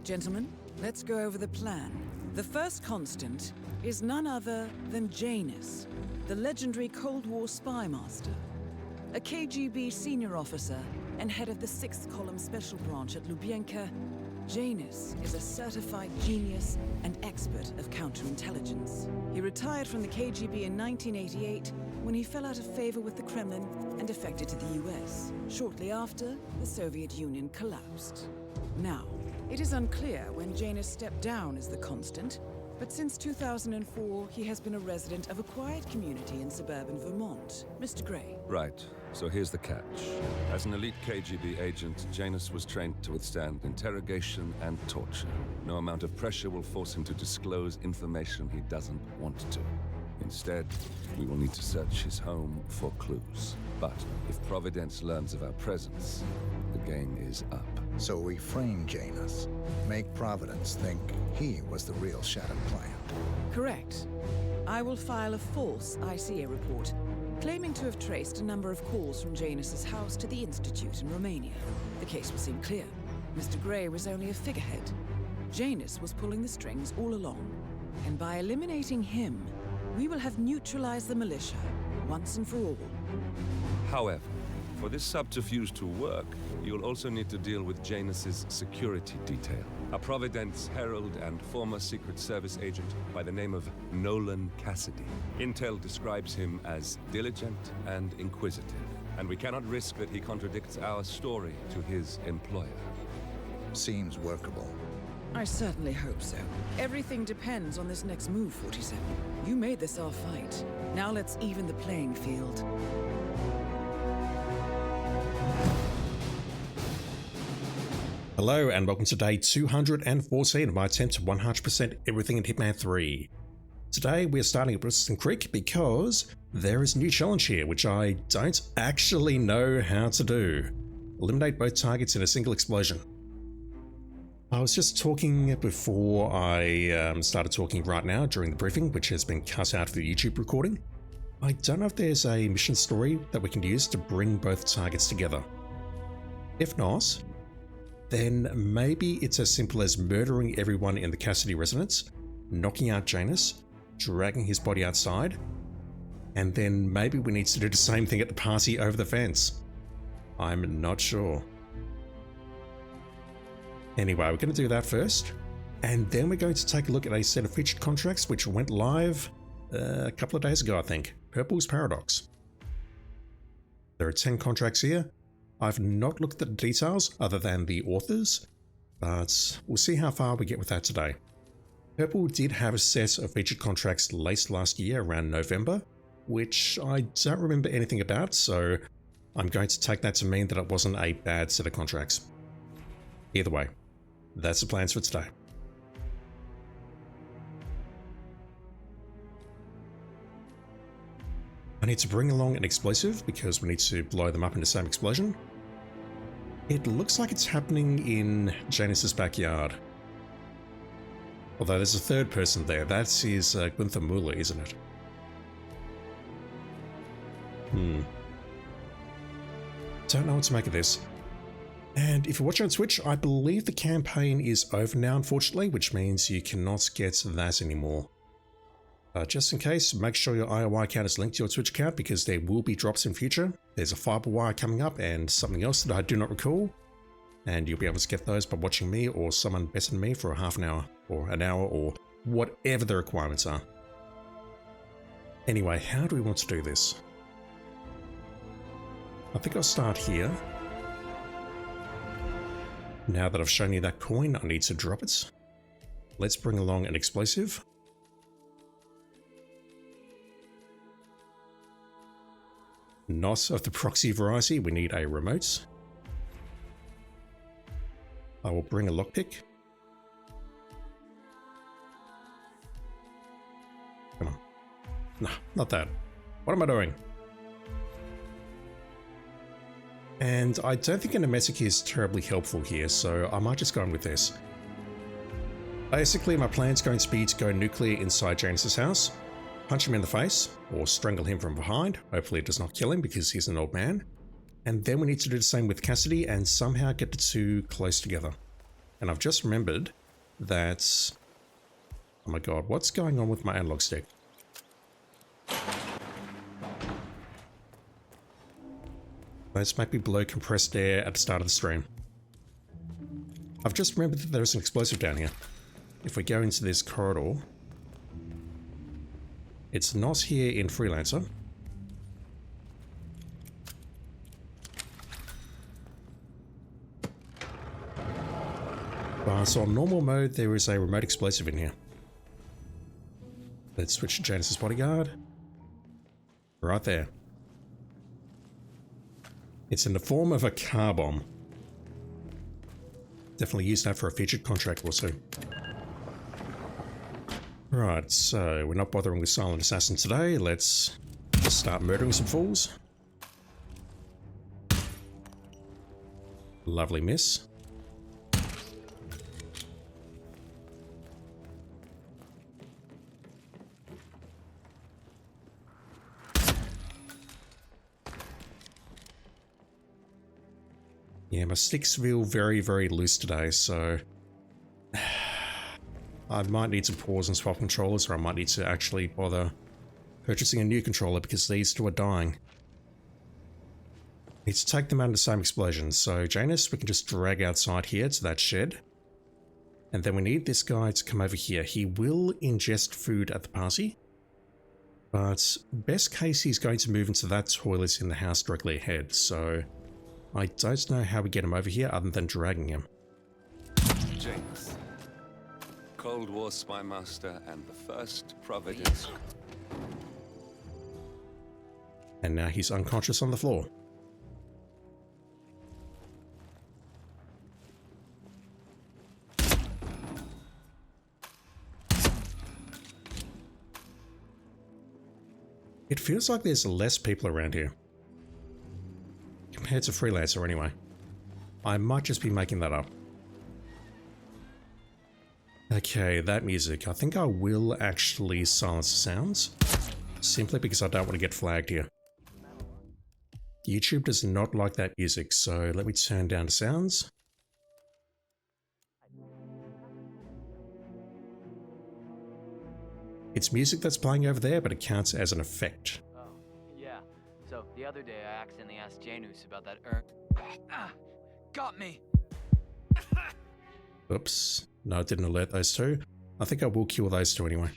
Gentlemen, let's go over the plan. The first constant is none other than Janus, the legendary Cold War spy master. A KGB senior officer and head of the 6th Column Special Branch at Lubyanka, Janus is a certified genius and expert of counterintelligence. He retired from the KGB in 1988 when he fell out of favor with the Kremlin and defected to the US. Shortly after, the Soviet Union collapsed. Now, it is unclear when Janus stepped down as the constant, but since 2004, he has been a resident of a quiet community in suburban Vermont. Mr. Gray. Right. So here's the catch. As an elite KGB agent, Janus was trained to withstand interrogation and torture. No amount of pressure will force him to disclose information he doesn't want to. Instead, we will need to search his home for clues. But if Providence learns of our presence, the game is up. So we frame Janus, make Providence think he was the real shattered plant. Correct. I will file a false ICA report, claiming to have traced a number of calls from Janus's house to the Institute in Romania. The case will seem clear. Mr. Gray was only a figurehead. Janus was pulling the strings all along. And by eliminating him, we will have neutralized the militia, once and for all. However, for this subterfuge to work, you'll also need to deal with Janus's security detail. A Providence herald and former Secret Service agent by the name of Nolan Cassidy. Intel describes him as diligent and inquisitive, and we cannot risk that he contradicts our story to his employer. Seems workable. I certainly hope so. Everything depends on this next move, 47. You made this our fight. Now let's even the playing field. Hello and welcome to day 214 of my attempt to 100% everything in Hitman 3. Today we're starting at Whittleton Creek because there is a new challenge here which I don't actually know how to do. Eliminate both targets in a single explosion. I was just talking before I started talking right now during the briefing, which has been cut out for the YouTube recording. I don't know if there's a mission story that we can use to bring both targets together. If not, then maybe it's as simple as murdering everyone in the Cassidy residence, knocking out Janus, dragging his body outside, and then maybe we need to do the same thing at the party over the fence. I'm not sure. Anyway, we're going to do that first, and then we're going to take a look at a set of featured contracts which went live a couple of days ago, I think. Purple's Paradox. There are 10 contracts here. I've not looked at the details other than the authors, but we'll see how far we get with that today. Purple did have a set of featured contracts late last year around November, which I don't remember anything about, so I'm going to take that to mean that it wasn't a bad set of contracts. Either way, that's the plans for today. I need to bring along an explosive because we need to blow them up in the same explosion. It looks like it's happening in Janus's backyard. Although there's a third person there. That is Gunther Mueller, isn't it? Don't know what to make of this. And if you're watching on Twitch, I believe the campaign is over now, unfortunately, which means you cannot get that anymore. Just in case, make sure your IOI account is linked to your Twitch account because there will be drops in future. There's a fiber wire coming up and something else that I do not recall. And you'll be able to get those by watching me or someone better than me for a half an hour or an hour or whatever the requirements are. Anyway, how do we want to do this? I think I'll start here. Now that I've shown you that coin, I need to drop it. Let's bring along an explosive. Not of the proxy variety, we need a remote. I will bring a lockpick. Come on. No, not that. What am I doing? And I don't think an emetic is terribly helpful here, so I might just go on with this. Basically, my plan's going to be to go nuclear inside Janus's house, punch him in the face, or strangle him from behind. Hopefully it does not kill him because he's an old man. And then we need to do the same with Cassidy and somehow get the two close together. And I've just remembered, that... Oh my god, what's going on with my analog stick? Let's make me blow compressed air at the start of the stream. I've just remembered that there's an explosive down here. If we go into this corridor... It's not here in Freelancer. So on normal mode, there is a remote explosive in here. Let's switch to Janus's bodyguard. Right there. It's in the form of a car bomb. Definitely use that for a featured contract or so. Right, so we're not bothering with Silent Assassin today. Let's just start murdering some fools. Lovely miss. Yeah, my sticks feel very, very loose today, so... I might need to pause and swap controllers, or I might need to actually bother purchasing a new controller because these two are dying. Need to take them out of the same explosion, so Janus we can just drag outside here to that shed. And then we need this guy to come over here. He will ingest food at the party, but best case he's going to move into that toilet in the house directly ahead, so... I don't know how we get him over here other than dragging him. Janus, Cold War spy master and the first Providence. And now he's unconscious on the floor. It feels like there's less people around here. Compared to Freelancer anyway. I might just be making that up. Okay, that music. I think I will actually silence the sounds. Simply because I don't want to get flagged here. YouTube does not like that music, so let me turn down the sounds. It's music that's playing over there, but it counts as an effect. So, the other day I accidentally asked Janus about that got me! Oops. No, it didn't alert those two. I think I will kill those two anyway.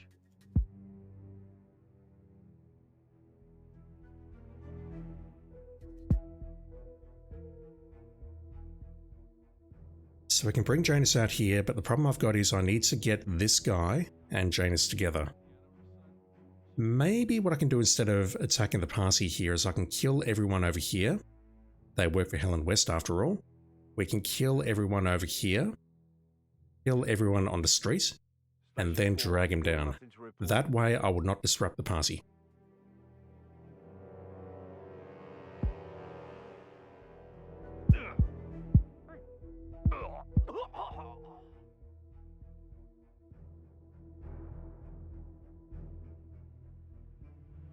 So we can bring Janus out here, but the problem I've got is I need to get this guy and Janus together. Maybe what I can do instead of attacking the party here is I can kill everyone over here. They work for Helen West after all. We can kill everyone over here. Kill everyone on the street. And then drag him down. That way I would not disrupt the party.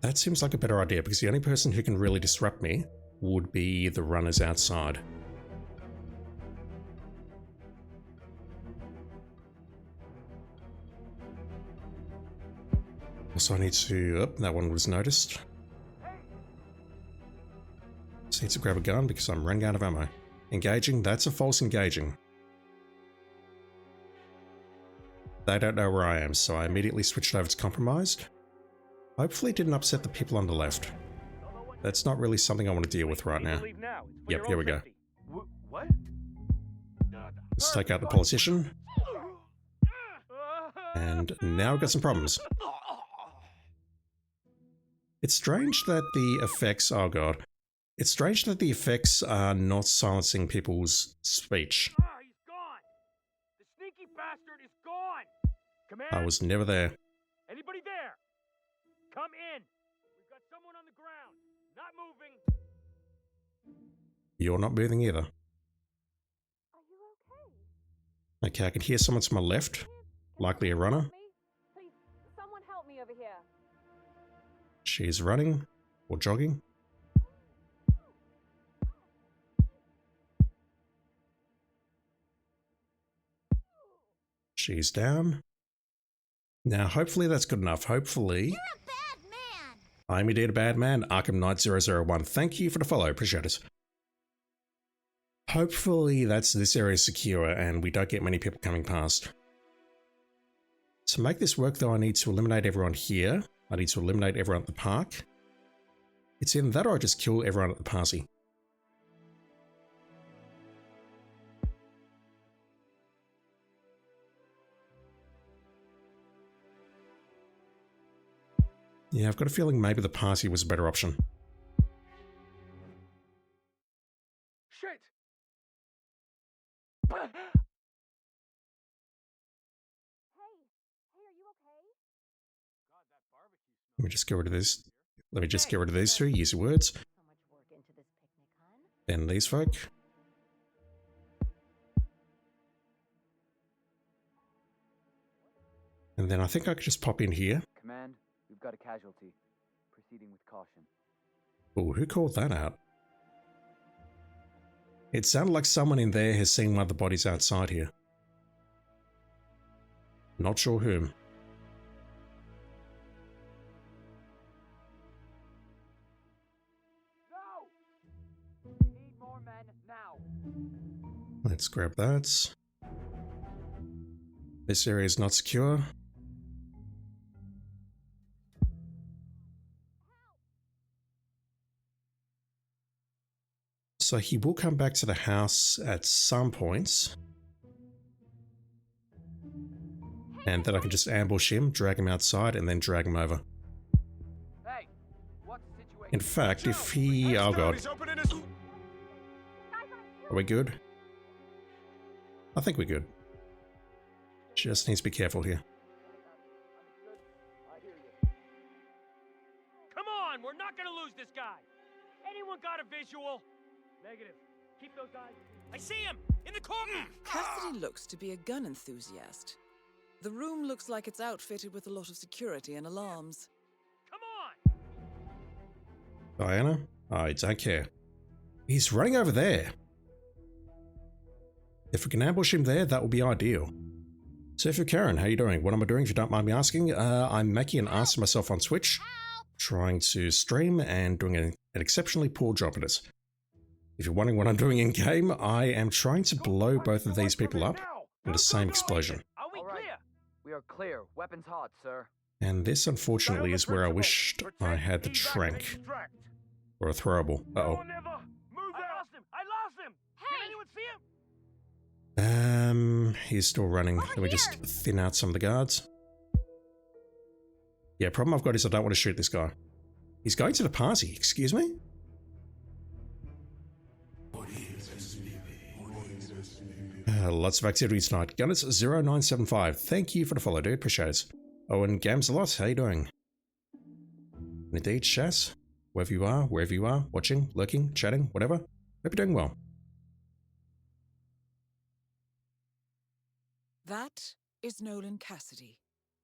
That seems like a better idea because the only person who can really disrupt me would be the runners outside. Also I need to... Oh, that one was noticed. Just need to grab a gun because I'm running out of ammo. Engaging, that's a false engaging. They don't know where I am, so I immediately switched over to compromised. Hopefully it didn't upset the people on the left. That's not really something I want to deal with right now. Yep, here we go. What? Let's take out the politician. And now we've got some problems. It's strange that the effects... Oh god. It's strange that the effects are not silencing people's speech. He's gone! The sneaky bastard is gone! Command? I was never there. Anybody there? Come in! We've got someone on the ground! Not moving! You're not moving either. Are you okay? Okay, I can hear someone to my left. Likely a runner. Please, someone help me over here. She's running. Or jogging. She's down. Now, hopefully that's good enough. Hopefully. You're a bad man. I'm indeed a bad man. Arkham Knight 001. Thank you for the follow. Appreciate it. Hopefully this area is secure and we don't get many people coming past. To make this work though, I need to eliminate everyone here. I need to eliminate everyone at the park. It's either that or I just kill everyone at the party. Yeah, I've got a feeling maybe the party was a better option. Shit! Hey, are you okay? Let me just get rid of this. Let me just get rid of these two. Use your words. So much work into this picnic, hun. Then these folk. And then I think I could just pop in here. Command, we've got a casualty. Proceeding with caution. Oh, who called that out? It sounded like someone in there has seen one of the bodies outside here. Not sure whom. No! We need more men now. Let's grab that. This area is not secure. So he will come back to the house at some points. And then I can just ambush him, drag him outside, and then drag him over. Hey, what's the situation? In fact, if he... Oh god. Are we good? I think we're good. Just needs to be careful here. Come on, we're not gonna lose this guy. Anyone got a visual? Negative. Keep those eyes. I see him in the corner. Cassidy looks to be a gun enthusiast. The room looks like it's outfitted with a lot of security and alarms. Come on. Diana? I don't care. He's running over there. If we can ambush him there, that will be ideal. So if you're Karen, how you doing? What am I doing if you don't mind me asking? I'm making an ass of myself on Twitch, trying to stream and doing an exceptionally poor job at it. If you're wondering what I'm doing in game, I am trying to blow both of these people up in the same explosion. Are we All right. clear? We are clear. Weapons hot, sir. And this, unfortunately, is where I wished I had the trank. Or a throwable. Uh-oh. I lost him. I lost him. Can anyone see him? He's still running. Let me just thin out some of the guards. Yeah, problem I've got is I don't want to shoot this guy. He's going to the party, excuse me? Lots of activity tonight. Janus0975, thank you for the follow, dude. Appreciate it. Oh, and Gams a lot. How you doing? Indeed, Shaz. Wherever you are, watching, lurking, chatting, whatever. Hope you're doing well. That is Nolan Cassidy,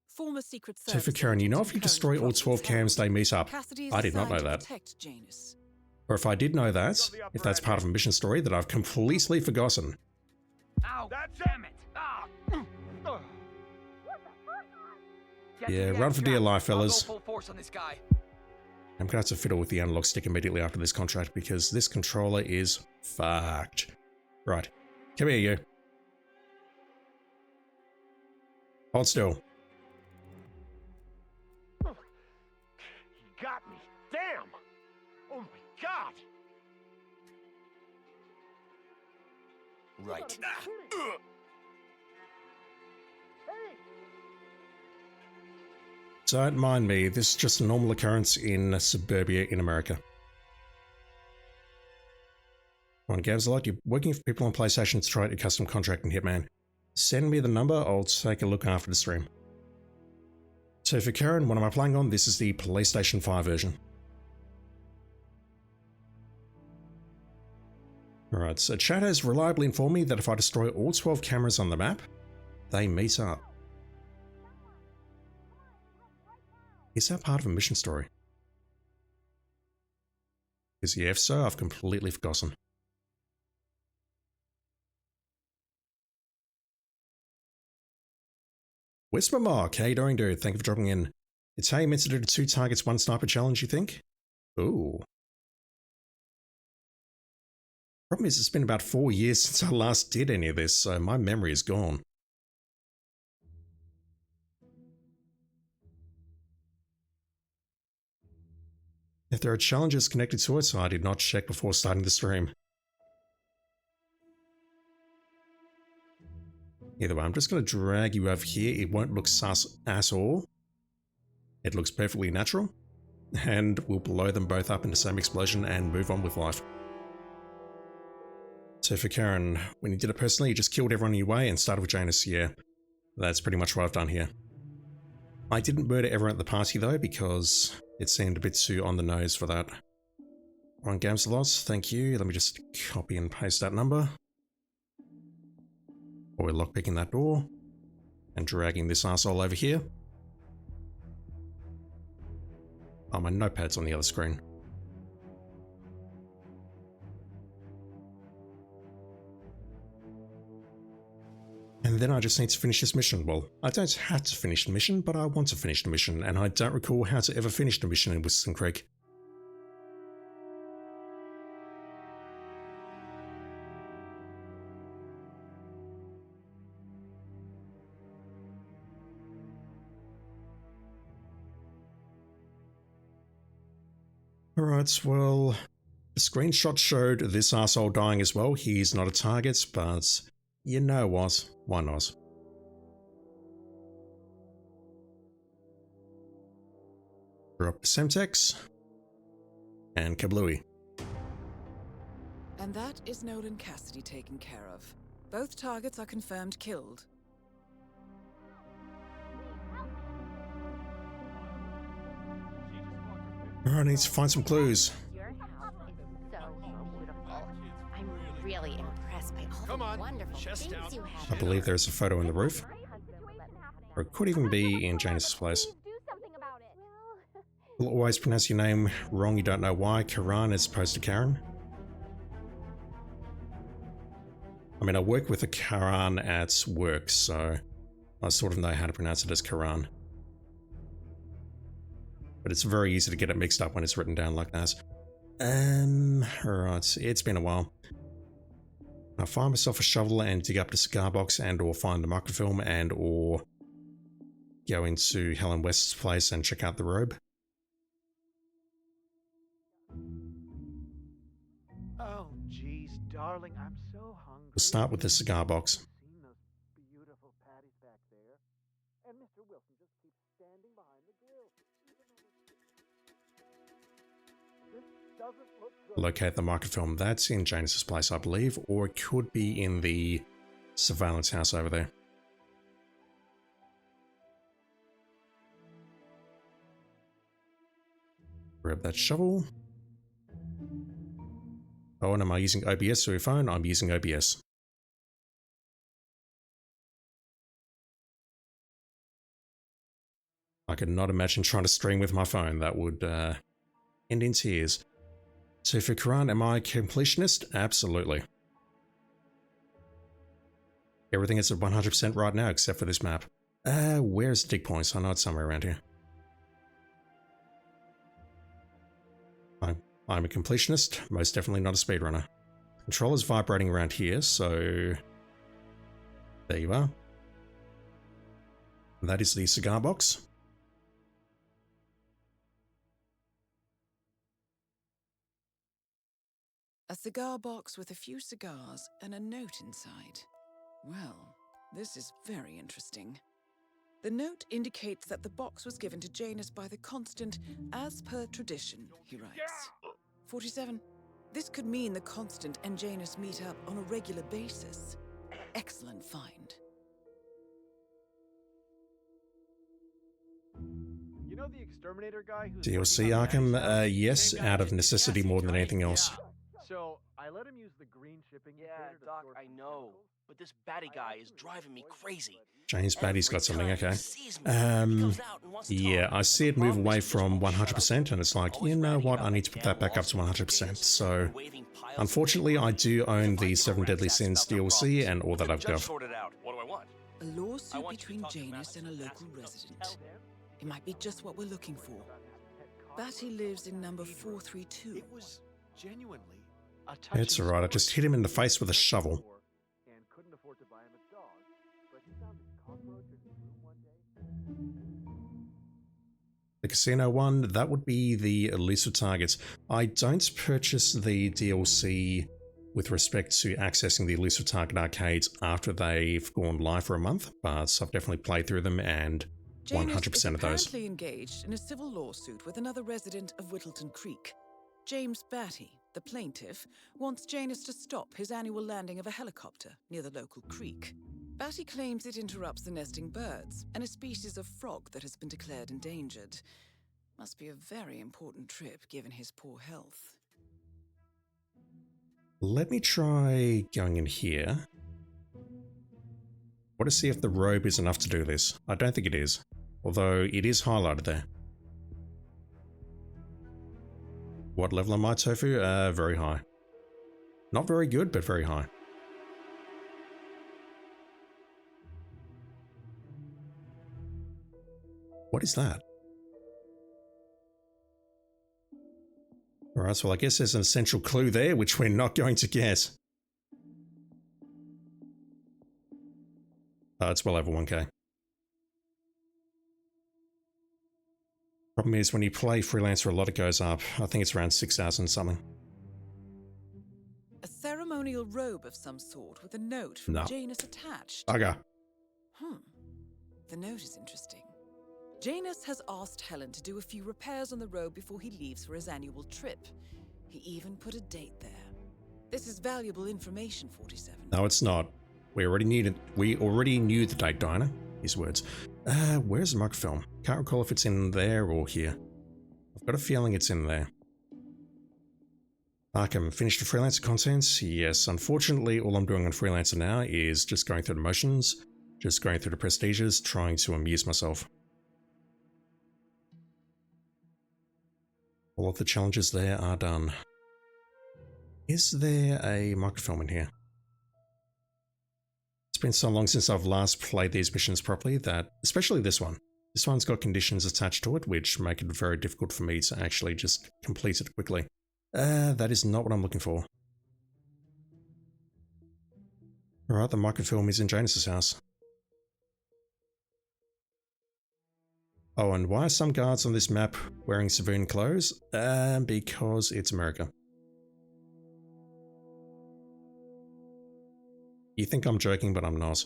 former Secret So Service. for Karen, you know if you agent destroy all current 12 cams, they meet up. Cassidy is I did not know assigned to that. protect Janus. Or if I did know that, if that's part of a mission story that I've completely forgotten. Ow! That's Damn it! Ah! Get Yeah, to the run for dear abstract. life, fellas. I'll go full force on this guy. I'm gonna have to fiddle with the analog stick immediately after this contract because this controller is fucked. Right. Come here, you. Hold still. He got me. Damn. Oh my god. Right. Don't mind me, this is just a normal occurrence in suburbia in America. Come on, Gamsalot, you're working for people on PlayStation to try out your custom contract in Hitman. Send me the number, I'll take a look after the stream. So for Karen, what am I playing on? This is the PlayStation 5 version. Alright, so chat has reliably informed me that if I destroy all 12 cameras on the map, they meet up. Is that part of a mission story? Because yeah, if so, I've completely forgotten. Whisper Mark, how you doing, dude? Thank you for dropping in. It's how you meant to do the 2 targets 1 sniper challenge, you think? Ooh. Problem is, it's been about 4 years since I last did any of this, so my memory is gone. If there are challenges connected to it, I did not check before starting the stream. Either way, I'm just going to drag you over here. It won't look sus at all. It looks perfectly natural. And we'll blow them both up in the same explosion and move on with life. So for Karen, when you did it personally, you just killed everyone in your way and started with Janus. Yeah, that's pretty much what I've done here. I didn't murder everyone at the party though, because it seemed a bit too on the nose for that. Ron Gamsalos, thank you. Let me just copy and paste that number. Or we're lockpicking that door and dragging this arsehole over here. Oh, my notepad's on the other screen. And then I just need to finish this mission. Well, I don't have to finish the mission, but I want to finish the mission, and I don't recall how to ever finish the mission in Whittleton Creek. Alright, well, the screenshot showed this arsehole dying as well. He's not a target, but you know what? Why not? Drop the Semtex and Kablooey. And that is Nolan Cassidy taken care of. Both targets are confirmed killed. I need to find some clues. Your house is so beautiful. I'm really impressed by all the wonderful things you have. I believe there's a photo in the roof. Or it could even be in Janus' place. Do something about it. You'll always pronounce your name wrong, you don't know why. Karan as opposed to Karen. I mean, I work with a Karan at work, so I sort of know how to pronounce it as Karan. But it's very easy to get it mixed up when it's written down like that. Alright, it's been a while. I'll find myself a shovel and dig up the cigar box and or find the microfilm and or go into Helen West's place and check out the robe. Oh, jeez, darling, I'm so hungry. We'll start with the cigar box. Seen those beautiful patties back there? And Mr. Wilson just keeps standing behind the grill. This doesn't look good. Locate the microfilm. That's in Janus' place, I believe, or it could be in the surveillance house over there. Grab that shovel. Oh, and am I using OBS or your phone? I'm using OBS. I could not imagine trying to stream with my phone. That would end in tears. So for Karan, am I a completionist? Absolutely. Everything is at 100% right now except for this map. Where's the dig points? I know it's somewhere around here. I'm a completionist, most definitely not a speedrunner. Controller's vibrating around here, so there you are. That is the cigar box. A cigar box with a few cigars and a note inside. Well, this is very interesting. The note indicates that the box was given to Janus by the Constant as per tradition, he writes. 47. This could mean the Constant and Janus meet up on a regular basis. Excellent find. You know the exterminator guy who's DLC working on that Arkham? stuff? Yes, Same guy out of who- necessity more than anything else. So I let him use the green shipping Yeah, container to Doc, store I some know. chemicals. But this baddie guy is driving me crazy. James Batty's got something, Every time okay. he sees me, he goes out and wants to Yeah, talk. I see it The move problem away is he just from won't shut 100% and it's like, you know what, I need to put that back up to 100%. So, unfortunately, I do own the 7 Deadly Sins DLC and all that I've got. Sorted out. What do I want? A lawsuit encounter between Janus and a local resident. It might be just what we're looking for. Batty lives in number 432. It was genuinely a It's alright, I just hit him in the face with a shovel. and couldn't afford to buy him a dog, but he found this cockroach in his room one day. The casino one, that would be the elusive targets. I don't purchase the DLC with respect to accessing the elusive target arcades after they've gone live for a month, but I've definitely played through them and 100% of those. Apparently engaged in a civil lawsuit with another resident of Whittleton Creek. James Batty, the plaintiff, wants Janus to stop his annual landing of a helicopter near the local creek. Batty claims it interrupts the nesting birds and a species of frog that has been declared endangered. Must be a very important trip given his poor health. Let me try going in here. Want to see if the robe is enough to do this. I don't think it is, although it is highlighted there. What level am I, Tofu? Very high. Not very good, but very high. What is that? Alright, so I guess there's an essential clue there, which we're not going to get. It's well over 1k. Problem is, when you play Freelancer, a lot it goes up. I think it's around 6,000 something. A ceremonial robe of some sort with a note from Janus attached. Bugger. The note is interesting. Janus has asked Helen to do a few repairs on the robe before he leaves for his annual trip. He even put a date there. This is valuable information, 47. No, it's not. We already knew the date, Dinah. His words. Where's the microfilm? Can't recall if it's in there or here. I've got a feeling it's in there. Arkham, finished the Freelancer contents? Yes, unfortunately, all I'm doing on Freelancer now is just going through the motions, just going through the prestiges, trying to amuse myself. All of the challenges there are done. Is there a microfilm in here? It's been so long since I've last played these missions properly that, especially this one. This one's got conditions attached to it which make it very difficult for me to actually just complete it quickly. That is not what I'm looking for. Alright, the microfilm is in Janus' house. Oh, and why are some guards on this map wearing civilian clothes? Because it's America. You think I'm joking, but I'm not.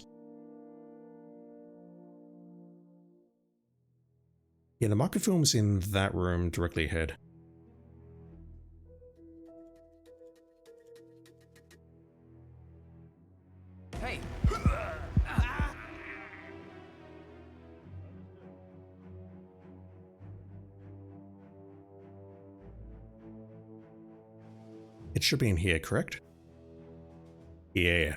Yeah, the microfilm's in that room directly ahead. Hey! It should be in here, correct? Yeah.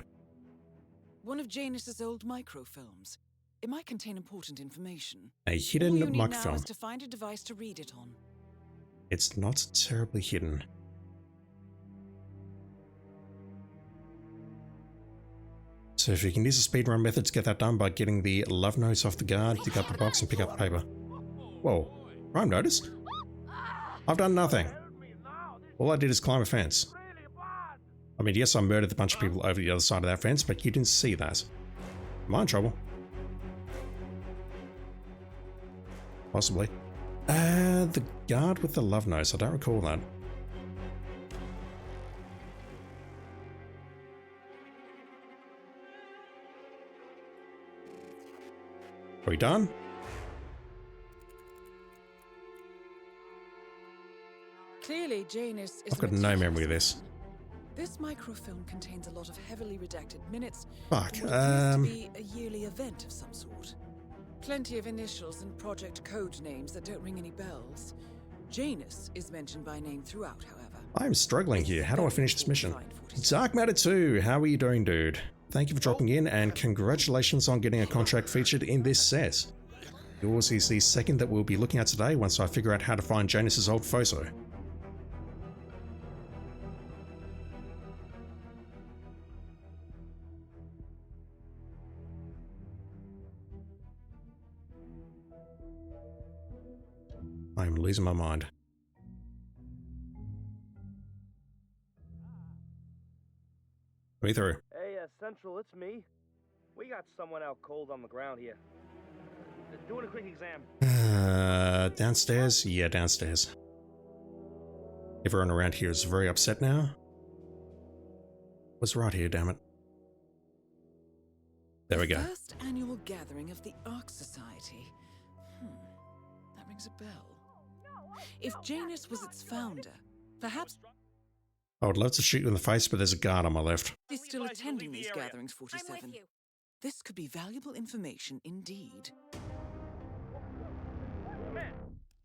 One of Janus's old microfilms. It might contain important information. A hidden All you need microfilm. now is to find a device to read it on. It's not terribly hidden. So if you can use a speedrun method to get that done by getting the love notes off the guard, dig up the box and pick up the paper. Whoa, crime notice? I've done nothing. All I did is climb a fence. I mean, yes, I murdered a bunch of people over the other side of that fence, but you didn't see that. Am I in trouble? Possibly. The guard with the love notes, I don't recall that. Are we done? Clearly, Janus is I've got no memory of this. This microfilm contains a lot of heavily redacted minutes. Fuck, What appears to be a yearly event of some sort. Plenty of initials and project code names that don't ring any bells. Janus is mentioned by name throughout, however. I'm struggling here. How do I finish this mission? Dark Matter 2, how are you doing, dude? Thank you for dropping in, and congratulations on getting a contract featured in this set. Yours is the second that we'll be looking at today once I figure out how to find Janus's old photo. losing my mind. Me through. Hey, Central, it's me. We got someone out cold on the ground here. Doing a quick exam. Downstairs? Yeah, downstairs. Everyone around here is very upset now. What's right here, damn it? There we go. First annual gathering of the Ark Society. That rings a bell. If Janus was its founder, perhaps I would love to shoot you in the face, but there's a guard on my left. he's still attending these gatherings, 47. This could be valuable information indeed.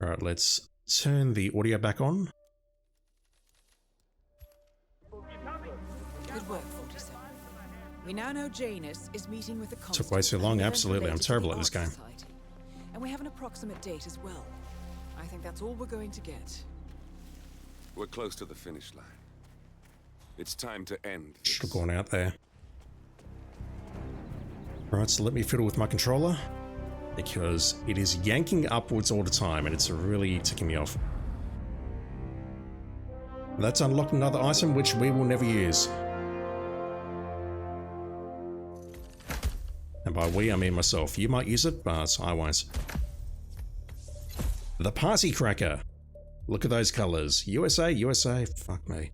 Alright, let's turn the audio back on. Good work, 47. We now know Janus is meeting with the constant. Took way too long, and absolutely. I'm related to terrible the at this Ark game. Society. And we have an approximate date as well. I think that's all we're going to get. We're close to the finish line. It's time to end this. Should have gone out there. Alright, so let me fiddle with my controller, because it is yanking upwards all the time and it's really ticking me off. That's unlocked another item which we will never use. And by we, I mean myself. You might use it, but I won't. The Party Cracker. Look at those colors. USA, USA, fuck me.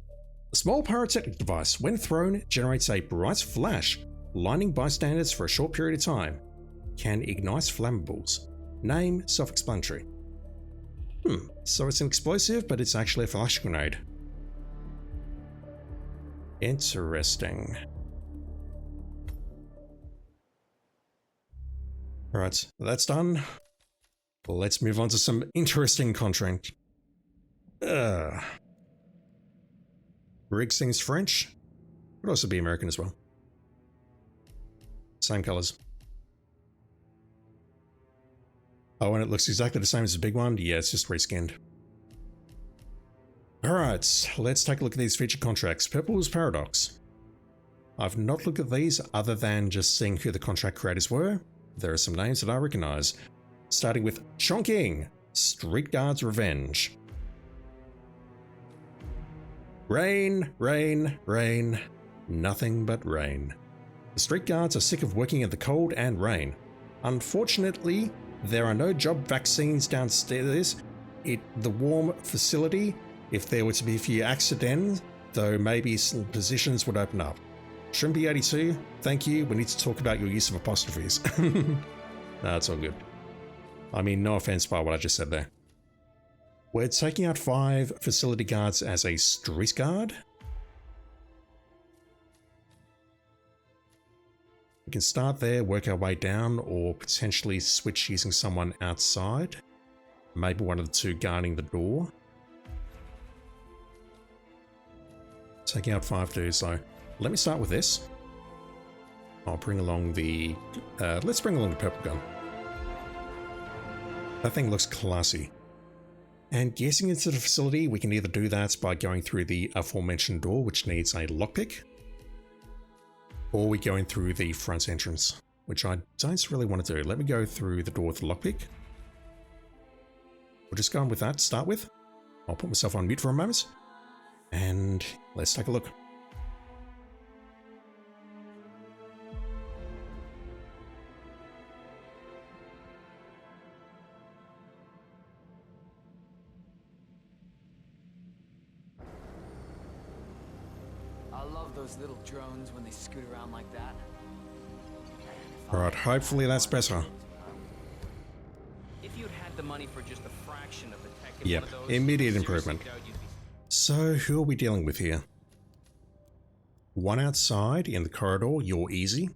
A small pyrotechnic device, when thrown, generates a bright flash, lining bystanders for a short period of time. Can ignite flammables. Name self-explanatory. So it's an explosive, but it's actually a flash grenade. Interesting. Alright, that's done. Let's move on to some interesting content. Rig sings French. Could also be American as well. Same colors. Oh, and it looks exactly the same as the big one? Yeah, it's just reskinned. Alright, let's take a look at these featured contracts. Purple's Paradox. I've not looked at these other than just seeing who the contract creators were. There are some names that I recognize. Starting with Chongqing, Street Guard's Revenge. Rain, rain, rain. Nothing but rain. The street guards are sick of working in the cold and rain. Unfortunately, there are no job vaccines downstairs at the warm facility. If there were to be a few accidents, though maybe some positions would open up. Shrimpy 82, thank you. We need to talk about your use of apostrophes. No, it's all good. I mean, no offense by what I just said there. We're taking out 5 facility guards as a street guard. We can start there, work our way down, or potentially switch using someone outside. Maybe one of the 2 guarding the door. Taking out 5 dudes, so let me start with this. I'll bring along the... let's bring along the purple gun. That thing looks classy. And getting into the facility, we can either do that by going through the aforementioned door, which needs a lockpick, or we go in through the front entrance, which I don't really want to do. Let me go through the door with the lockpick. We'll just go on with that to start with. I'll put myself on mute for a moment, and let's take a look. I love those little drones when they scoot around like that. Alright, hopefully that's better. If you'd had the money for just a fraction of the tech in Yep, one of those, immediate seriously improvement. doubt you'd be- So, who are we dealing with here? One outside in the corridor, you're easy.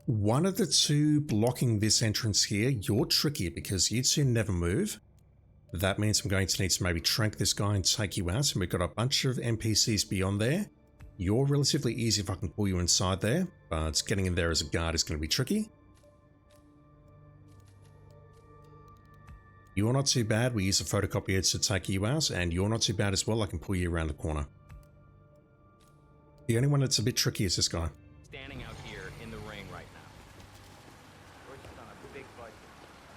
One of the 2 blocking this entrance here, you're tricky because you 2 never move. That means I'm going to need to maybe trank this guy and take you out, and we've got a bunch of NPCs beyond there. You're relatively easy if I can pull you inside there, but getting in there as a guard is going to be tricky. You're not too bad, we use a photocopier to take you out, and you're not too bad as well, I can pull you around the corner. The only one that's a bit tricky is this guy. standing out here in the rain right now. We're just on a big budget.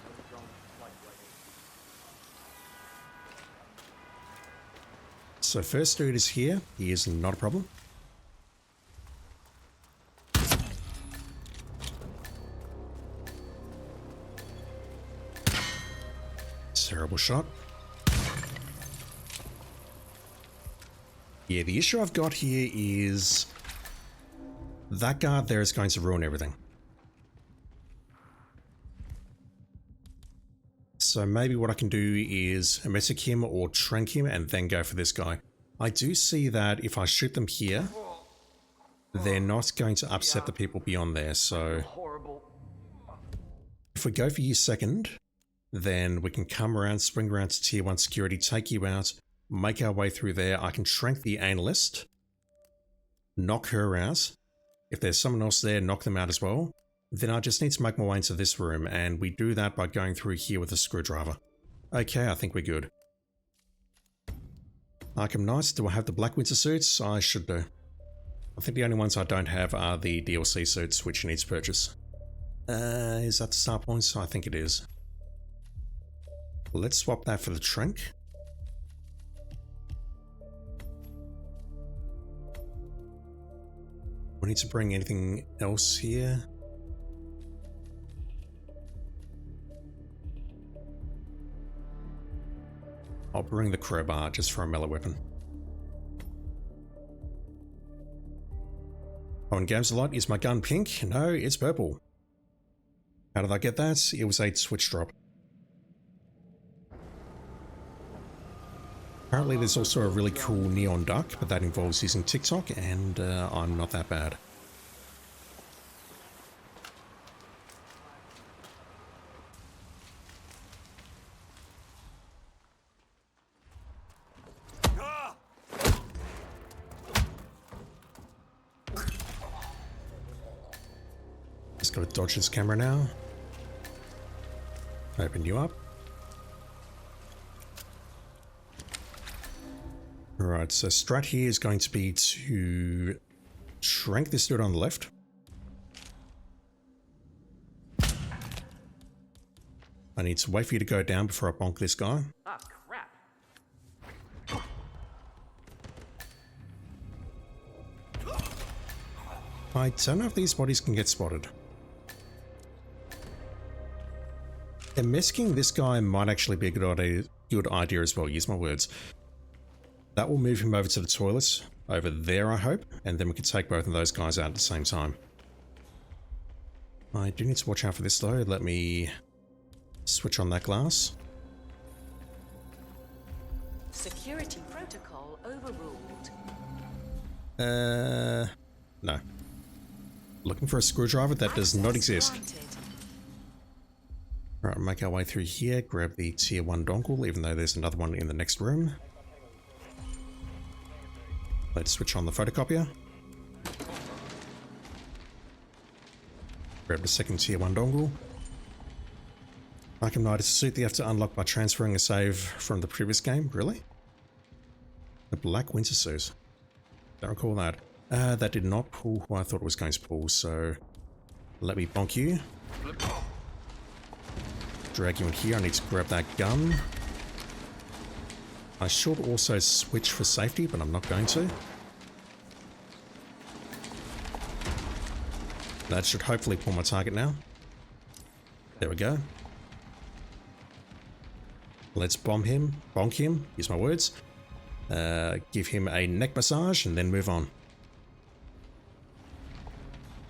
No drone So first dude is here. He is not a problem. Terrible shot. Yeah, the issue I've got here is that guard there is going to ruin everything. So maybe what I can do is emetic him or trank him and then go for this guy. I do see that if I shoot them here, they're not going to upset the people beyond there. So if we go for you second, then we can come around, spring around to tier 1 security, take you out, make our way through there. I can trank the analyst, knock her out. If there's someone else there, knock them out as well. Then I just need to make my way into this room, and we do that by going through here with a screwdriver. Okay, I think we're good. Arkham Knights, do I have the Black Winter suits? I should do. I think the only ones I don't have are the DLC suits, which you need to purchase. Is that the start points? I think it is. Let's swap that for the trank. We need to bring anything else here. I'll bring the crowbar just for a melee weapon. Oh, and games a lot. Is my gun pink? No, it's purple. How did I get that? It was a switch drop. Apparently there's also a really cool neon duck, but that involves using TikTok, and I'm not that bad. Just gotta dodge this camera now. Open you up. Alright, so strat here is going to be to trank this dude on the left. I need to wait for you to go down before I bonk this guy. Ah, crap. I don't know if these bodies can get spotted. Emasking this guy might actually be a good idea as well, use my words. That will move him over to the toilets, over there I hope, and then we can take both of those guys out at the same time. I do need to watch out for this though. Let me switch on that glass. Security protocol overruled. No. Looking for a screwdriver? That does not exist. Alright, make our way through here, grab the tier 1 dongle, even though there's another one in the next room. Let's switch on the photocopier. Grab the second tier 1 dongle. Arkham Knight is a suit that you have to unlock by transferring a save from the previous game. Really? The Black Winter suit. Don't recall that. That did not pull who I thought it was going to pull, so let me bonk you. Drag you in here. I need to grab that gun. I should also switch for safety, but I'm not going to. That should hopefully pull my target now. There we go. Let's bonk him, use my words. Give him a neck massage and then move on.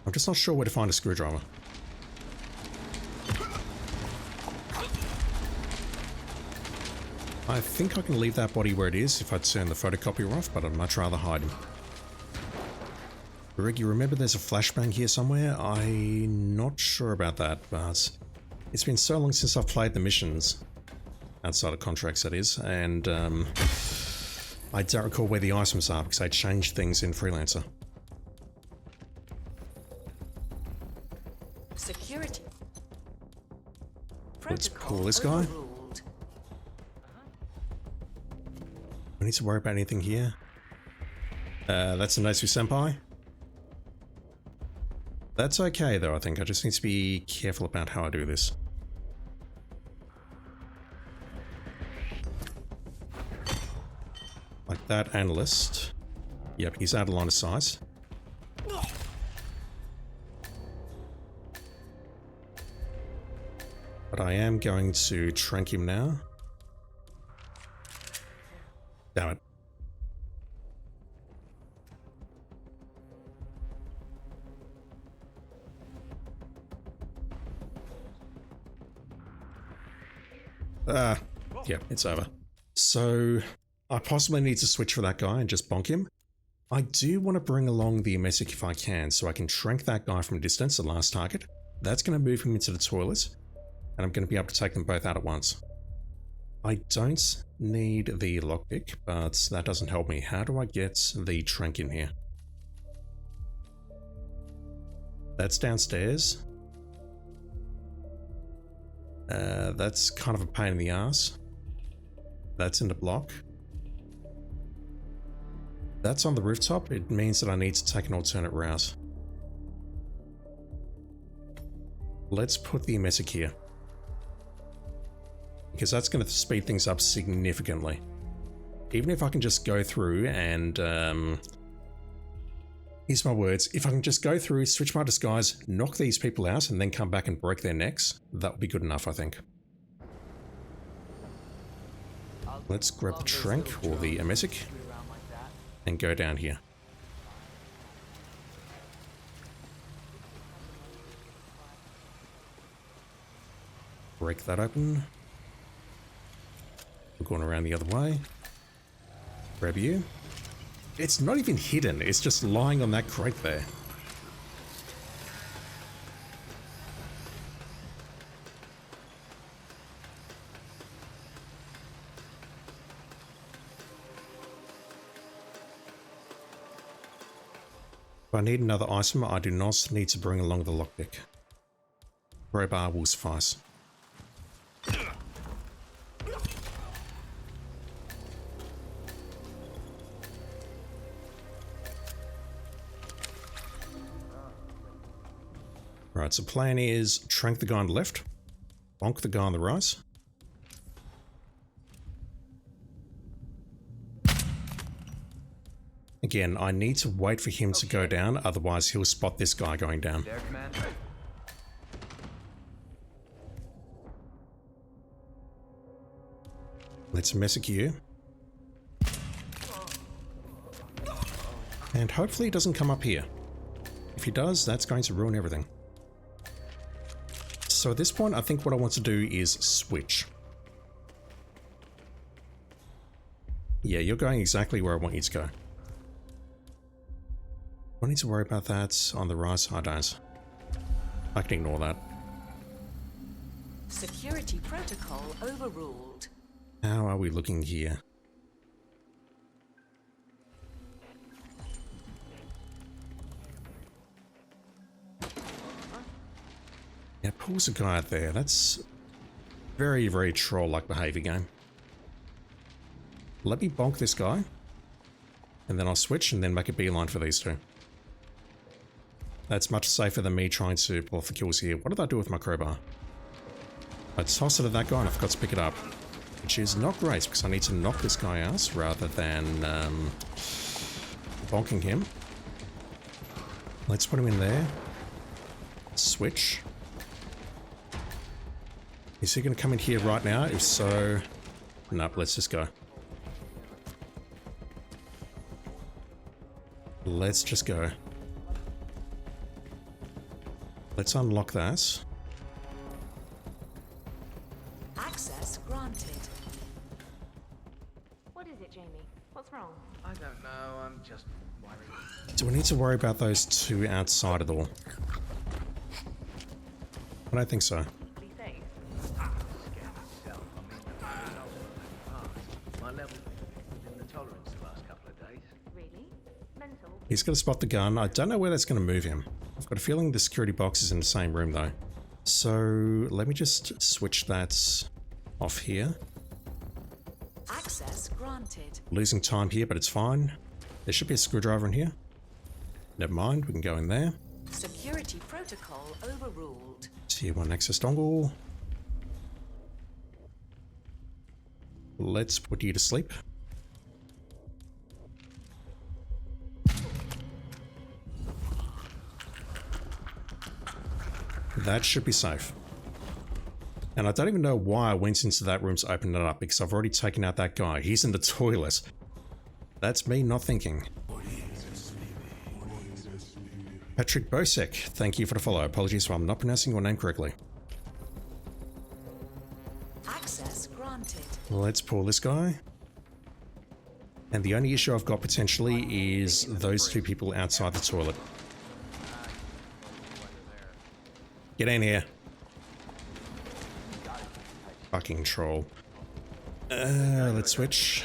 I'm just not sure where to find a screwdriver. I think I can leave that body where it is if I turn the photocopier off, but I'd much rather hide him. Rick, you remember there's a flashbang here somewhere? I'm not sure about that, but it's been so long since I've played the missions. Outside of contracts, that is, and I don't recall where the items are because they changed things in Freelancer. Security. Let's pull this guy. I need to worry about anything here. That's a Nosu Senpai. That's okay though, I think. I just need to be careful about how I do this. Like that analyst. Yep, he's out of line of sight. But I am going to trank him now. Damn it. Yeah, it's over. So, I possibly need to switch for that guy and just bonk him. I do want to bring along the Emesic if I can, so I can trank that guy from a distance, the last target. That's going to move him into the toilet, and I'm going to be able to take them both out at once. I don't need the lockpick, but that doesn't help me. How do I get the trank in here? That's downstairs. That's kind of a pain in the ass. That's in the block. That's on the rooftop. It means that I need to take an alternate route. Let's put the Emesic here, because that's going to speed things up significantly. Even if I can just go through and, here's my words, if I can just go through, switch my disguise, knock these people out, and then come back and break their necks, that would be good enough, I think. Let's grab the trank, or the Emesic, and go down here. Break that open. We're going around the other way. Grab you. It's not even hidden, it's just lying on that crate there. If I need another item, I do not need to bring along the lockpick. Crowbar will suffice. Right, so plan is trank the guy on the left, bonk the guy on the right. Again, I need to wait for him to go down, otherwise he'll spot this guy going down. There, Commander. Let's Emesic you. And hopefully he doesn't come up here. If he does, that's going to ruin everything. So at this point, I think what I want to do is switch. Yeah, you're going exactly where I want you to go. Do I need to worry about that on the right? I don't. I can ignore that. Security protocol overruled. How are we looking here? Yeah, pulls a guy out there. That's very, very troll-like behavior game. Let me bonk this guy. And then I'll switch and then make a beeline for these two. That's much safer than me trying to pull off the kills here. What did I do with my crowbar? I tossed it at that guy and I forgot to pick it up. Which is not great because I need to knock this guy out rather than bonking him. Let's put him in there. Switch. Is he going to come in here right now? If so, nope, let's just go. Let's just go. Let's unlock that. Access granted. What is it, Jamie? What's wrong? I don't know, I'm just worried. Do we need to worry about those two outside at all? I don't think so. Be safe. My level in the tolerance the last couple of days. Really? Mental? He's going to spot the gun. I don't know where that's going to move him. I've got a feeling the security box is in the same room though. So let me just switch that off here. Access granted. Losing time here, but it's fine. There should be a screwdriver in here. Never mind, we can go in there. Security protocol overruled. Tier 1 access dongle. Let's put you to sleep. That should be safe. And I don't even know why I went into that room to open it up, because I've already taken out that guy. He's in the toilet. That's me not thinking. Patrick Bosek, thank you for the follow. Apologies if I'm not pronouncing your name correctly. Access granted. Let's pull this guy. And the only issue I've got potentially is those two people outside the toilet. Get in here. Fucking troll. Let's switch.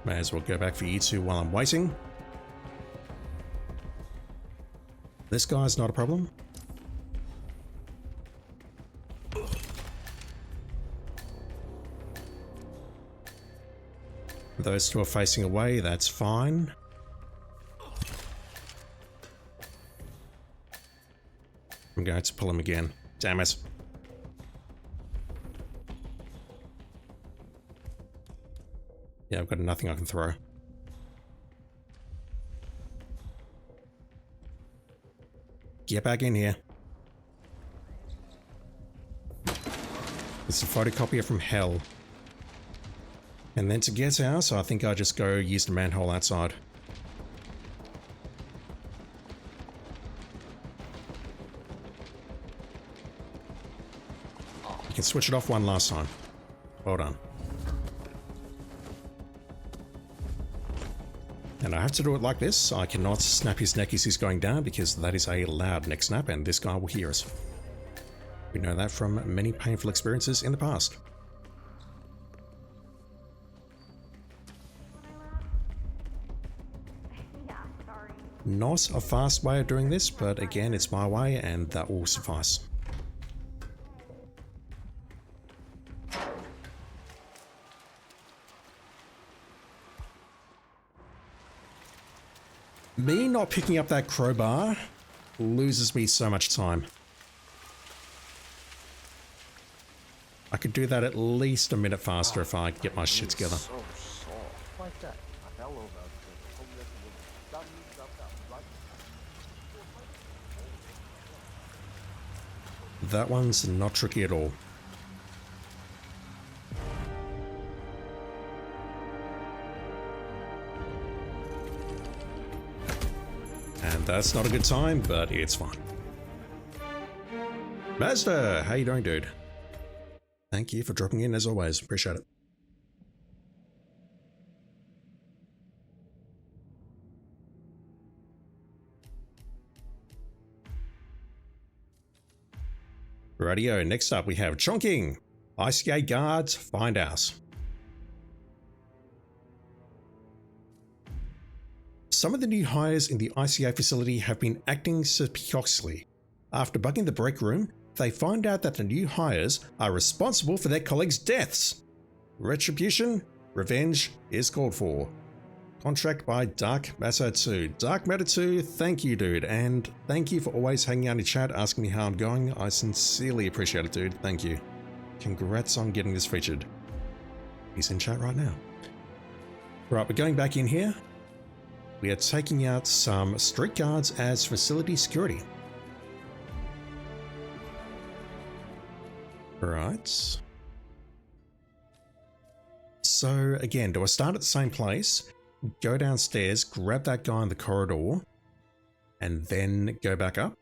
May as well go back for you two while I'm waiting. This guy's not a problem. Those two are facing away, that's fine. I'm going to pull him again. Damn it. Yeah, I've got nothing I can throw. Get back in here. It's a photocopier from hell. And then to get out, I think I just go use the manhole outside. You can switch it off one last time. Well done. And I have to do it like this. I cannot snap his neck as he's going down because that is a loud neck snap and this guy will hear us. We know that from many painful experiences in the past. Not a fast way of doing this, but again, it's my way and that will suffice. Me not picking up that crowbar loses me so much time. I could do that at least a minute faster if I get my shit together. That one's not tricky at all. And that's not a good time, but it's fine. Mazda, how you doing, dude? Thank you for dropping in as always. Appreciate it. Radio, next up we have Chongqing. ICA guards find out. Some of the new hires in the ICA facility have been acting suspiciously. After bugging the break room, they find out that the new hires are responsible for their colleagues' deaths. Retribution, revenge is called for. Contract by Dark Matter 2. Dark Matter 2, thank you, dude. And thank you for always hanging out in chat, asking me how I'm going. I sincerely appreciate it, dude. Thank you. Congrats on getting this featured. He's in chat right now. Right, we're going back in here. We are taking out some street guards as facility security. Right. So again, do I start at the same place? Go downstairs, grab that guy in the corridor, and then go back up?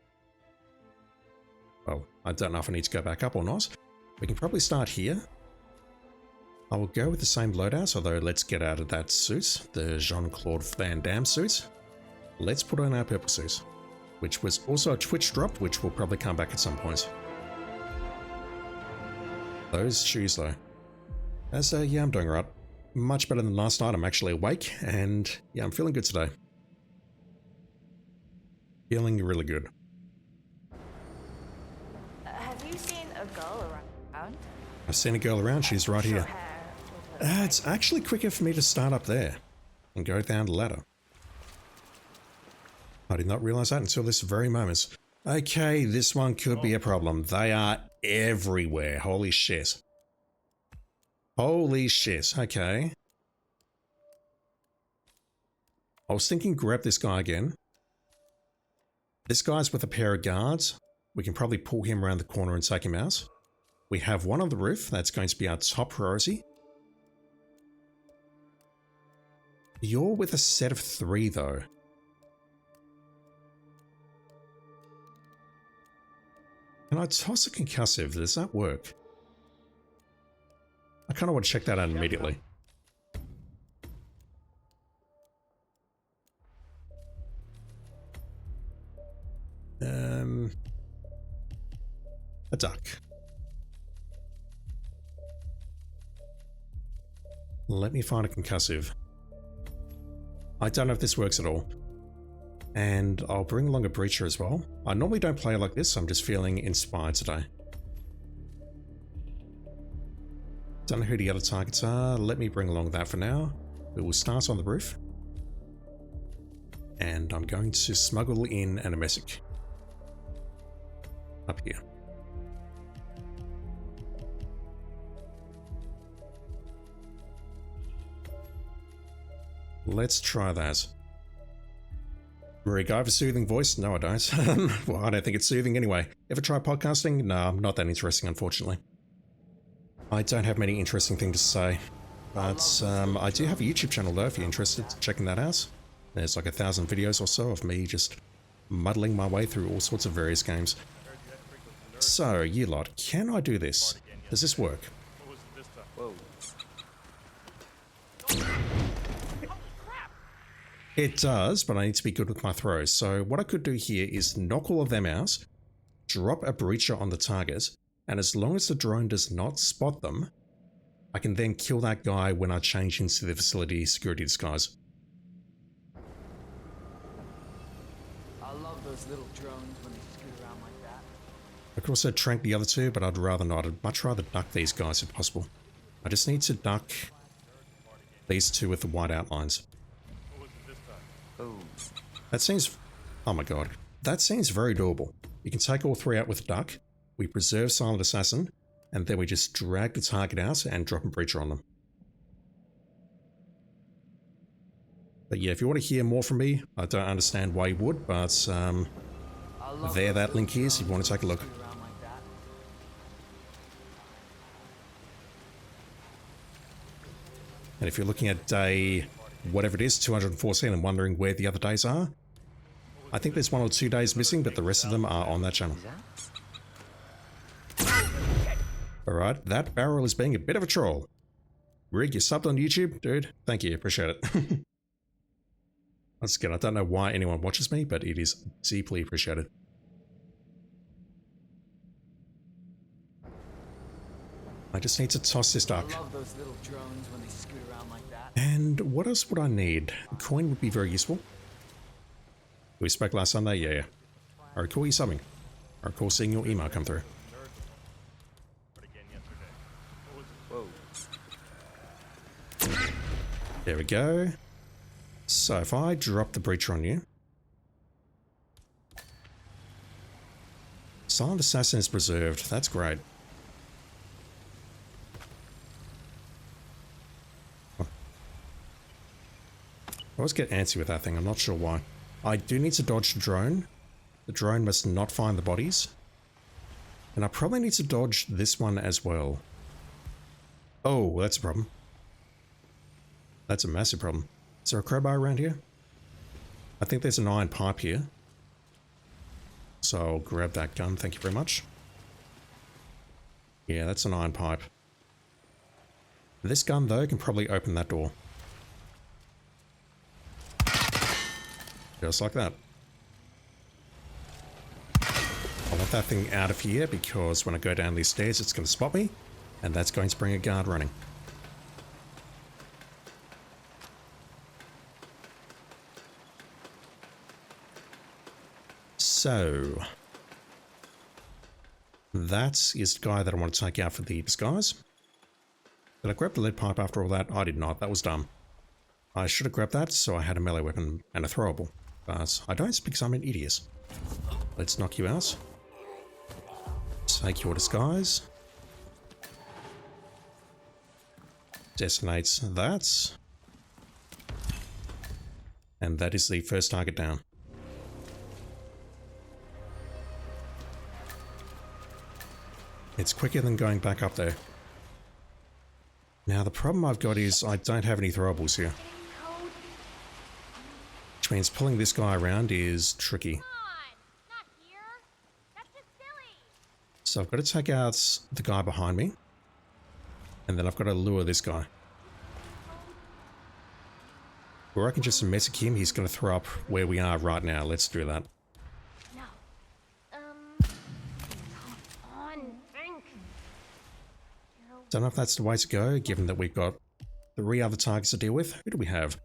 Well, I don't know if I need to go back up or not. We can probably start here. I will go with the same loadout, although let's get out of that suit, the Jean-Claude Van Damme suit. Let's put on our purple suit, which was also a Twitch drop, which will probably come back at some point. Those shoes though. Yeah, I'm doing right. Much better than last night. I'm actually awake, and yeah, I'm feeling good today. Feeling really good. Have you seen a girl around? I've seen a girl around. She's right here. It's actually quicker for me to start up there and go down the ladder. I did not realize that until this very moment. Okay, this one could be a problem. They are everywhere. Holy shit. Holy shit. Okay. I was thinking grab this guy again. This guy's with a pair of guards. We can probably pull him around the corner and take him out. We have one on the roof. That's going to be our top priority. You're with a set of 3 though. Can I toss a concussive? Does that work? I kind of want to check that out immediately. A duck. Let me find a concussive. I don't know if this works at all. And I'll bring along a breacher as well. I normally don't play like this, I'm just feeling inspired today. Don't know who the other targets are. Let me bring along that for now. We will start on the roof. And I'm going to smuggle in an Emesic. Up here. Let's try that. Marie Guy for soothing voice? No, I don't. Well, I don't think it's soothing anyway. Ever try podcasting? No, not that interesting, unfortunately. I don't have many interesting things to say. But I do have a YouTube channel though, if you're interested in checking that out. There's like 1,000 videos or so of me just muddling my way through all sorts of various games. So, you lot, can I do this? Does this work? It does, but I need to be good with my throws. So what I could do here is knock all of them out, drop a breacher on the target, and as long as the drone does not spot them, I can then kill that guy when I change into the facility security disguise. I love those little drones when they scoot around like that. I could also trank the other 2, but I'd rather not. I'd much rather duck these guys if possible. I just need to duck these 2 with the white outlines. That seems... oh my god. That seems very doable. You can take all 3 out with a duck, we preserve Silent Assassin, and then we just drag the target out and drop a breacher on them. But yeah, if you want to hear more from me, I don't understand why you would, but there that link is if you want to take a look. And if you're looking at day, whatever it is, 214 and wondering where the other days are, I think there's 1 or 2 days missing, but the rest of them are on that channel. Alright, that barrel is being a bit of a troll. Rig, you subbed on YouTube? Dude, thank you, appreciate it. Once again, I don't know why anyone watches me, but it is deeply appreciated. I just need to toss this duck. I love those little drones when they scoot around like that. And what else would I need? A coin would be very useful. We spoke last Sunday? Yeah. I recall you subbing. I recall seeing your email come through. There we go. So if I drop the breacher on you... Silent Assassin is preserved. That's great. I always get antsy with that thing. I'm not sure why. I do need to dodge the drone. The drone must not find the bodies. And I probably need to dodge this one as well. Oh, that's a problem. That's a massive problem. Is there a crowbar around here? I think there's an iron pipe here. So I'll grab that gun, thank you very much. Yeah, that's an iron pipe. This gun, though, can probably open that door. Just like that. I want that thing out of here because when I go down these stairs it's going to spot me, and that's going to bring a guard running. So, that is the guy that I want to take out for the disguise. Did I grab the lead pipe after all that? I did not, that was dumb. I should have grabbed that so I had a melee weapon and a throwable. But I don't because I'm an idiot. Let's knock you out. Take your disguise. Detonates that. And that is the first target down. It's quicker than going back up there. Now the problem I've got is I don't have any throwables here. Which means pulling this guy around is tricky. So I've got to take out the guy behind me. And then I've got to lure this guy. Or I can just message him, he's going to throw up where we are right now. Let's do that. No. Come on, think. Don't know if that's the way to go, given that we've got 3 other targets to deal with. Who do we have?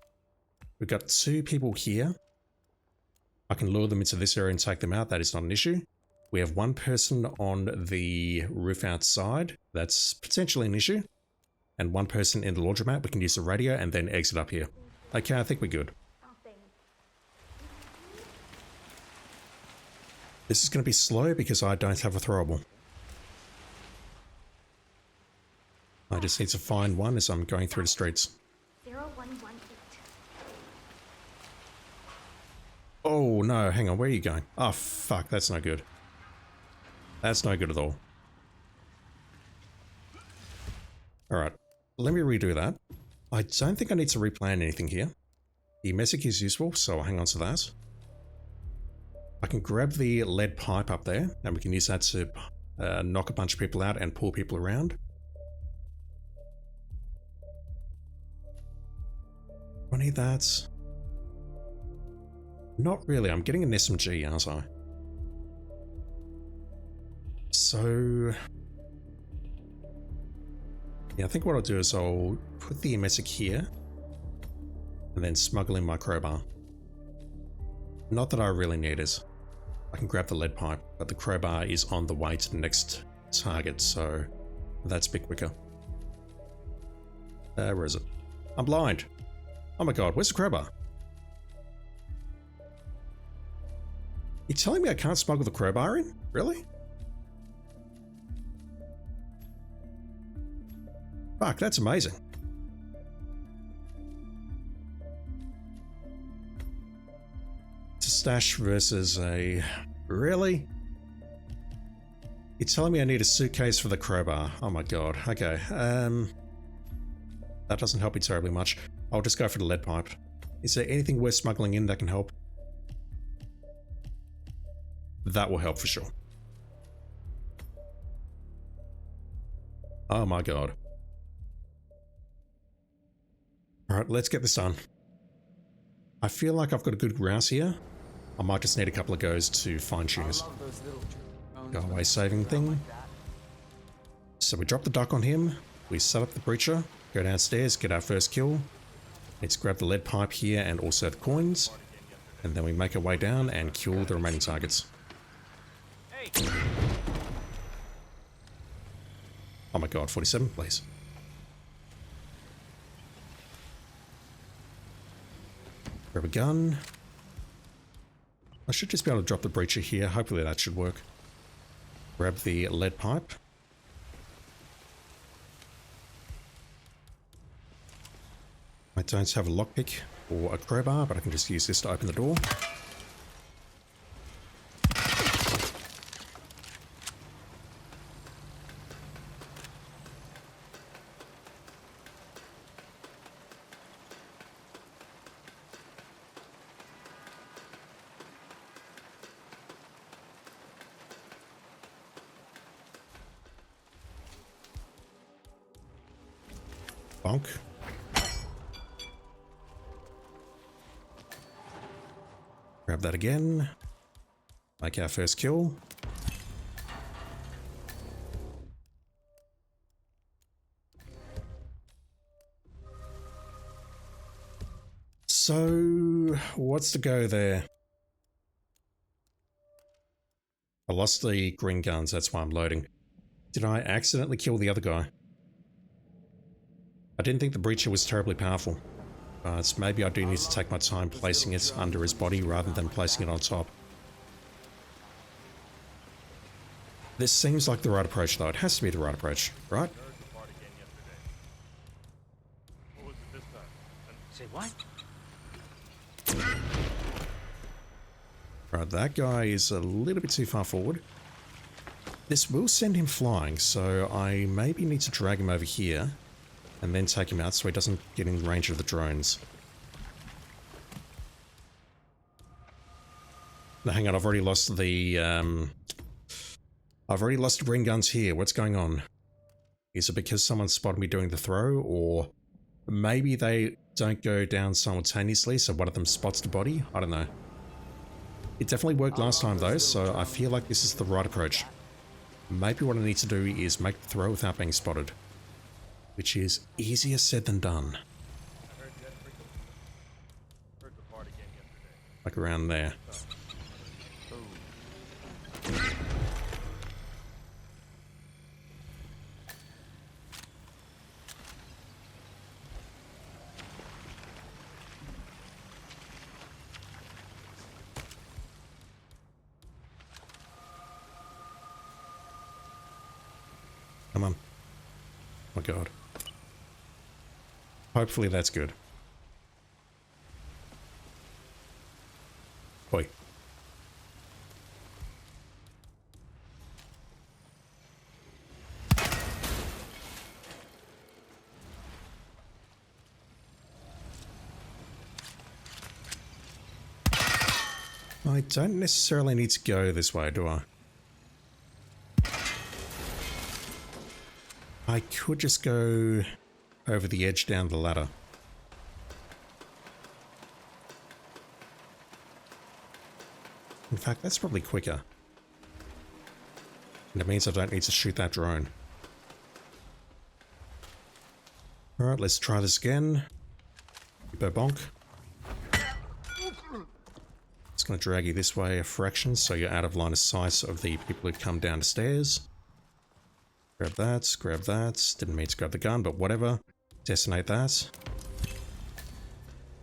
We've got 2 people here. I can lure them into this area and take them out. That is not an issue. We have 1 person on the roof outside. That's potentially an issue. And 1 person in the laundromat. We can use the radio and then exit up here. Okay, I think we're good. This is going to be slow because I don't have a throwable. I just need to find one as I'm going through the streets. 0118. Oh no, hang on, where are you going? Oh fuck, that's no good. That's no good at all. Alright, let me redo that. I don't think I need to replan anything here. The messic is useful, so I'll hang on to that. I can grab the lead pipe up there, and we can use that to knock a bunch of people out and pull people around. Do I need that? Not really, I'm getting an SMG, aren't I? So... yeah, I think what I'll do is I'll put the messic here, and then smuggle in my crowbar. Not that I really need it. I can grab the lead pipe, but the crowbar is on the way to the next target, so that's a bit quicker. Where is it? I'm blind! Oh my god, where's the crowbar? You telling me I can't smuggle the crowbar in? Really? Fuck, that's amazing. It's a stash versus a... really? You're telling me I need a suitcase for the crowbar? Oh my god, okay. That doesn't help me terribly much. I'll just go for the lead pipe. Is there anything worth smuggling in that can help? That will help for sure. Oh my god. Alright, let's get this done. I feel like I've got a good grouse here. I might just need a couple of goes to fine-tune this. Go away saving thing. So we drop the duck on him, we set up the breacher, go downstairs, get our first kill. Let's grab the lead pipe here and also the coins. And then we make our way down and kill the remaining targets. Oh my god, 47, please. Grab a gun. I should just be able to drop the breacher here. Hopefully that should work. Grab the lead pipe. I don't have a lockpick or a crowbar, but I can just use this to open the door. Bonk. Grab that again. Make our first kill. So, what's the go there? I lost the green guns, that's why I'm loading. Did I accidentally kill the other guy? I didn't think the breacher was terribly powerful. But maybe I do need to take my time placing it under his body rather than placing it on top. This seems like the right approach though. It has to be the right approach, right? Say what? Right, that guy is a little bit too far forward. This will send him flying, so I maybe need to drag him over here and then take him out so he doesn't get in range of the drones. Now hang on, I've already lost the green guns here. What's going on? Is it because someone spotted me doing the throw, or maybe they don't go down simultaneously, so one of them spots the body? I don't know. It definitely worked last time though, so I feel like this is the right approach. Maybe what I need to do is make the throw without being spotted, which is easier said than done. Like around there. Come on. Oh my god. Hopefully that's good. Oi. I don't necessarily need to go this way, do I? I could just go over the edge down the ladder. In fact, that's probably quicker. And it means I don't need to shoot that drone. Alright, let's try this again. Bonk. It's going to drag you this way a fraction so you're out of line of sight of the people who come down the stairs. Grab that, grab that. Didn't mean to grab the gun, but whatever. Detonate that.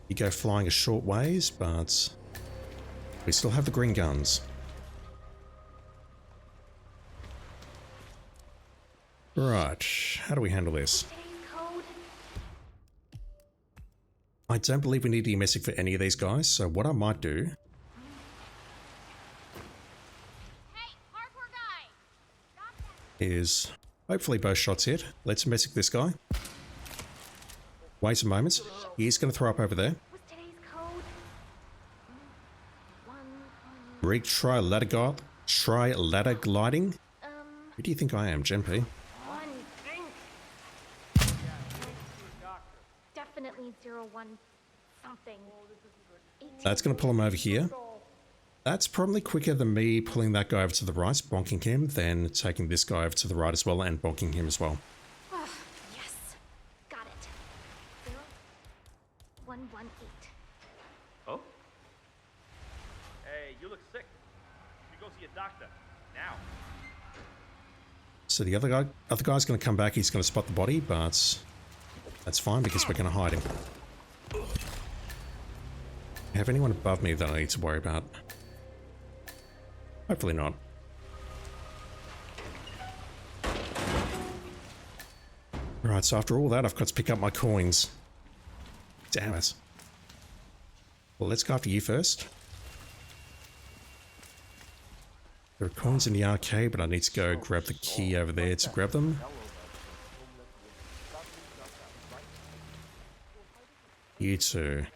You go flying a short ways, but we still have the green guns. Right, how do we handle this? I don't believe we need to message for any of these guys, so what I might do is hopefully both shots hit. Let's message this guy. Wait a moment. He's going to throw up over there. Try ladder gliding. Who do you think I am, Gen P? Definitely 01 something. That's going to pull him over here. That's probably quicker than me pulling that guy over to the right, bonking him, then taking this guy over to the right as well and bonking him as well. Oh, yes. Got it. 0118. Oh? Hey, you look sick. You go see a doctor. Now. So the other guy's going to come back. He's going to spot the body, but that's fine because we're going to hide him. Have anyone above me that I need to worry about? Hopefully not. Right, so after all that, I've got to pick up my coins. Damn it. Well, let's go after you first. There are coins in the arcade, but I need to go grab the key over there to grab them. You two.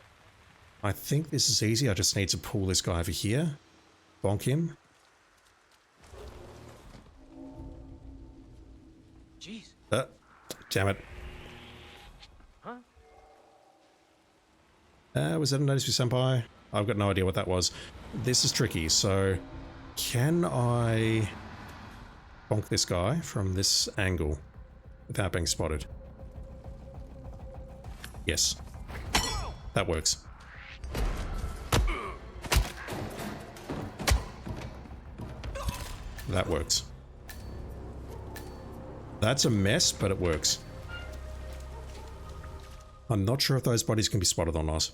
I think this is easy. I just need to pull this guy over here. Bonk him. Jeez. Damn it. Huh? Was that a notice for senpai? I've got no idea what that was. This is tricky, so can I bonk this guy from this angle without being spotted? Yes. That works. That works. That's a mess, but it works. I'm not sure if those bodies can be spotted or not.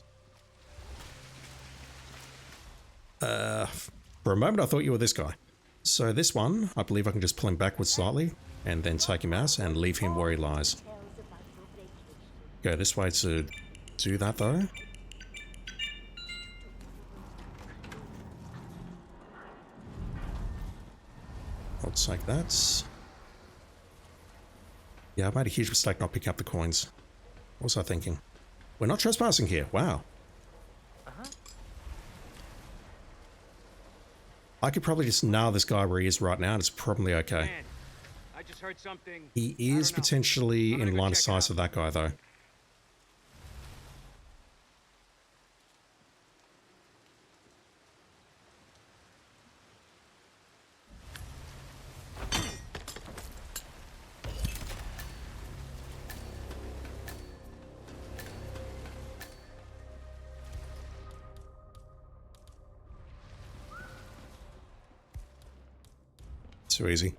For a moment I thought you were this guy. So this one, I believe I can just pull him backwards slightly and then take him out and leave him where he lies. Go this way to do that though. I'll It's like that. Yeah, I made a huge mistake not picking up the coins. What was I thinking? We're not trespassing here. Wow. I could probably just nail this guy where he is right now, and it's probably okay. Man, I just heard something. He is potentially in line of sight of that guy, though. Too easy.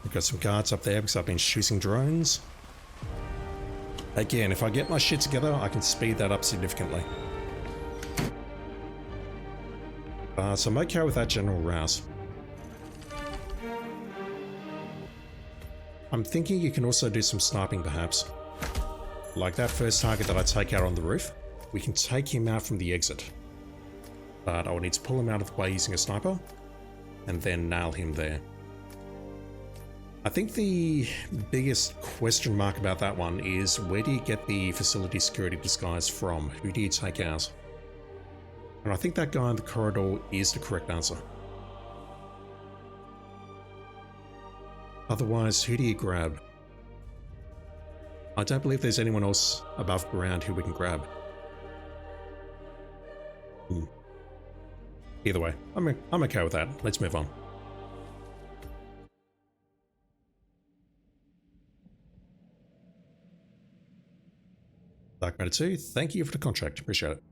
We've got some guards up there because I've been shooting drones. Again, if I get my shit together, I can speed that up significantly. So I'm okay with that general route. I'm thinking you can also do some sniping perhaps. Like that first target that I take out on the roof, we can take him out from the exit. But I will need to pull him out of the way using a sniper, and then nail him there. I think the biggest question mark about that one is, where do you get the facility security disguise from? Who do you take out? And I think that guy in the corridor is the correct answer. Otherwise, who do you grab? I don't believe there's anyone else above ground who we can grab. Either way, I'm okay with that. Let's move on. Dark Matter 2, thank you for the contract. Appreciate it.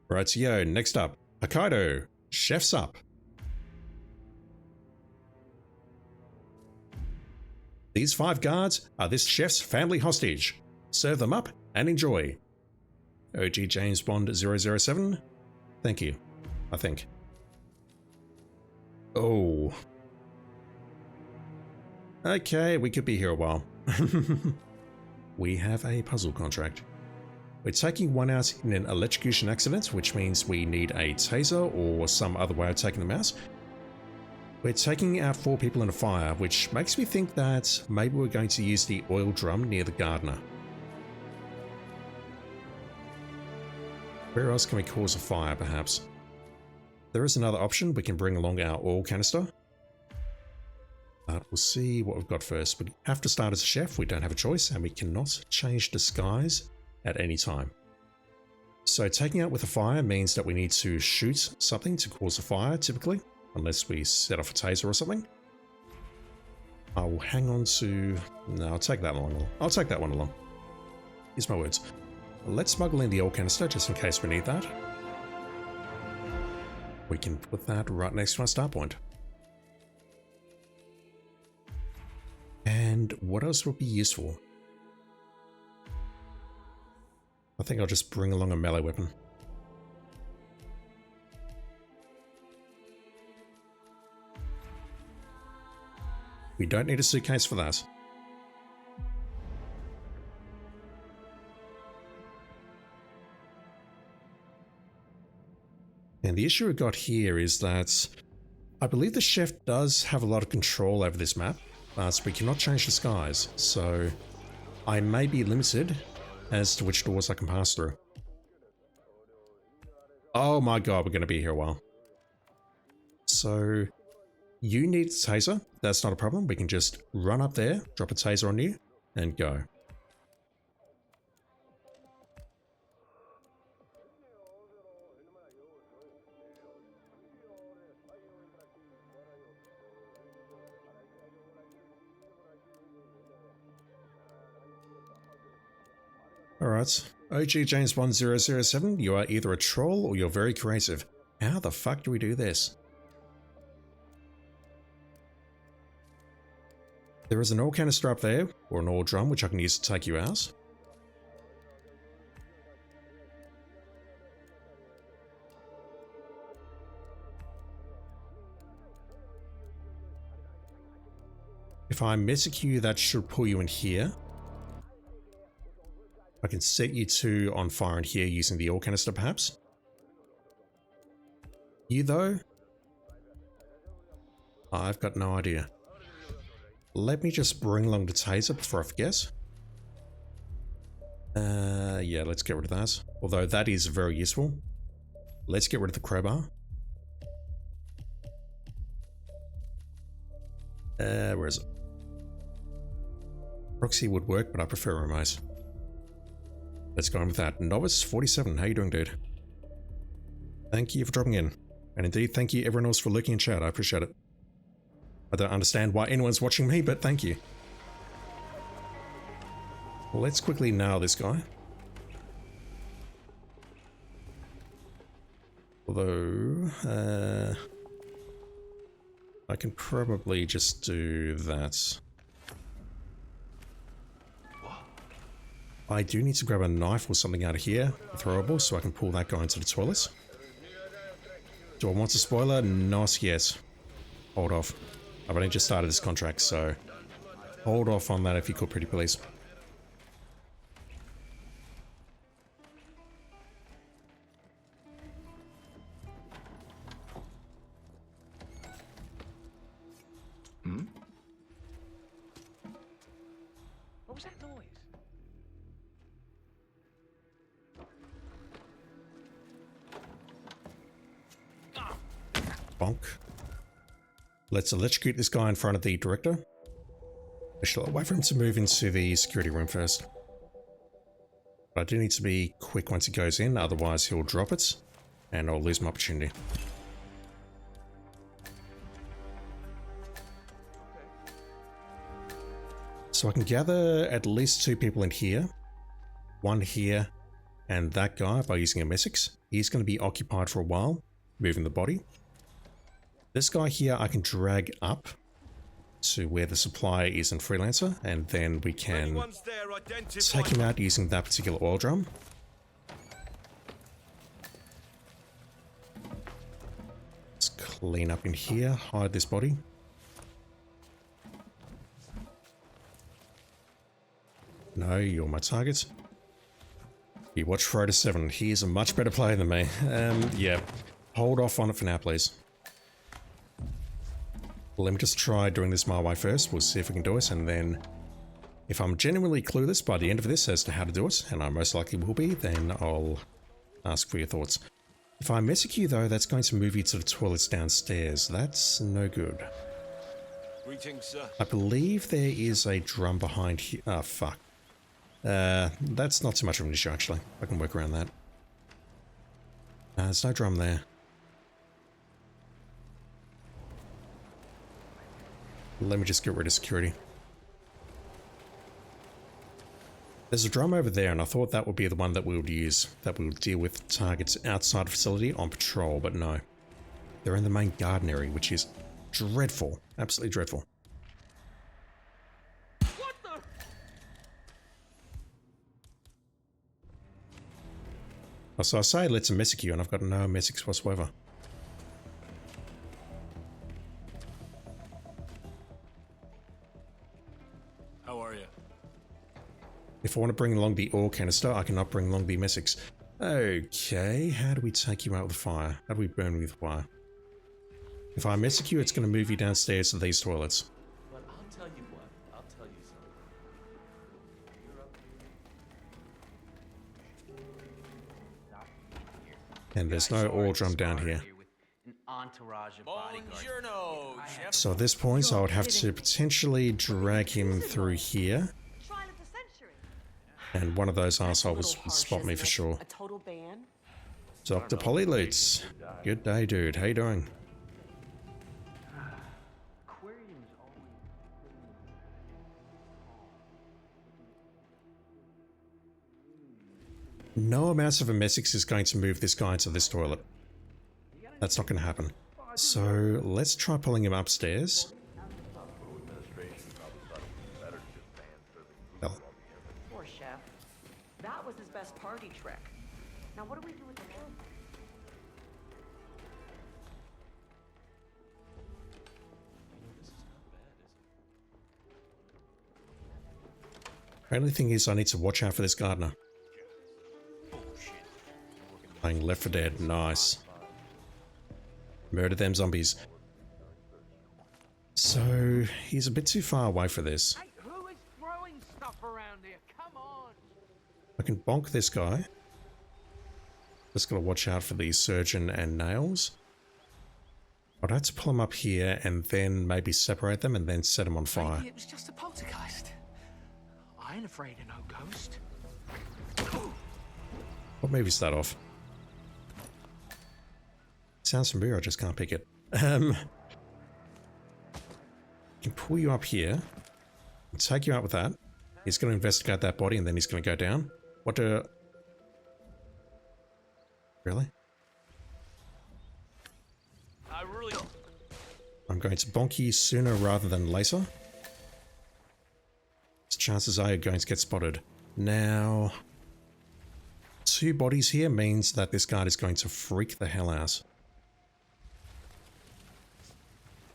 Rightio, next up, Hokkaido. Chef's up. These 5 guards are this chef's family hostage. Serve them up and enjoy. OG James Bond 007. Thank you, I think. Oh. Okay, we could be here a while. We have a puzzle contract. We're taking one out in an electrocution accident, which means we need a taser or some other way of taking them out. We're taking out 4 people in a fire, which makes me think that maybe we're going to use the oil drum near the gardener. Where else can we cause a fire, perhaps? There is another option. We can bring along our oil canister. But we'll see what we've got first. We have to start as a chef. We don't have a choice, and we cannot change disguise at any time. So taking out with a fire means that we need to shoot something to cause a fire, typically, unless we set off a taser or something. I'll hang on to... No, I'll take that along. I'll take that one along. Here's my words. Let's smuggle in the oil canister just in case we need that. We can put that right next to our start point. And what else would be useful? I think I'll just bring along a melee weapon. We don't need a suitcase for that. And the issue we've got here is that I believe the chef does have a lot of control over this map, but we cannot change the skies, so I may be limited as to which doors I can pass through. Oh my god, we're going to be here a while. So, you need a taser. That's not a problem. We can just run up there, drop a taser on you, and go. Alright, OG James Bond 007, you are either a troll or you're very creative. How the fuck do we do this? There is an oil canister up there, or an oil drum, which I can use to take you out. If I message you, that should pull you in here. I can set you to on fire in here using the ore canister, perhaps. You though? I've got no idea. Let me just bring along the taser before I forget. Yeah, let's get rid of that. Although that is very useful. Let's get rid of the crowbar. Where is it? Proxy would work, but I prefer remote. Let's go on with that. Novice 47, how you doing, dude? Thank you for dropping in. And indeed, thank you everyone else for lurking in chat. I appreciate it. I don't understand why anyone's watching me, but thank you. Let's quickly nail this guy. Although, I can probably just do that. I do need to grab a knife or something out of here, throwable, so I can pull that guy into the toilets. Do I want a spoiler? Not yet. Hold off. I've only just started this contract, so hold off on that if you could, pretty please. What was that noise? Bonk. Let's electrocute this guy in front of the director. I shall wait for him to move into the security room first. But I do need to be quick once he goes in, otherwise he'll drop it, and I'll lose my opportunity. So I can gather at least 2 people in here, 1 here, and that guy by using a Messix. He's going to be occupied for a while, moving the body. This guy here I can drag up to where the supply is in Freelancer, and then we can take him out using that particular oil drum. Let's clean up in here, hide this body. No, you're my target. You watch Traitor 7. He is a much better player than me. Yeah, hold off on it for now, please. Let me just try doing this my way first. We'll see if we can do it, and then if I'm genuinely clueless by the end of this as to how to do it, and I most likely will be, then I'll ask for your thoughts. If I message you though, that's going to move you to the toilets downstairs. That's no good. Greetings, sir. I believe there is a drum behind here. Ah, fuck. That's not too much of an issue, actually. I can work around that. There's no drum there. Let me just get rid of security. There's a drum over there, and I thought that would be the one that we would use, that we would deal with targets outside facility on patrol, but no. They're in the main garden area, which is dreadful. Absolutely dreadful. What the? So I say let's message you, and I've got no message whatsoever. How are you? If I want to bring along the ore canister, I cannot bring along the messix. Okay, how do we take you out with fire? How do we burn you with fire? If I message you, it's going to move you downstairs to these toilets. But I'll tell you what. I'll tell you something. And there's no ore drum down here. So at this point, I would have to potentially drag him through here. And one of those assholes would spot me for sure. Dr. Polylutes. Good day, dude. How you doing? No amount of a messix is going to move this guy into this toilet. That's not going to happen. So let's try pulling him upstairs. Well. Poor chef. That was his best party trick. Now what do we do with the room? Only thing is I need to watch out for this gardener. Playing Left 4 Dead. Nice. Murder them zombies. So, he's a bit too far away for this. Hey, who is throwing stuff around here? Come on! I can bonk this guy. Just gotta watch out for the surgeon and nails. I'd have to pull them up here and then maybe separate them and then set them on fire. Maybe it was just a poltergeist. I ain't afraid of no ghost. What movie's that off? Sounds familiar, I just can't pick it. I can pull you up here. Take you out with that. He's going to investigate that body and then he's going to go down. What do... Really? I'm going to bonk you sooner rather than later. Chances are you're going to get spotted. Now... 2 bodies here means that this guard is going to freak the hell out.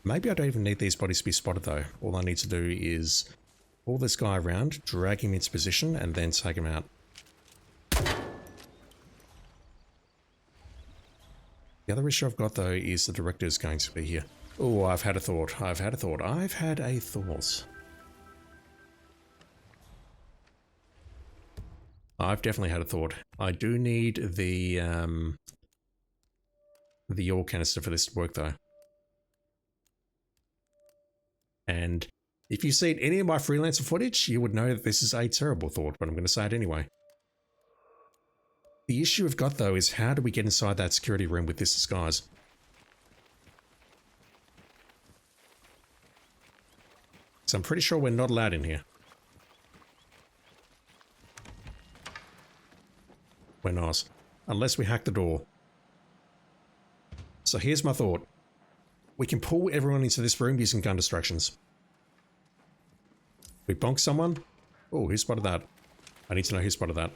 Maybe I don't even need these bodies to be spotted though. All I need to do is pull this guy around, drag him into position, and then take him out. The other issue I've got though is the director is going to be here. Oh, I've had a thought. I've had a thought. I've had a thought. I've definitely had a thought. I do need the oil canister for this to work though. And if you've seen any of my freelancer footage, you would know that this is a terrible thought, but I'm going to say it anyway. The issue we've got though is how do we get inside that security room with this disguise? So I'm pretty sure we're not allowed in here. We're not. Unless we hack the door. So here's my thought. We can pull everyone into this room using gun distractions. We bonk someone. Oh, who spotted that? I need to know who spotted that.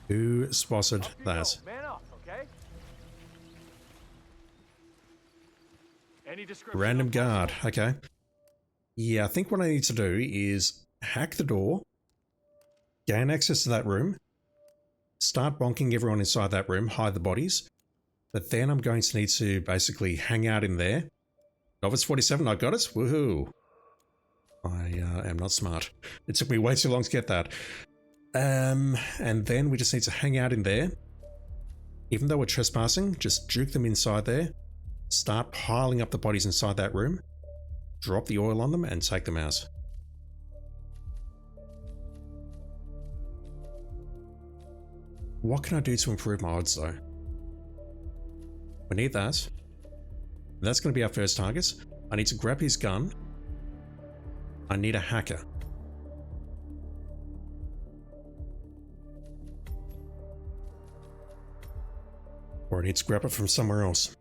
Who spotted that? Man up, okay? Any description? Random guard. Okay. Yeah, I think what I need to do is hack the door, gain access to that room, start bonking everyone inside that room, hide the bodies, but then I'm going to need to basically hang out in there. Novice 47, I got it. Woohoo. I am not smart. It took me way too long to get that. And then we just need to hang out in there. Even though we're trespassing, just juke them inside there. Start piling up the bodies inside that room. Drop the oil on them and take them out. What can I do to improve my odds though? We need that. That's going to be our first target. I need to grab his gun. I need a hacker. Or I need to grab it from somewhere else.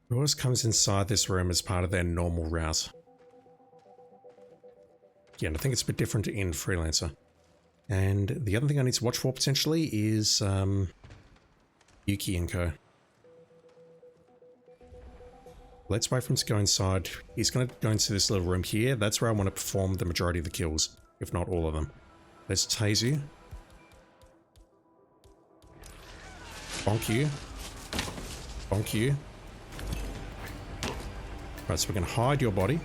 Who else comes inside this room as part of their normal route? Yeah, and I think it's a bit different in Freelancer. And the other thing I need to watch for potentially is Yuki and Co. Let's wait for him to go inside. He's going to go into this little room here. That's where I want to perform the majority of the kills, if not all of them. Let's tase you. Bonk you. Bonk you. Right, so we're going to hide your body.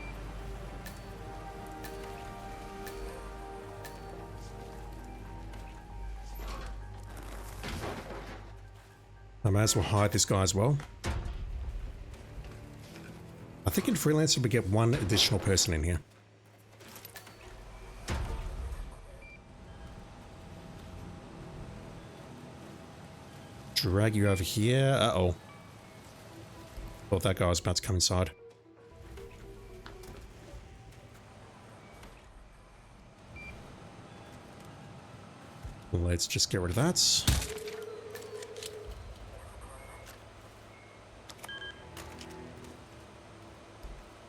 I may as well hide this guy as well. I think in Freelancer we get one additional person in here. drag you over here. Uh-oh. Thought that guy was about to come inside. Let's just get rid of that.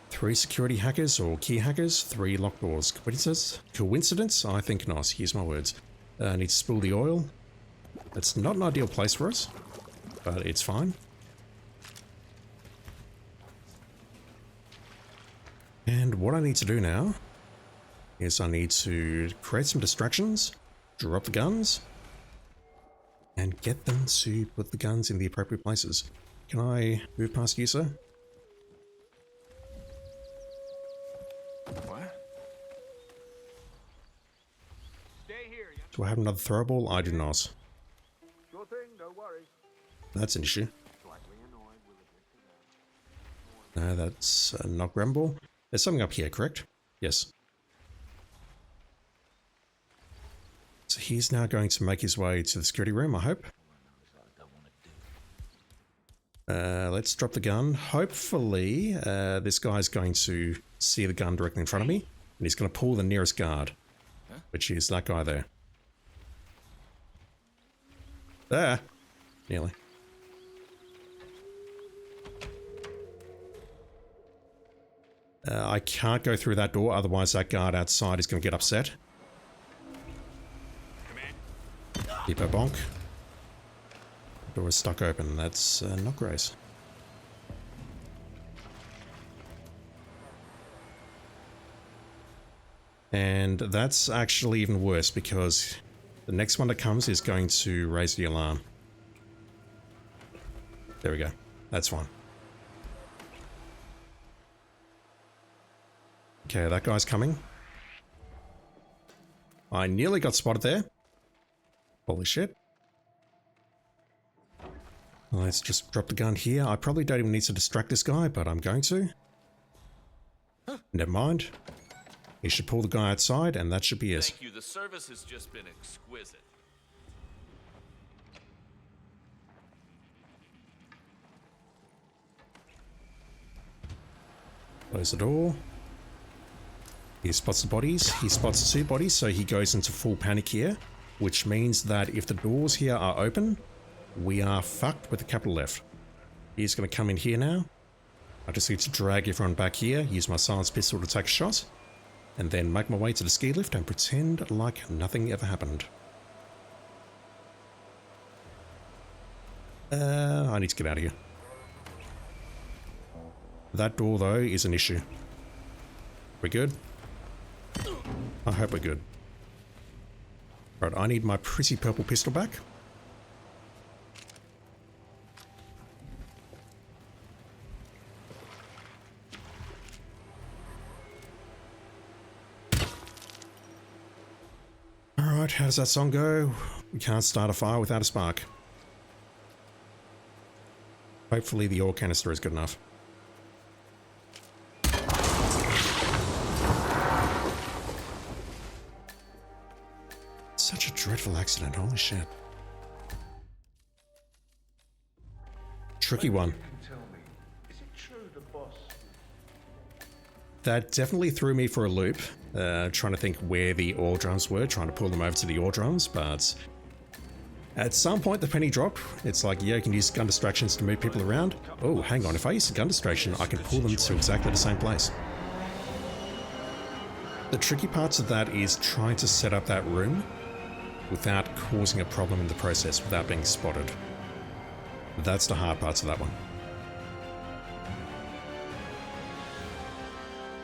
Three security hackers or key hackers, 3 locked doors. Coincidence? Coincidence? I think not. Use my words. Need to spill the oil. That's not an ideal place for us, but it's fine. And what I need to do now is I need to create some distractions, drop the guns, and get them to put the guns in the appropriate places. Can I move past you, sir? What? Stay here. Do I have another throwable? I do not. Sure thing, no worries. That's an issue. Slightly annoyed, we'll admit to that. No, that's not grabbable. There's something up here, correct? Yes. So he's now going to make his way to the security room, I hope. Let's drop the gun. Hopefully, this guy's going to see the gun directly in front of me, and he's going to pull the nearest guard, which is that guy there. There! Nearly. I can't go through that door, otherwise that guard outside is going to get upset. Depot bonk. Door is stuck open. That's not great. And that's actually even worse because the next one that comes is going to raise the alarm. There we go. That's fine. Okay, that guy's coming. I nearly got spotted there. Holy shit. Let's just drop the gun here. I probably don't even need to distract this guy, but I'm going to. Never mind. He should pull the guy outside, and that should be it. Thank you. The service has just been exquisite. Close the door. He spots the bodies. He spots 2 bodies, so he goes into full panic here, which means that if the doors here are open, we are fucked with the capital F. He's going to come in here now. I just need to drag everyone back here, use my silenced pistol to take a shot, and then make my way to the ski lift and pretend like nothing ever happened. I need to get out of here. That door, though, is an issue. We good? I hope we're good. Right, I need my pretty purple pistol back. Alright, how does that song go? We can't start a fire without a spark. Hopefully the ore canister is good enough. Such a dreadful accident, holy shit. Tricky one. That definitely threw me for a loop, trying to think where the ore drums were, trying to pull them over to the ore drums, but at some point the penny dropped. It's like, yeah, you can use gun distractions to move people around. Oh, hang on, if I use a gun distraction, I can pull them to exactly the same place. The tricky parts of that is trying to set up that room without causing a problem in the process, without being spotted. That's the hard parts of that one.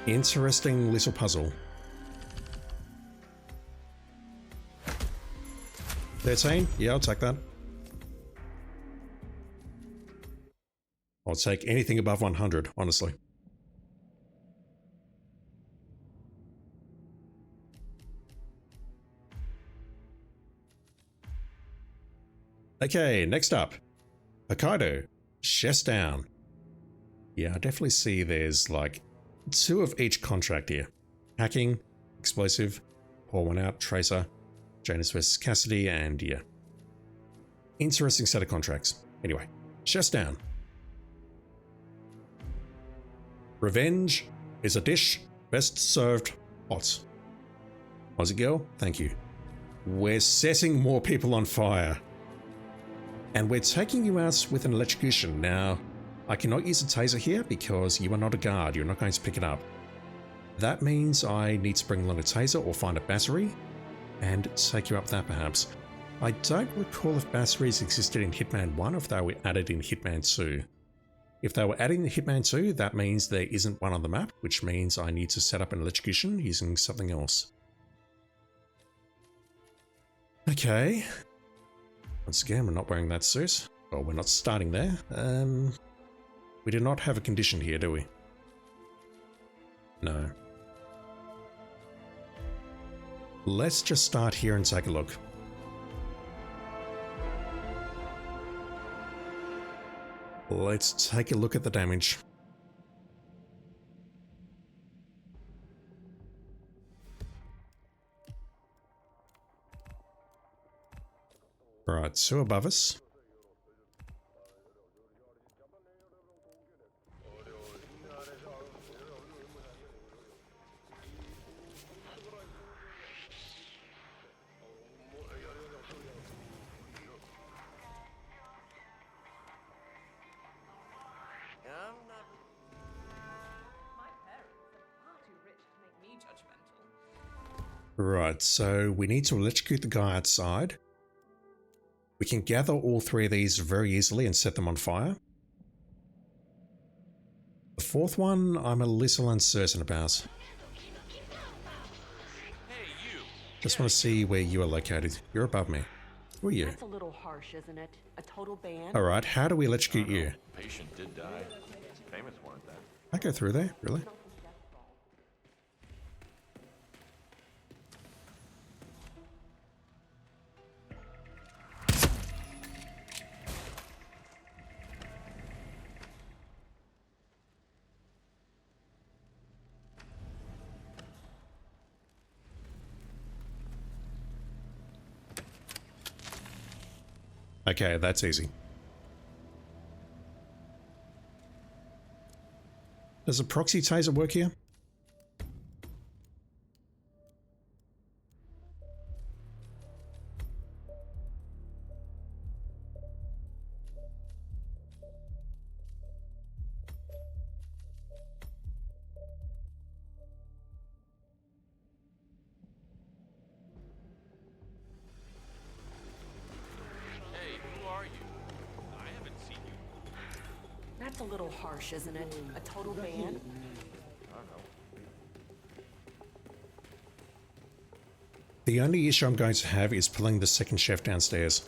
Interesting little puzzle. 13? Yeah, I'll take that. I'll take anything above 100, honestly. Okay, next up. Hokkaido. Chest down. Yeah, I definitely see there's like 2 of each contract here. Hacking, explosive, pour one out, Tracer, Janus vs. Cassidy, and yeah. Interesting set of contracts. Anyway, chest down. Revenge is a dish best served hot. Aussie girl, thank you. We're setting more people on fire. And we're taking you out with an electrocution. Now, I cannot use a taser here because you are not a guard. You're not going to pick it up. That means I need to bring along a taser or find a battery and take you up that perhaps. I don't recall if batteries existed in Hitman 1 or if they were added in Hitman 2. If they were added in Hitman 2, that means there isn't one on the map, which means I need to set up an electrocution using something else. Okay. Once again, we're not wearing that suit. Well, we're not starting there. We do not have a condition here, do we? No. Let's just start here and take a look. Let's take a look at the damage. Right, two above us. Right, so we need to electrocute the guy outside. We can gather all three of these very easily and set them on fire. The fourth one, I'm a little uncertain about. Hey, you. Just want to see where you are located. You're above me. Who are you? That's a little harsh, isn't it? A total ban? Alright, how do we electrocute you? Patient did die. Famous weren't that? I go through there, really? Okay, that's easy. Does a proxy taser work here? That's a little harsh, isn't it? A total ban? The only issue I'm going to have is pulling the second chef downstairs.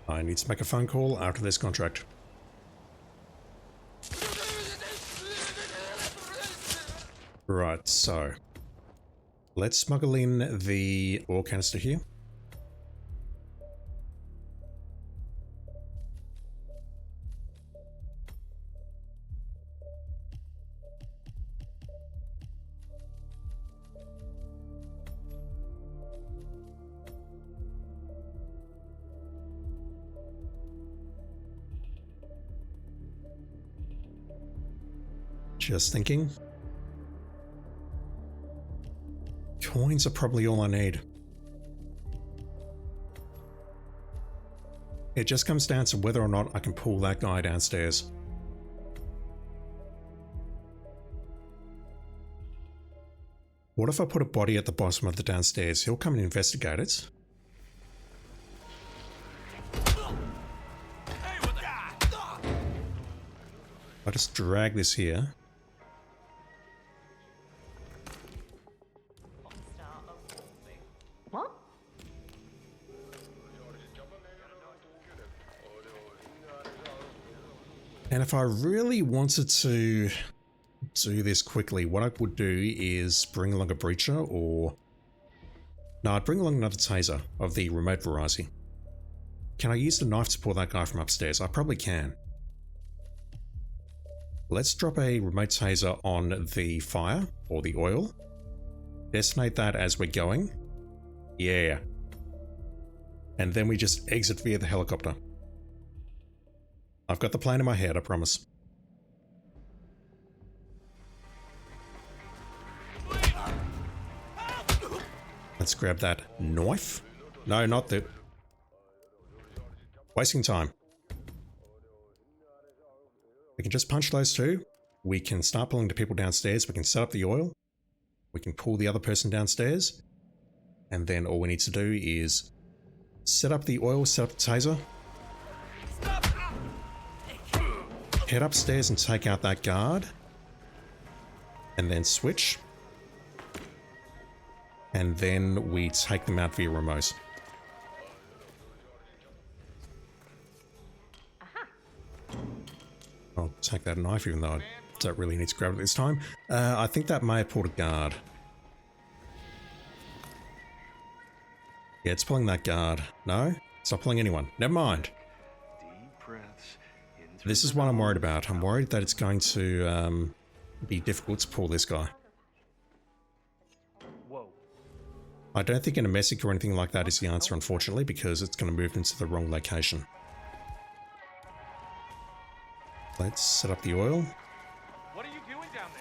I need to make a phone call after this contract. Right, so let's smuggle in the ore canister here. Just thinking. Coins are probably all I need. It just comes down to whether or not I can pull that guy downstairs. What if I put a body at the bottom of the downstairs? He'll come and investigate it. I just drag this here. What? And if I really wanted to do this quickly, what I would do is bring along a breacher or... No, I'd bring along another taser of the remote variety. Can I use the knife to pull that guy from upstairs? I probably can. Let's drop a remote taser on the fire or the oil. Detonate that as we're going. Yeah. And then we just exit via the helicopter. I've got the plan in my head, I promise. Let's grab that knife. No, not the... Wasting time. We can just punch those two. We can start pulling the people downstairs. We can set up the oil. We can pull the other person downstairs. And then all we need to do is set up the oil, set up the taser. Head upstairs and take out that guard. And then switch. And then we take them out via remote. I'll take that knife even though I don't really need to grab it this time. I think that may have pulled a guard. Yeah, it's pulling that guard. No? It's not pulling anyone. Never mind. This is what I'm worried about. I'm worried that it's going to be difficult to pull this guy. I don't think an Messick or anything like that is the answer, unfortunately, because it's going to move into the wrong location. Let's set up the oil. What are you doing down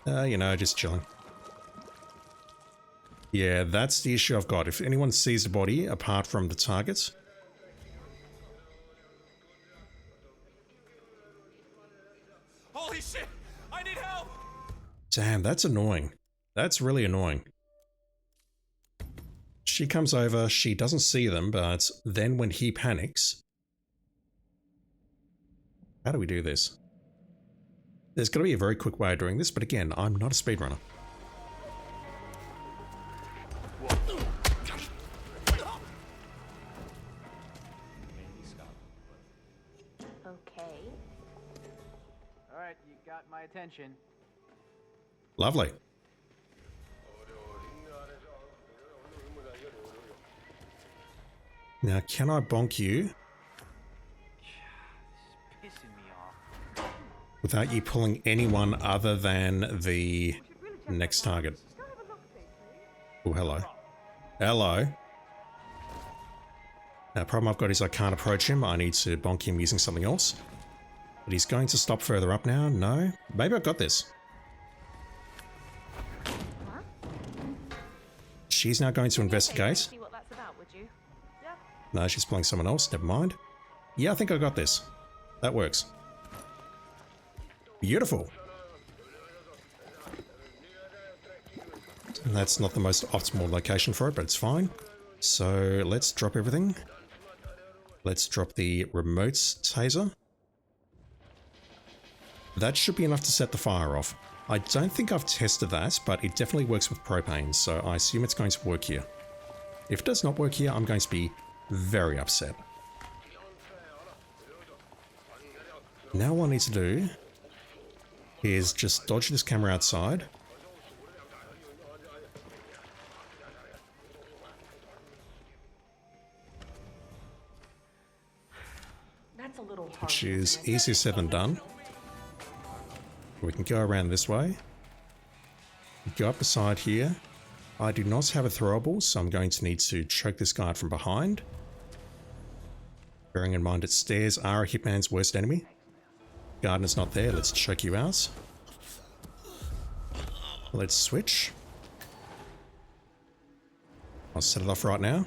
there? You know, just chilling. Yeah, that's the issue I've got. If anyone sees the body apart from the targets... Holy shit! I need help! Damn, that's annoying. That's really annoying. She comes over, she doesn't see them, but then when he panics... How do we do this? There's got to be a very quick way of doing this, but again, I'm not a speedrunner. Okay. Alright, you got my attention. Lovely. Now, can I bonk you without you pulling anyone other than the next target? Oh, hello. Hello. Now, the problem I've got is I can't approach him. I need to bonk him using something else. But he's going to stop further up now. No? Maybe I've got this. She's now going to investigate. No, she's pulling someone else. Never mind. Yeah, I think I got this. That works. Beautiful. That's not the most optimal location for it, but it's fine. So let's drop everything. Let's drop the remote taser. That should be enough to set the fire off. I don't think I've tested that, but it definitely works with propane, so I assume it's going to work here. If it does not work here, I'm going to be very upset. Now what I need to do is just dodge this camera outside. That's a little hard. Which is easier said than done. We can go around this way. Go up the side here. I do not have a throwable, so I'm going to need to choke this guard from behind. Bearing in mind that stairs are a Hitman's worst enemy. Gardener's not there, let's choke you out. Let's switch. I'll set it off right now.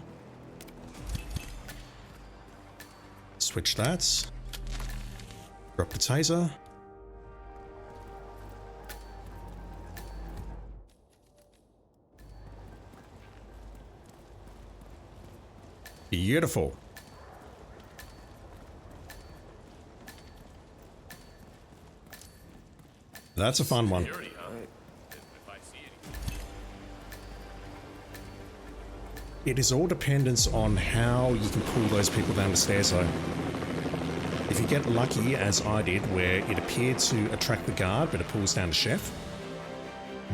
Switch that. Drop the taser. Beautiful. That's a fun one. It is all dependent on how you can pull those people down the stairs though. If you get lucky, as I did, where it appeared to attract the guard, but it pulls down the chef,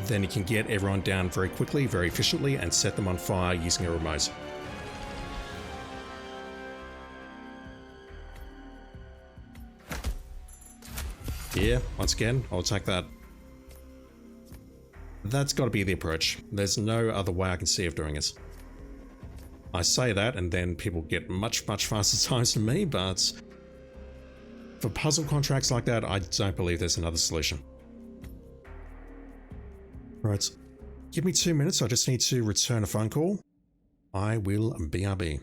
then you can get everyone down very quickly, very efficiently, and set them on fire using a remote. Yeah, once again, I'll take that. That's got to be the approach. There's no other way I can see of doing it. I say that, and then people get much, much faster times than me, but for puzzle contracts like that, I don't believe there's another solution. Right, give me 2 minutes. I just need to return a phone call. I will BRB.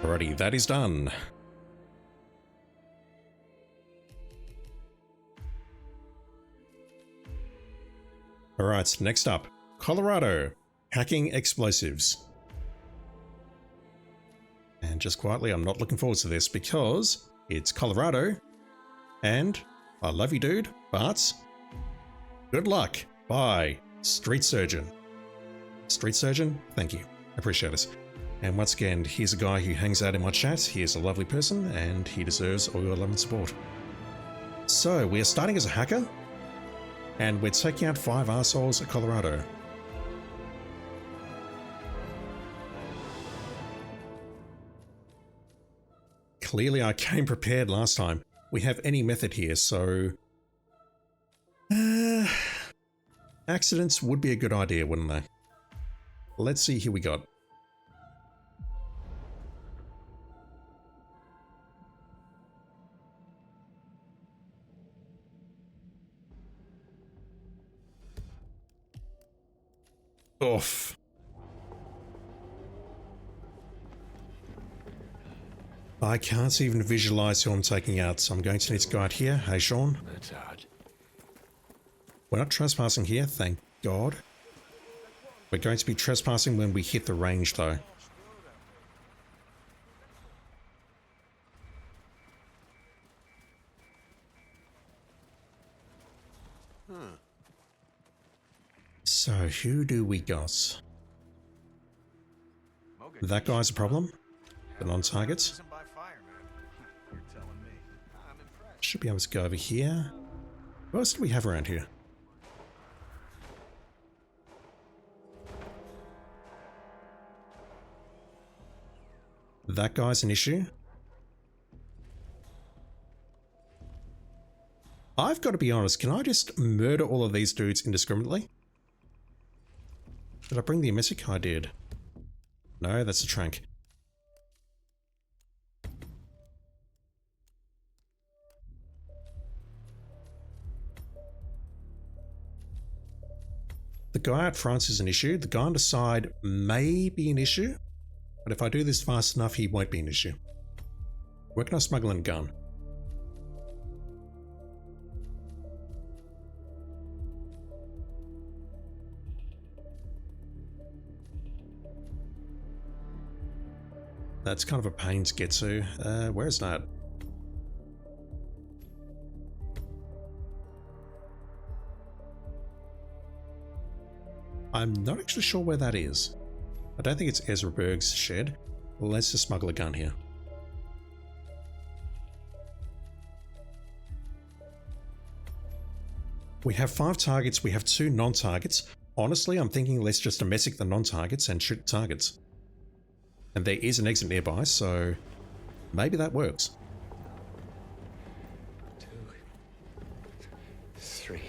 Alrighty, that is done. Alright, next up, Colorado, hacking explosives. And just quietly, I'm not looking forward to this because it's Colorado, and I love you, dude, but good luck. Bye. Street Surgeon. Street Surgeon, thank you. Appreciate it. And once again, here's a guy who hangs out in my chat. He is a lovely person, and he deserves all your love and support. So, we are starting as a hacker, and we're taking out 5 assholes at Colorado. Clearly, I came prepared last time. We have any method here, so... accidents would be a good idea, wouldn't they? Let's see who we got. Oof. I can't even visualize who I'm taking out, so I'm going to need to go out here. Hey, Sean. That's odd. We're not trespassing here, thank God. We're going to be trespassing when we hit the range, though. So, who do we got? That guy's a problem. The non-targets. Should be able to go over here. What else do we have around here? That guy's an issue. I've got to be honest, can I just murder all of these dudes indiscriminately? Did I bring the emetic? I did. No, that's a trank. The guy out front is an issue. The guy on the side may be an issue. But if I do this fast enough, he won't be an issue. Where can I smuggle in a gun? That's kind of a pain to get to. Where's that? I'm not actually sure where that is. I don't think it's Ezra Berg's shed. Let's just smuggle a gun here. We have 5 targets, we have 2 non-targets. Honestly, I'm thinking let's just domestic the non-targets and shoot targets. And there is an exit nearby, so maybe that works. 2, 3.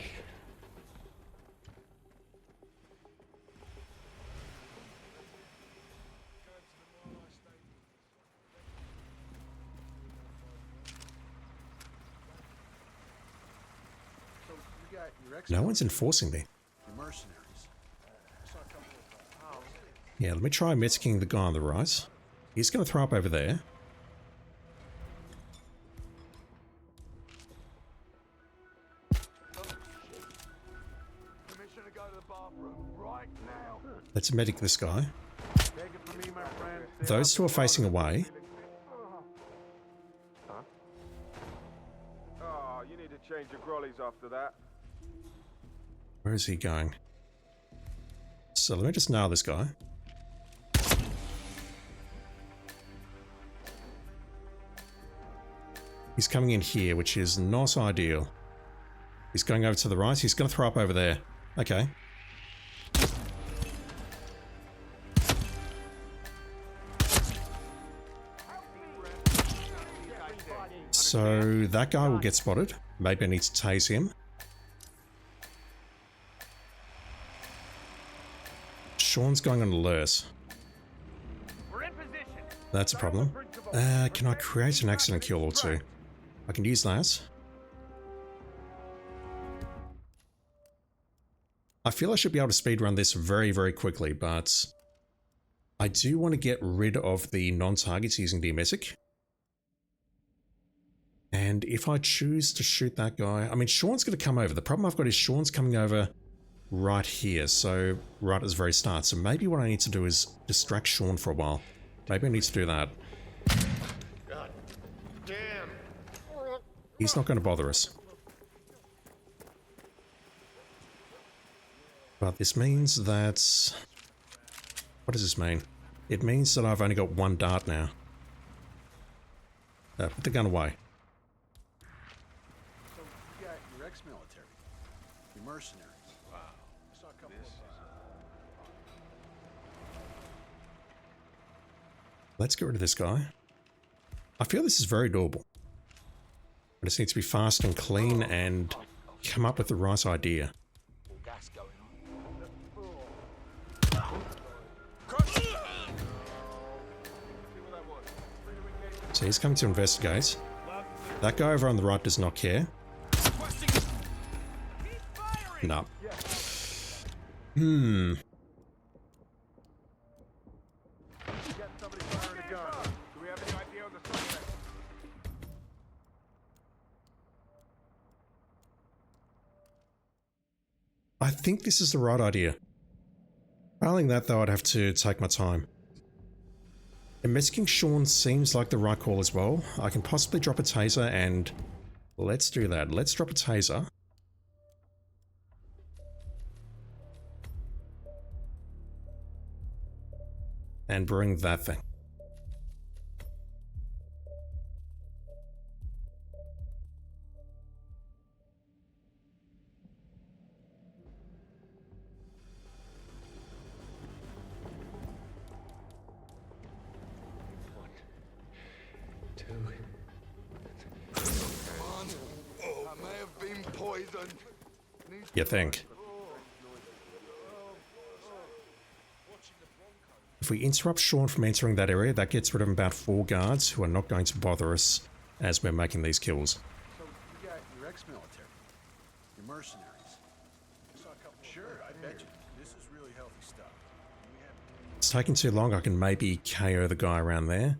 No one's enforcing me. Yeah, let me try medicing the guy on the right. He's going to throw up over there. Let's medic this guy. Those 2 are facing away. Oh, you need to change your grollies after that. Where is he going? So let me just nail this guy. He's coming in here, which is not ideal. He's going over to the right. He's going to throw up over there. Okay. So that guy will get spotted. Maybe I need to tase him. Sean's going on alert. That's a problem. Can I create an accident kill or 2? I can use that. I feel I should be able to speedrun this very, very quickly, but I do want to get rid of the non-targets using the emetic. And if I choose to shoot that guy, I mean, Sean's going to come over. The problem I've got is Sean's coming over right here, so right at the very start. So maybe what I need to do is distract Sean for a while. Maybe I need to do that. God damn. He's not going to bother us. But this means that... What does this mean? It means that I've only got 1 dart now. Put the gun away. So you got your ex-military, your mercenaries. Wow. I saw a couple Let's get rid of this guy. I feel this is very doable. I just need to be fast and clean and come up with the right idea. So he's coming to investigate. That guy over on the right does not care. No. I think this is the right idea. Failing that though, I'd have to take my time. Emeticing Sean seems like the right call as well. I can possibly drop a taser and... Let's do that. Let's drop a taser. And bring that thing. You think? If we interrupt Sean from entering that area, that gets rid of about 4 guards who are not going to bother us as we're making these kills. So you got your ex-military, your mercenaries. I saw a couple. Sure, I bet you. This is really healthy stuff. It's taking too long. I can maybe KO the guy around there.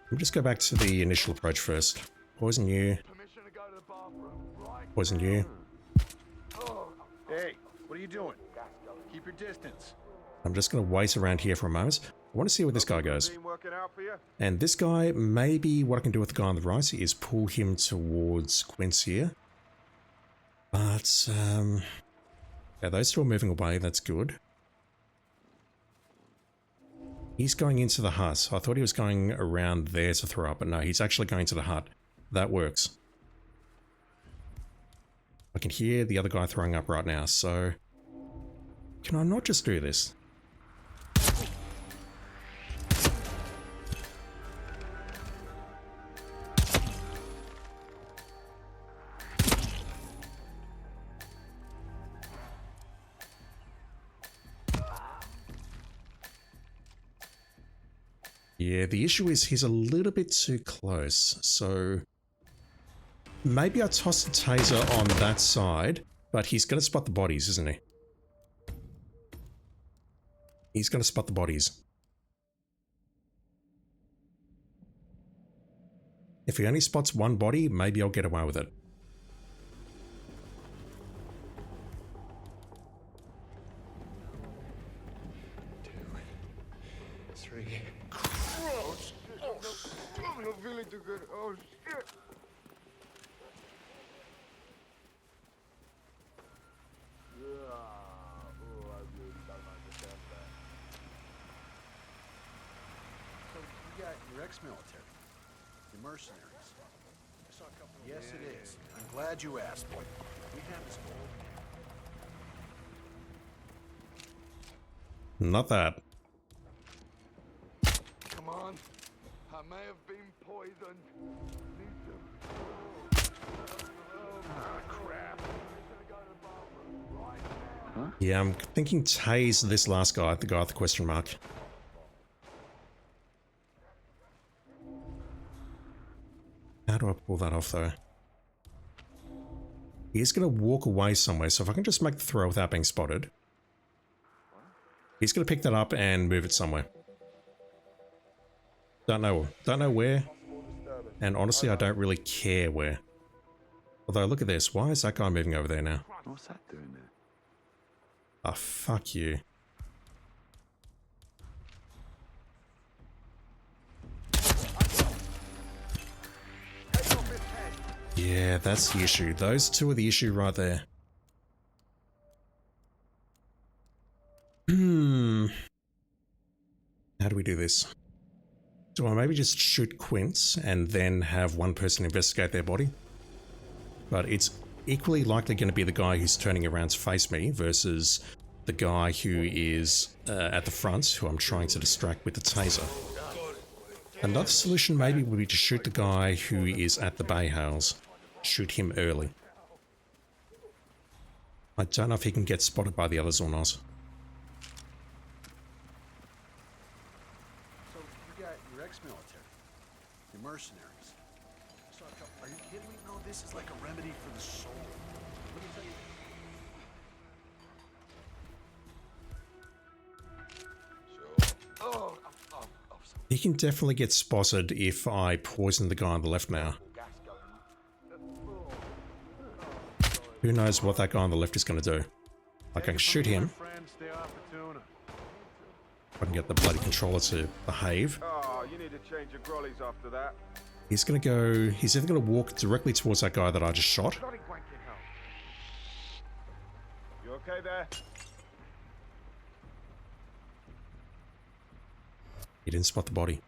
Let me just go back to the initial approach first. Poison you. Poison you. Hey, what are you doing? Keep your distance. I'm just going to wait around here for a moment. I want to see where this guy goes. And this guy, maybe what I can do with the guy on the right is pull him towards Quince here. But, Yeah, those two are moving away. That's good. He's going into the hut. I thought he was going around there to throw up, but no, he's actually going to the hut. That works. I can hear the other guy throwing up right now, so... Can I not just do this? Yeah, the issue is he's a little bit too close, so... Maybe I toss the taser on that side, but he's going to spot the bodies, isn't he? He's going to spot the bodies. If he only spots one body, maybe I'll get away with it. I'm not feeling too good. Oh, shit. So you got your ex-military, your mercenaries. I saw a couple of Yes, it is. I'm glad you asked. We have this old. Not that. Come on. I may have been poisoned. Crap. Huh? Yeah, I'm thinking tase this last guy, the guy with the question mark. How do I pull that off though? He's going to walk away somewhere, so if I can just make the throw without being spotted. He's going to pick that up and move it somewhere. Don't know where. And honestly, I don't really care where. Although, look at this. Why is that guy moving over there now? What's that doing there? Oh, fuck you. Yeah, that's the issue. Those two are the issue right there. How do we do this? Do I maybe just shoot Quince and then have one person investigate their body? But it's equally likely going to be the guy who's turning around to face me versus the guy who is at the front, who I'm trying to distract with the taser. Another solution maybe would be to shoot the guy who is at the bay house. Shoot him early. I don't know if he can get spotted by the others or not. So you got your ex-military, your mercenaries. I saw a couple. Are you kidding me? No, this is like a remedy for the soul. Let me tell you. He can definitely get spotted if I poison the guy on the left now. Who knows what that guy on the left is going to do. I can shoot him. I can get the bloody controller to behave. Oh, you need to change your grollies after that. He's going to go... He's either going to walk directly towards that guy that I just shot. You okay there? He didn't spot the body.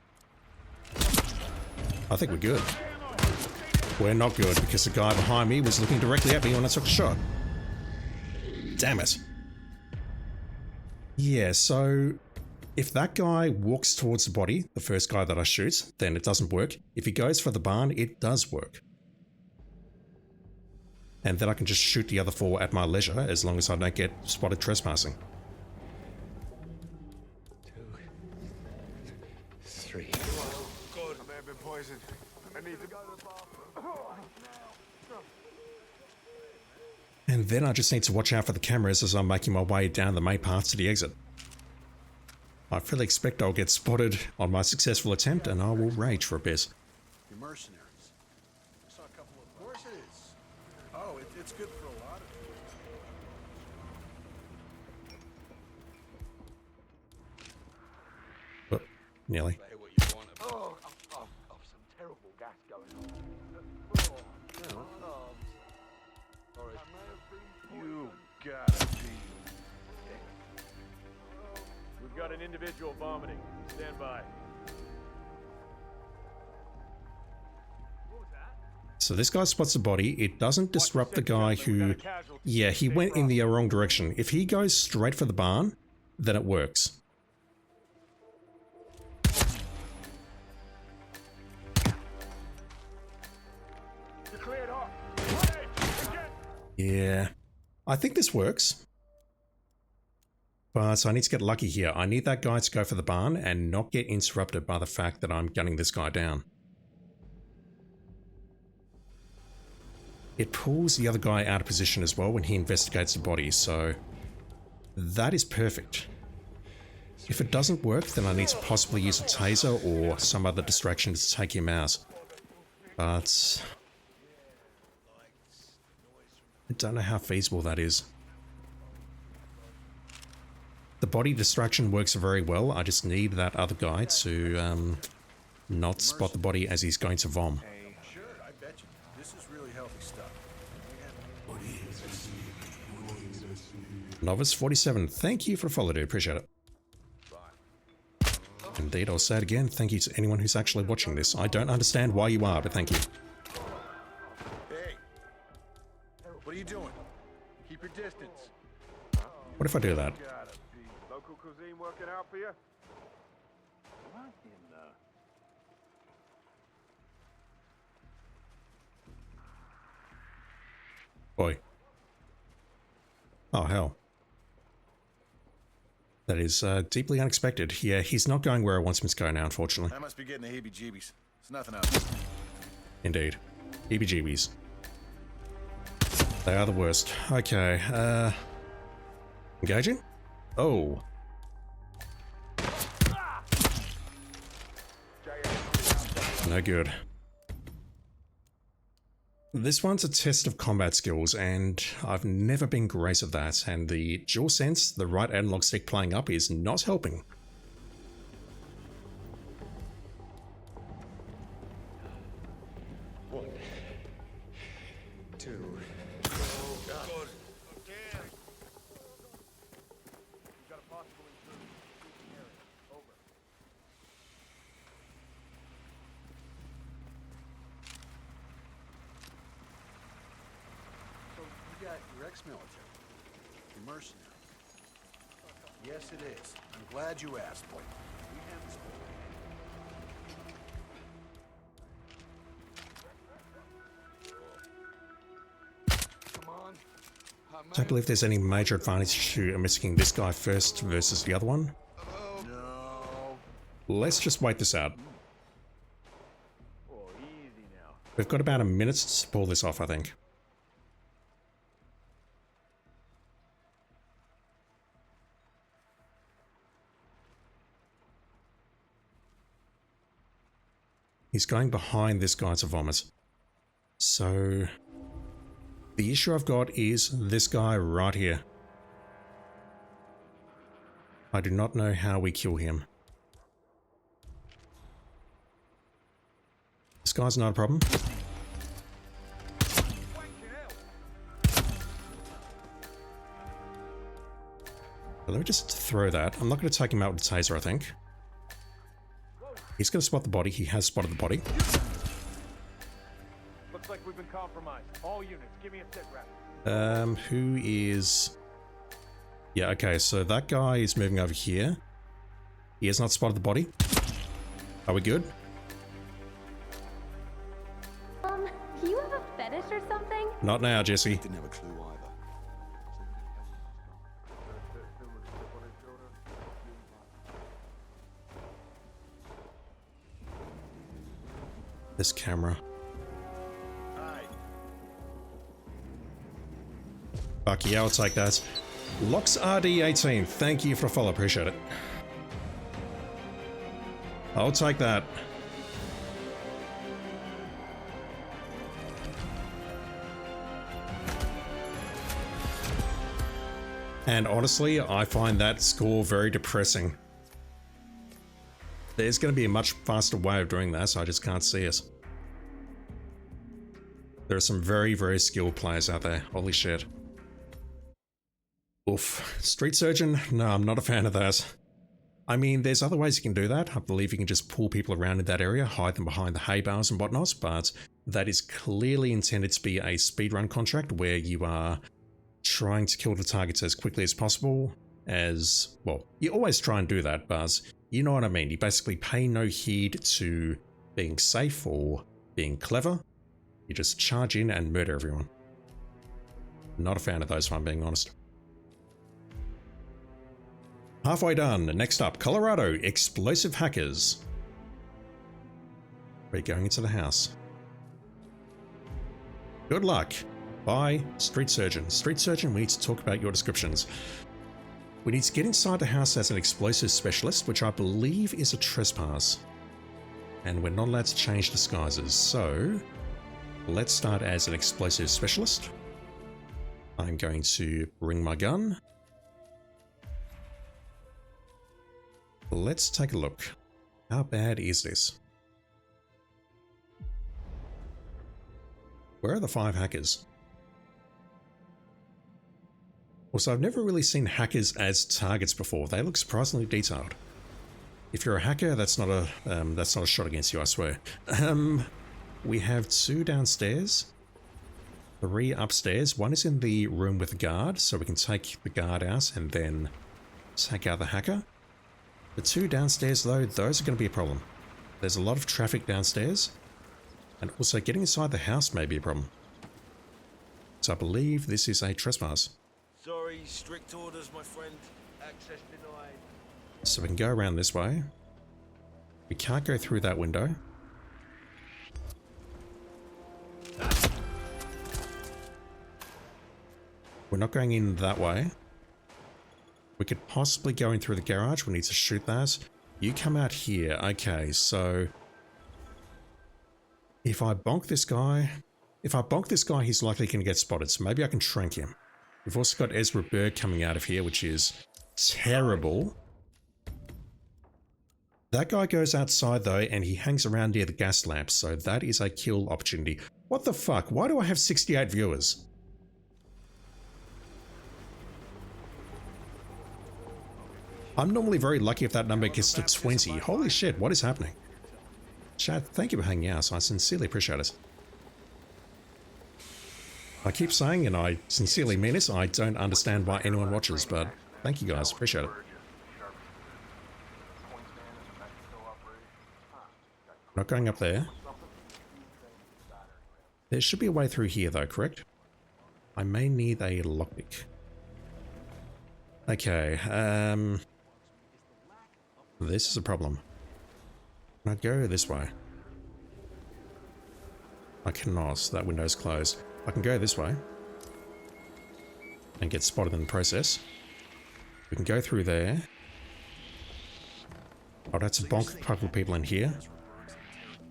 I think we're good. We're not good because the guy behind me was looking directly at me when I took a shot. Damn it. Yeah, so if that guy walks towards the body, the first guy that I shoot, then it doesn't work. If he goes for the barn, it does work. And then I can just shoot the other four at my leisure as long as I don't get spotted trespassing. 3. Good. I may have been poisoned. I need to go to the bathroom. And then I just need to watch out for the cameras as I'm making my way down the main path to the exit. I fully expect I'll get spotted on my successful attempt and I will rage for a bit. Your mercenaries. I saw a couple of course it is. Oh, it's good for a lot of But, nearly. Oh, some terrible gas going on. You gotta be We've got an individual vomiting. Stand by. So this guy spots the body. It doesn't disrupt the guy who... Yeah, he went in the wrong direction. If he goes straight for the barn, then it works. Yeah, I think this works. But I need to get lucky here. I need that guy to go for the barn and not get interrupted by the fact that I'm gunning this guy down. It pulls the other guy out of position as well when he investigates the body, so that is perfect. If it doesn't work, then I need to possibly use a taser or some other distraction to take him out. But I don't know how feasible that is. The body distraction works very well. I just need that other guy to not spot the body as he's going to vom. Sure, I bet you. This is really healthy stuff. Novice 47, thank you for the follow, dude. Appreciate it. Indeed, I'll say it again. Thank you to anyone who's actually watching this. I don't understand why you are, but thank you. Hey, what are you doing? Keep your distance. What if I do that? Local cuisine working out for you? What in the... Boy. Oh, hell. That is deeply unexpected. Yeah, he's not going where I want him to go now, unfortunately. I must be getting the heebie-jeebies. It's nothing else. Indeed. Heebie-jeebies. They are the worst. Okay, engaging? Oh. No good. This one's a test of combat skills, and I've never been great at that, and the DualSense, the right analog stick playing up, is not helping. One, two. Oh, God. Oh, damn. We've got a possible intruder. Over. So you got your ex-military, your mercenary. Yes, it is. I'm glad you asked, boy. We have this. I don't believe there's any major advantage to omitting this guy first versus the other one. No. Let's just wait this out. Oh, easy now. We've got about a minute to pull this off, I think. He's going behind this guy to vomit. So the issue I've got is this guy right here. I do not know how we kill him. This guy's not a problem. Let me just throw that. I'm not going to take him out with the taser, I think. He's going to spot the body. He has spotted the body. Looks like we've been compromised. All units, give me a sit rep. Who is... Yeah, okay, so that guy is moving over here. He has not spotted the body. Are we good? Do you have a fetish or something? Not now, Jesse. Didn't have a clue either. This camera. Fuck yeah, I'll take that. Lux RD18, thank you for a follow, appreciate it. I'll take that. And honestly, I find that score very depressing. There's going to be a much faster way of doing that, so I just can't see it. There are some very, very skilled players out there. Holy shit. Oof. Street Surgeon? No, I'm not a fan of that. I mean, there's other ways you can do that. I believe you can just pull people around in that area, hide them behind the hay bales and whatnot, but that is clearly intended to be a speedrun contract where you are trying to kill the targets as quickly as possible. As well, you always try and do that, but you know what I mean. You basically pay no heed to being safe or being clever. You just charge in and murder everyone. Not a fan of those, if I'm being honest. Halfway done. Next up, Colorado, explosive hackers. We're going into the house. Good luck. Bye, Street Surgeon. Street Surgeon, we need to talk about your descriptions. We need to get inside the house as an explosive specialist, which I believe is a trespass. And we're not allowed to change disguises, so let's start as an explosive specialist. I'm going to bring my gun. Let's take a look. How bad is this? Where are the 5 hackers? Also, I've never really seen hackers as targets before. They look surprisingly detailed. If you're a hacker, that's not a shot against you, I swear. We have 2 downstairs, 3 upstairs. 1 is in the room with the guard, so we can take the guard out and then take out the hacker. The 2 downstairs, though, those are going to be a problem. There's a lot of traffic downstairs, and also getting inside the house may be a problem. So I believe this is a trespass. Sorry, strict orders, my friend. Access denied. So we can go around this way. We can't go through that window. We're not going in that way. We could possibly go in through the garage. We need to shoot that. You come out here. Okay, so if I bonk this guy, he's likely going to get spotted. So maybe I can trank him. We've also got Ezra Berg coming out of here, which is terrible. That guy goes outside though, and he hangs around near the gas lamp, so that is a kill opportunity. What the fuck? Why do I have 68 viewers? I'm normally very lucky if that number gets to 20. Holy shit, what is happening? Chad, thank you for hanging out. I sincerely appreciate it. I keep saying, and I sincerely mean it, I don't understand why anyone watches, but thank you guys, appreciate it. Not going up there. There should be a way through here though, correct? I may need a lockpick. Okay, this is a problem. Can I go this way? I cannot, that window's closed. I can go this way and get spotted in the process. We can go through there. I'd have to bonk a couple of people in here.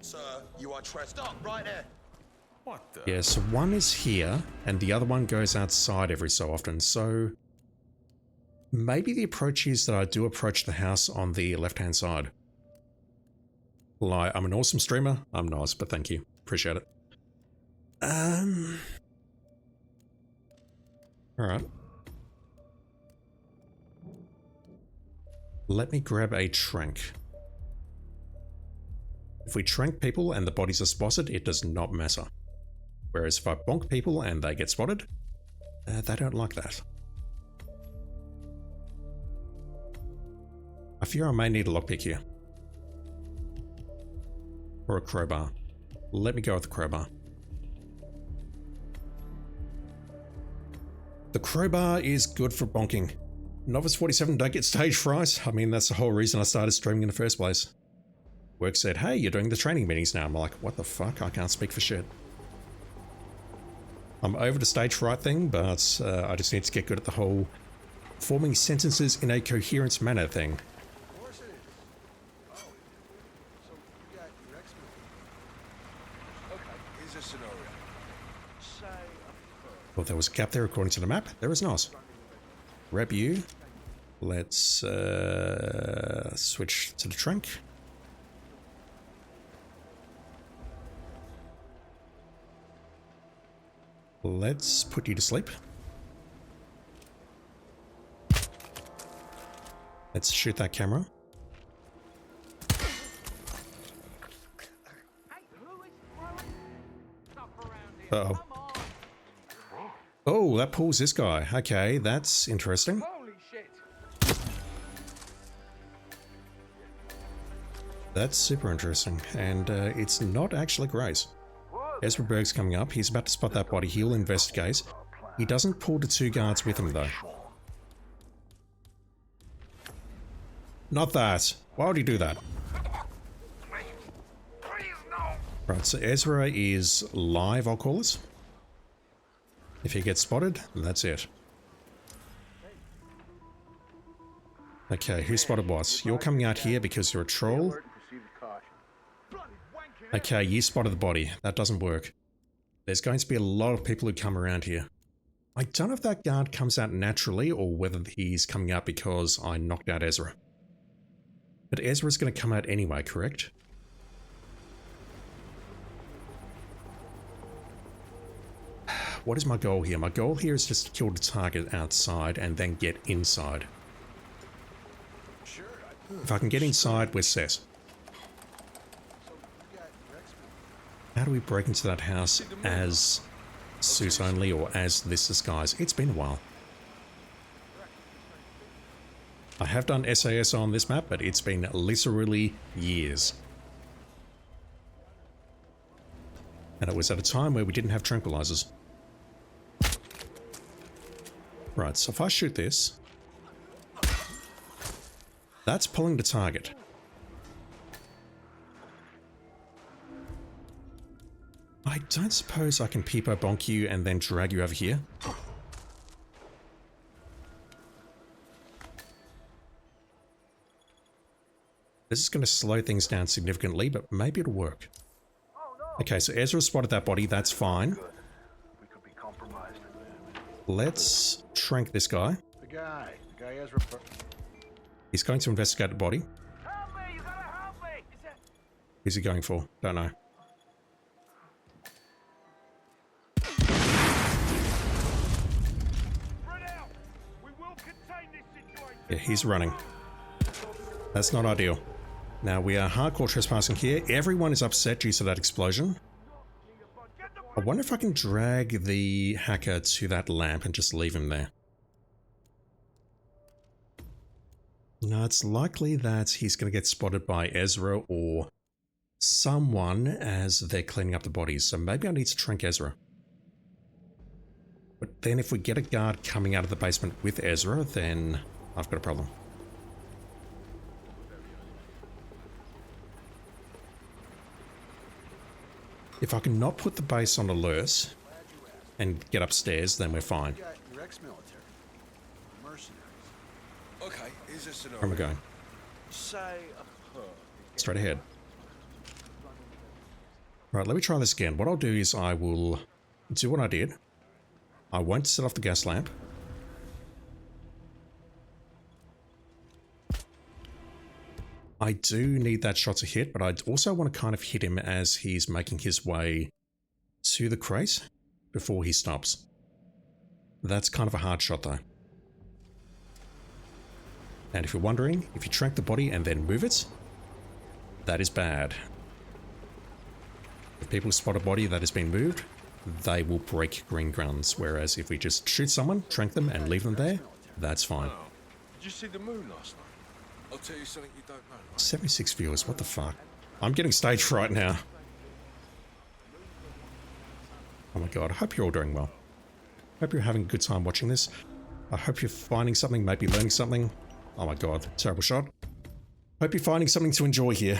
Sir, you are stop right there. What the? Yeah, so 1 is here and the other one goes outside every so often. So maybe the approach is that I do approach the house on the left-hand side. Lie, I'm an awesome streamer. I'm nice, but thank you. Appreciate it. Alright. Let me grab a trank. If we trank people and the bodies are spotted, it does not matter. Whereas if I bonk people and they get spotted, they don't like that. I fear I may need a lockpick here. Or a crowbar. Let me go with the crowbar. The crowbar is good for bonking. Novice 47 don't get stage fright. I mean, that's the whole reason I started streaming in the first place. Work said, hey, you're doing the training meetings now. I'm like, what the fuck? I can't speak for shit. I'm over the stage fright thing, but I just need to get good at the whole forming sentences in a coherent manner thing. Well, there was a gap there according to the map. There is not. Grab you. Let's switch to the trunk. Let's put you to sleep. Let's shoot that camera. Uh-oh. Oh, that pulls this guy. Okay, that's interesting. That's super interesting, and it's not actually great. Ezra Berg's coming up. He's about to spot that body. He'll investigate. He doesn't pull the two guards with him, though. Not that. Why would he do that? Right, so Ezra is live, I'll call it. If he gets spotted, that's it. Okay, who spotted what? You're coming out here because you're a troll. Okay, you spotted the body. That doesn't work. There's going to be a lot of people who come around here. I don't know if that guard comes out naturally or whether he's coming out because I knocked out Ezra. But Ezra's going to come out anyway, correct? What is my goal here? My goal here is just to kill the target outside and then get inside. If I can get inside, we're set. How do we break into that house as suit only or as this disguise? It's been a while. I have done SAS on this map, but it's been literally years. And it was at a time where we didn't have tranquilizers. Right, so if I shoot this, that's pulling the target. I don't suppose I can peepo bonk you and then drag you over here. This is going to slow things down significantly, but maybe it'll work. Okay, so Ezra spotted that body, that's fine. Let's trank this guy. The guy Ezra. He's going to investigate the body. Help me! You gotta help me! Who's he going for? Don't know. Yeah, he's running. That's not ideal. Now, we are hardcore trespassing here. Everyone is upset due to that explosion. I wonder if I can drag the hacker to that lamp and just leave him there. No, it's likely that he's going to get spotted by Ezra or someone as they're cleaning up the bodies. So maybe I need to trank Ezra. But then if we get a guard coming out of the basement with Ezra, then I've got a problem. If I can not put the base on alert and get upstairs, then we're fine. You're ex-military. Mercenaries. Okay, here's a scenario. Where am I going? Say a per. Straight ahead. Right, let me try this again. What I'll do is I will do what I did. I won't set off the gas lamp. I do need that shot to hit, but I also want to kind of hit him as he's making his way to the crate before he stops. That's kind of a hard shot though. And if you're wondering, if you trank the body and then move it, that is bad. If people spot a body that has been moved, they will break green guns, whereas if we just shoot someone, trank them and leave them there, that's fine. Did you see the moon last night? I'll tell you something you don't know. 76 viewers, what the fuck? I'm getting stage fright now. Oh my god, I hope you're all doing well. Hope you're having a good time watching this. I hope you're finding something, maybe learning something. Oh my god, terrible shot. Hope you're finding something to enjoy here.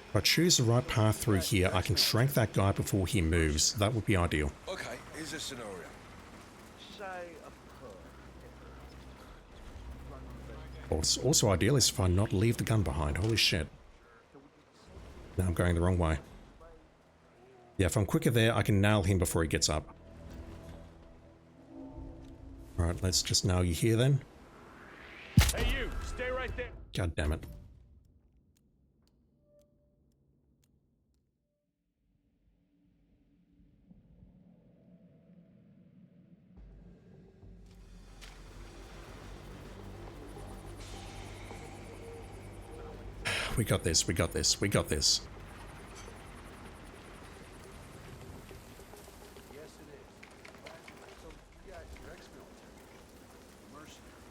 If I choose the right path through here, I can trank that guy before he moves. That would be ideal. Okay, here's a scenario. Say a per. What's also ideal is if I not leave the gun behind. Holy shit. Now I'm going the wrong way. Yeah, if I'm quicker there, I can nail him before he gets up. Alright, let's just nail you here then. Hey you, stay right there. God damn it. We got this, we got this, we got this.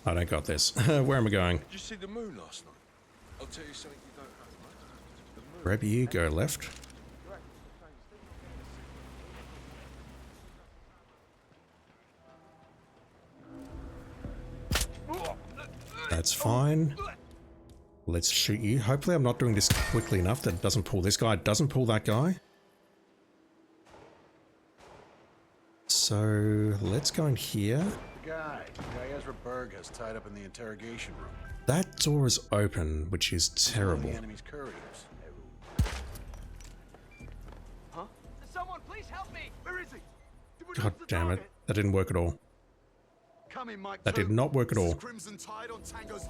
I don't got this. Where am I going? Did you see the moon last night? I'll tell you something you don't know, mate. Wherever you go left. That's fine. Let's shoot you. Hopefully I'm not doing this quickly enough that it doesn't pull this guy. It doesn't pull that guy. So let's go in here. The guy Ezra Berg has tied up in the interrogation room. That door is open, which is terrible. The enemy's couriers. Huh? Someone please help me! Where is he? God damn it. That didn't work at all. That did not work at all. Crimson Tide on Tango's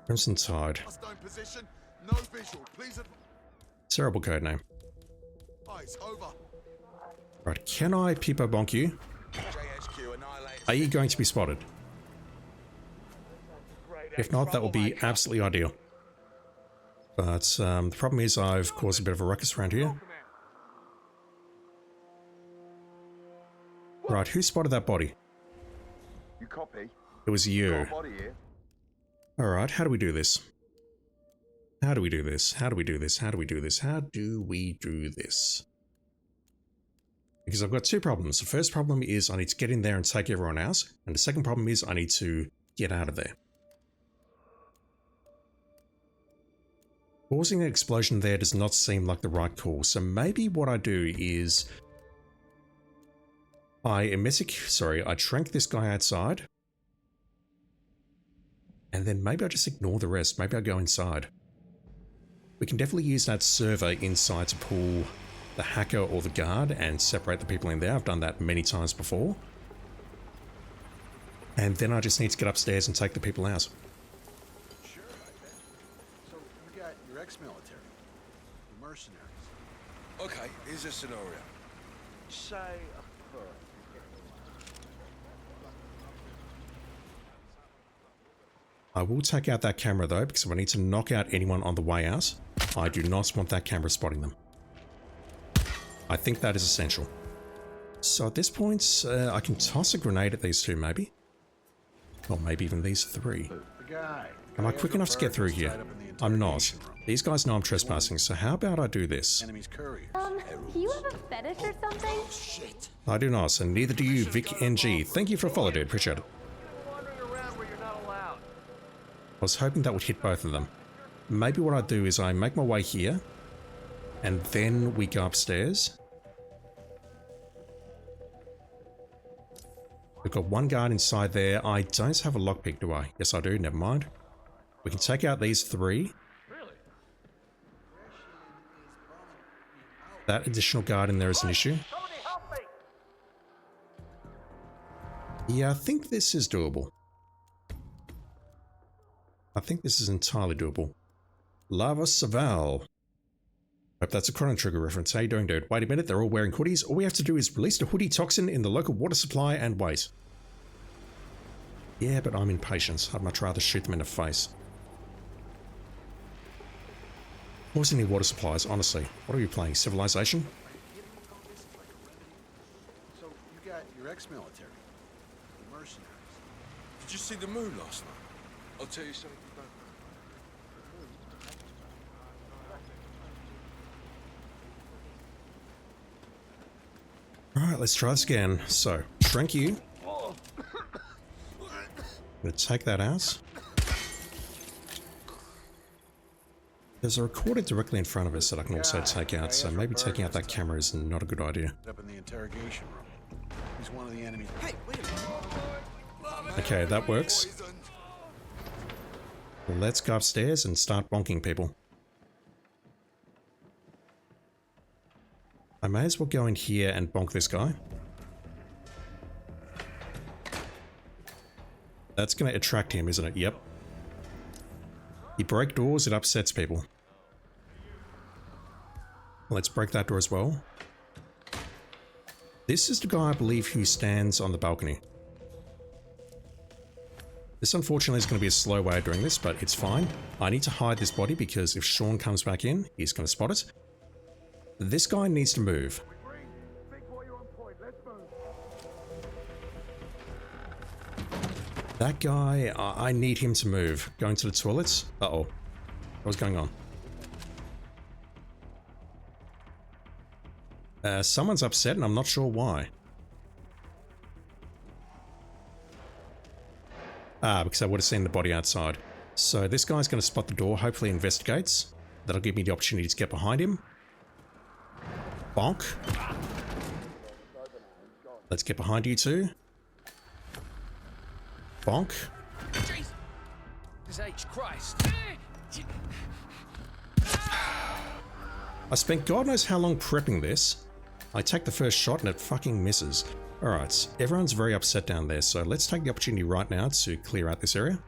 Crimson Tide. position. No visual. Please. Terrible code name. Eyes over. Right, can I peepo bonk you? Are you going to be spotted? If not, that will be absolutely ideal. But the problem is I've caused a bit of a ruckus around here. Right, who spotted that body? You copy? It was you. Alright, how do we do this? How do we do this? How do we do this? How do we do this? How do we do this? Because I've got two problems. The first problem is I need to get in there and take everyone out. And the second problem is I need to get out of there. Causing an explosion there does not seem like the right call. So maybe what I do is I trank this guy outside. And then maybe I just ignore the rest. Maybe I go inside. We can definitely use that server inside to pull the hacker or the guard and separate the people in there. I've done that many times before. And then I just need to get upstairs and take the people out. Sure, I bet. So you got your ex-military, your mercenaries. Okay, here's a scenario. Say I will take out that camera though, because if I need to knock out anyone on the way out, I do not want that camera spotting them. I think that is essential. So at this point, I can toss a grenade at these two maybe. Or maybe even these three. Am I quick enough to get through here? I'm not. These guys know I'm trespassing, so how about I do this? Do you have a fetish or something? I do not, and neither do you, Vic NG. Thank you for a follow, dude. Appreciate it. I was hoping that would hit both of them. Maybe what I do is I make my way here, and then we go upstairs. We've got one guard inside there. I don't have a lockpick, do I? Yes, I do. Never mind. We can take out these three. That additional guard in there is an issue. Yeah, I think this is doable. I think this is entirely doable. Lava Saval. Hope that's a Chrono Trigger reference. How you doing, dude? Wait a minute, they're all wearing hoodies. All we have to do is release the hoodie toxin in the local water supply and wait. Yeah, but I'm impatient. I'd much rather shoot them in the face. What's in the water supplies, honestly? What are you playing? Civilization? So you got your ex-military, the mercenaries. Did you see the moon last night? I'll tell you something you don't know. Alright, let's try this again. So, shrink you. I'm gonna take that out. There's a recorder directly in front of us that I can also take out, so maybe taking out that camera is not a good idea. Up in the interrogation room. He's one of the enemies. Hey, wait a minute. Okay, that works. Let's go upstairs and start bonking people. I may as well go in here and bonk this guy. That's going to attract him, isn't it? Yep. You break doors, it upsets people. Let's break that door as well. This is the guy, I believe, who stands on the balcony. This unfortunately is going to be a slow way of doing this, but it's fine. I need to hide this body because if Sean comes back in, he's going to spot it. This guy needs to move. That guy, I need him to move. Going to the toilets? Uh-oh. What's going on? Someone's upset and I'm not sure why. Because I would have seen the body outside. So this guy's going to spot the door, hopefully investigates. That'll give me the opportunity to get behind him. Bonk. Let's get behind you two. Bonk. Jesus H. Christ. I spent God knows how long prepping this. I take the first shot and it fucking misses. Alright, everyone's very upset down there, so let's take the opportunity right now to clear out this area.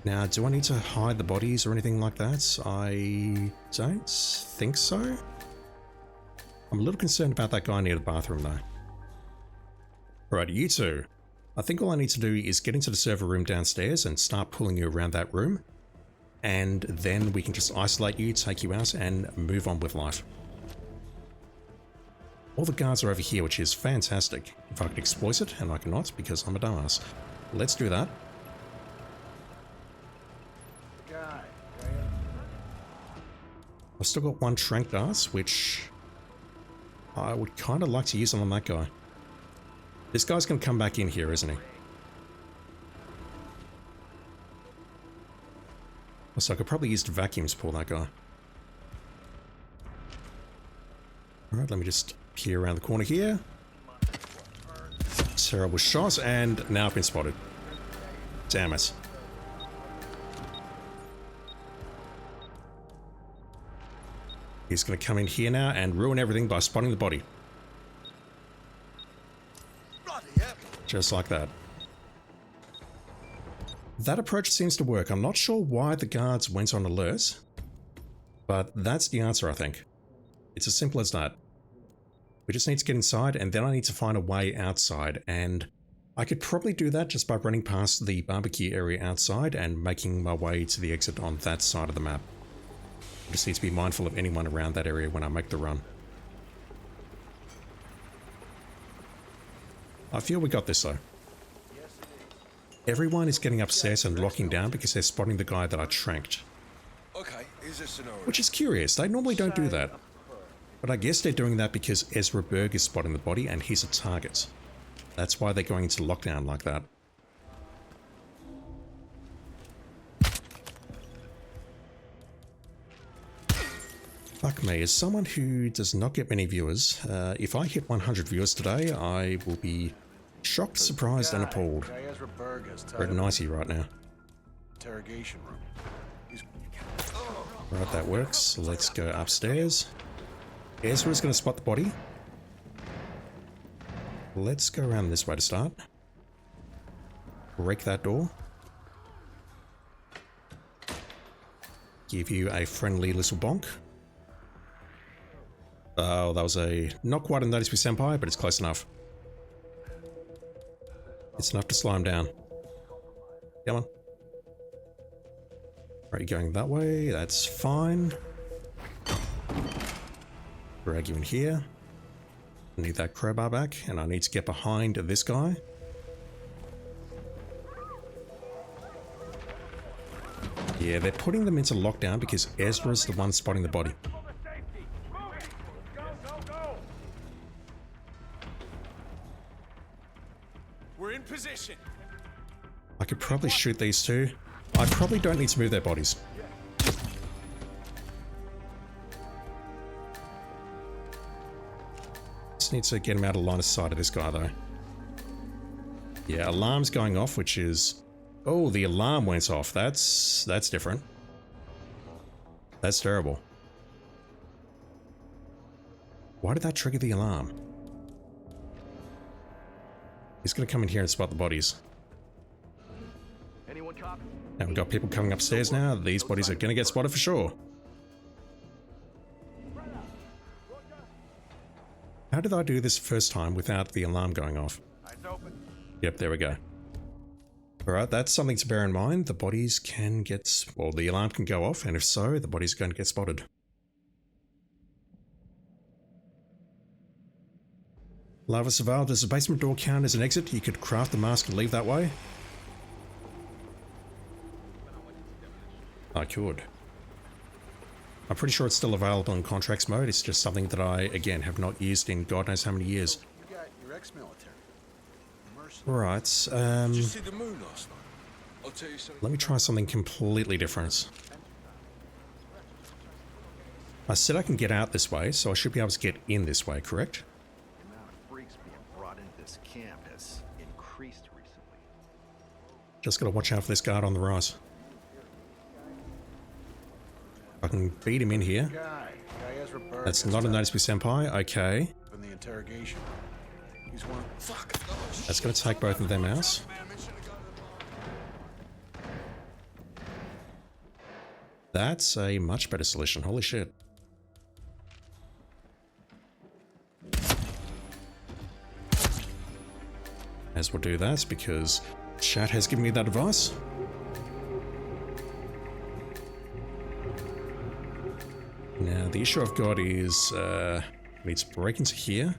Now, do I need to hide the bodies or anything like that? I don't think so. I'm a little concerned about that guy near the bathroom though. Alright, you two. I think all I need to do is get into the server room downstairs and start pulling you around that room. And then we can just isolate you, take you out, and move on with life. All the guards are over here, which is fantastic. If I could exploit it, and I cannot because I'm a dumbass. Let's do that. I've still got one Trank Dart, which I would kind of like to use on that guy. This guy's going to come back in here, isn't he? So I could probably use the vacuums to pull that guy. Alright, let me just peer around the corner here. Terrible shot, and now I've been spotted. Damn it. He's going to come in here now and ruin everything by spotting the body. Just like that. That approach seems to work. I'm not sure why the guards went on alert, but that's the answer, I think. It's as simple as that. We just need to get inside, and then I need to find a way outside, and I could probably do that just by running past the barbecue area outside and making my way to the exit on that side of the map. I just need to be mindful of anyone around that area when I make the run. I feel we got this though. Everyone is getting upset and locking down because they're spotting the guy that I tranked. Okay, here's a scenario. Which is curious, they normally don't do that. But I guess they're doing that because Ezra Berg is spotting the body and he's a target. That's why they're going into lockdown like that. Fuck me, as someone who does not get many viewers, if I hit 100 viewers today, I will be shocked, surprised, and appalled. We're at 90 right now. Interrogation room. Right, that works. Let's go upstairs. Ezra's going to spot the body. Let's go around this way to start. Break that door. Give you a friendly little bonk. Oh, that was a not quite a notice with Senpai, but it's close enough. It's enough to slow him down. Come on. Right, you're going that way. That's fine. Drag you in here. I need that crowbar back, and I need to get behind this guy. Yeah, they're putting them into lockdown because Ezra's the one spotting the body. We're in position. I could probably shoot these two. I probably don't need to move their bodies. Just need to get him out of line of sight of this guy though. Yeah, alarm's going off, which is... Oh, the alarm went off. That's different. That's terrible. Why did that trigger the alarm? He's gonna come in here and spot the bodies. And we've got people coming upstairs now. These bodies are gonna get spotted for sure. How did I do this first time without the alarm going off? Yep, there we go. Alright, that's something to bear in mind. The bodies can get... well, the alarm can go off, and if so, the body's going to get spotted. Lava Survival, does the basement door count as an exit? You could craft the mask and leave that way? I could. I'm pretty sure it's still available in contracts mode. It's just something that I, again, have not used in God knows how many years. You got your ex-military. Right, Did you see the moon last night? I'll tell you something. let me try something completely different. I said I can get out this way, so I should be able to get in this way, correct? The amount of freaks being brought into this camp has increased recently. Just gotta watch out for this guard on the right. I can beat him in here. That's not a Notice Me Senpai, okay. In the interrogation. He's one. Fuck. That's gonna take both of them out. That's a much better solution, holy shit. As we'll do that because chat has given me that advice. Now, the issue I've got is, I need to break into here.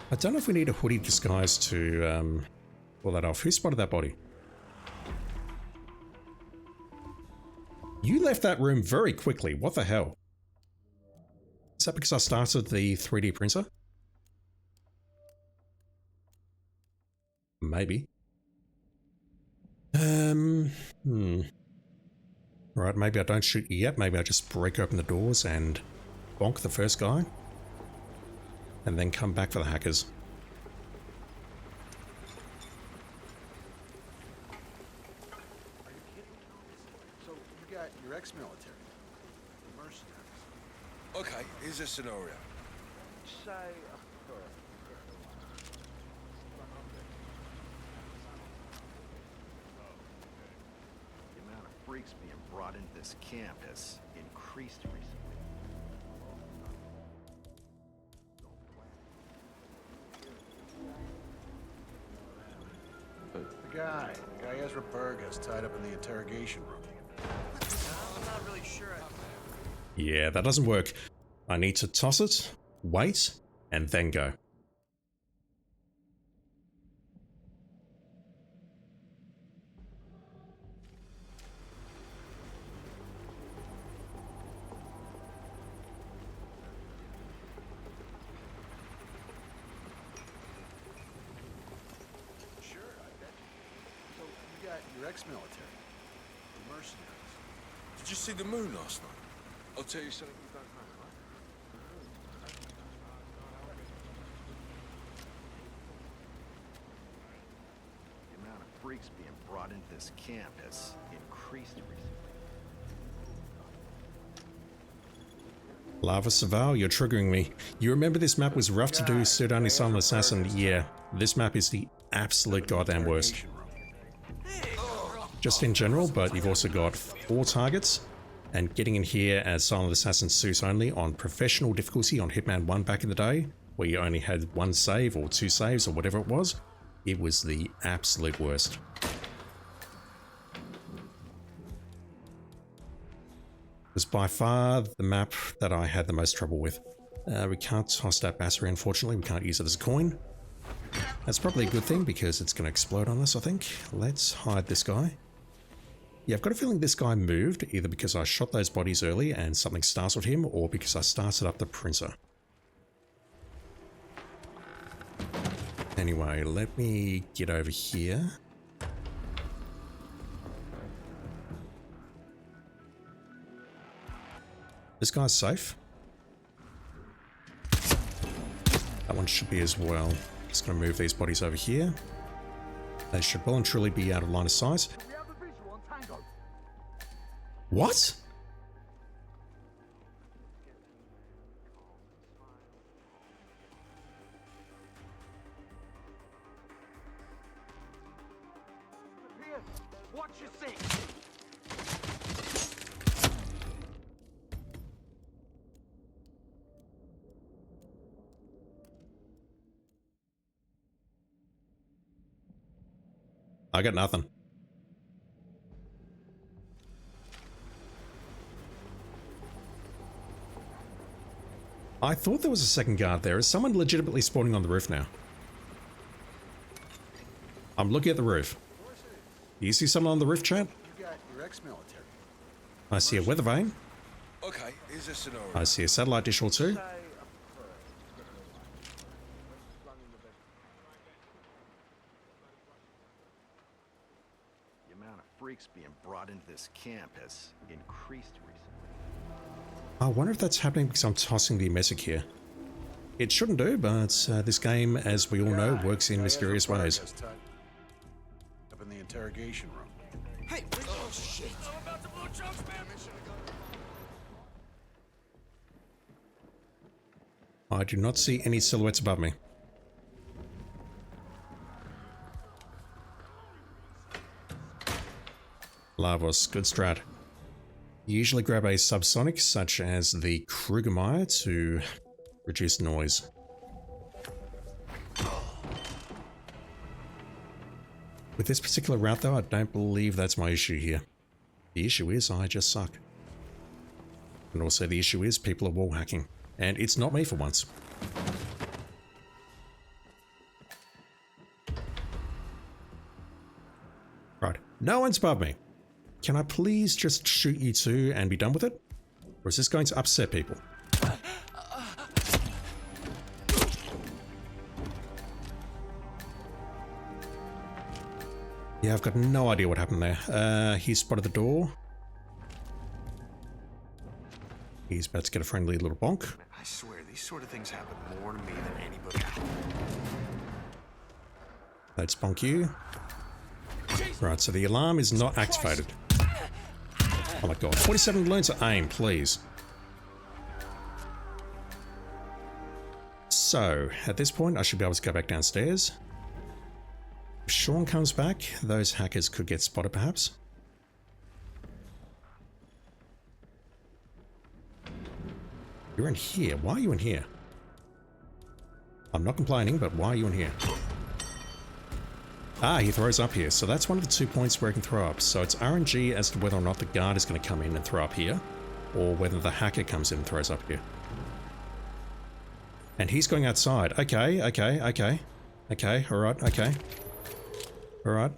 I don't know if we need a hoodie disguise to, pull that off. Who spotted that body? You left that room very quickly. What the hell? Is that because I started the 3D printer? Maybe. Right, maybe I don't shoot you yet. Maybe I just break open the doors and bonk the first guy. And then come back for the hackers. So you got your ex-military, the mercenaries. Okay, here's a scenario. Say, The amount of freaks being brought into this camp has increased recently. The guy Ezra Berg has tied up in the interrogation room. I'm not really sure. Yeah, that doesn't work. I need to toss it, wait, and then go. Your ex-military, the mercenaries. Did you see the moon last night? I'll tell you something you don't know, right? The amount of freaks being brought into this camp has increased recently. Lava Saval, you're triggering me. You remember this map was rough to do, stood only silent assassin? Yeah, this map is the absolute goddamn worst. Just in general, but you've also got 4 targets, and getting in here as Silent Assassin suits only on professional difficulty on Hitman 1 back in the day, where you only had 1 save or 2 saves or whatever it was the absolute worst. It was by far the map that I had the most trouble with. We can't toss that battery, unfortunately. We can't use it as a coin. That's probably a good thing because it's going to explode on us, I think. Let's hide this guy. Yeah, I've got a feeling this guy moved, either because I shot those bodies early and something startled him, or because I started up the printer. Anyway, let me get over here. This guy's safe. That one should be as well. Just going to move these bodies over here. They should well and truly be out of line of sight. What? Watch your sink. I got nothing. I thought there was a second guard there. Is someone legitimately spawning on the roof now? I'm looking at the roof. Do you see someone on the roof, chat? You got your ex-military. I see a weather vane. Okay, here's a scenario. I see a satellite dish or two. The amount of freaks being brought into this camp has increased recently. I wonder if that's happening because I'm tossing the messic here. It shouldn't do, but this game, as we all know, works in mysterious ways. Up in the interrogation room. Hey, oh shit! I'm about to blow chunks, man! I do not see any silhouettes above me. Lavos, good strat. Usually grab a subsonic such as the Krugermeyer to reduce noise. With this particular route though, I don't believe that's my issue here. The issue is I just suck. And also the issue is people are wall hacking. And it's not me for once. Right, no one's above me. Can I please just shoot you two and be done with it? Or is this going to upset people? Yeah, I've got no idea what happened there. He spotted the door. He's about to get a friendly little bonk. I swear, these sort of things happen more to me than anybody. Let's bonk you. Right, so the alarm is not activated. Oh my god. 47 learn to aim, please. So, at this point, I should be able to go back downstairs. If Sean comes back, those hackers could get spotted, perhaps. You're in here. Why are you in here? I'm not complaining, but why are you in here? Ah, he throws up here. So that's one of the 2 points where he can throw up. So it's RNG as to whether or not the guard is going to come in and throw up here, or whether the hacker comes in and throws up here. And he's going outside. Okay, alright, okay. Alright.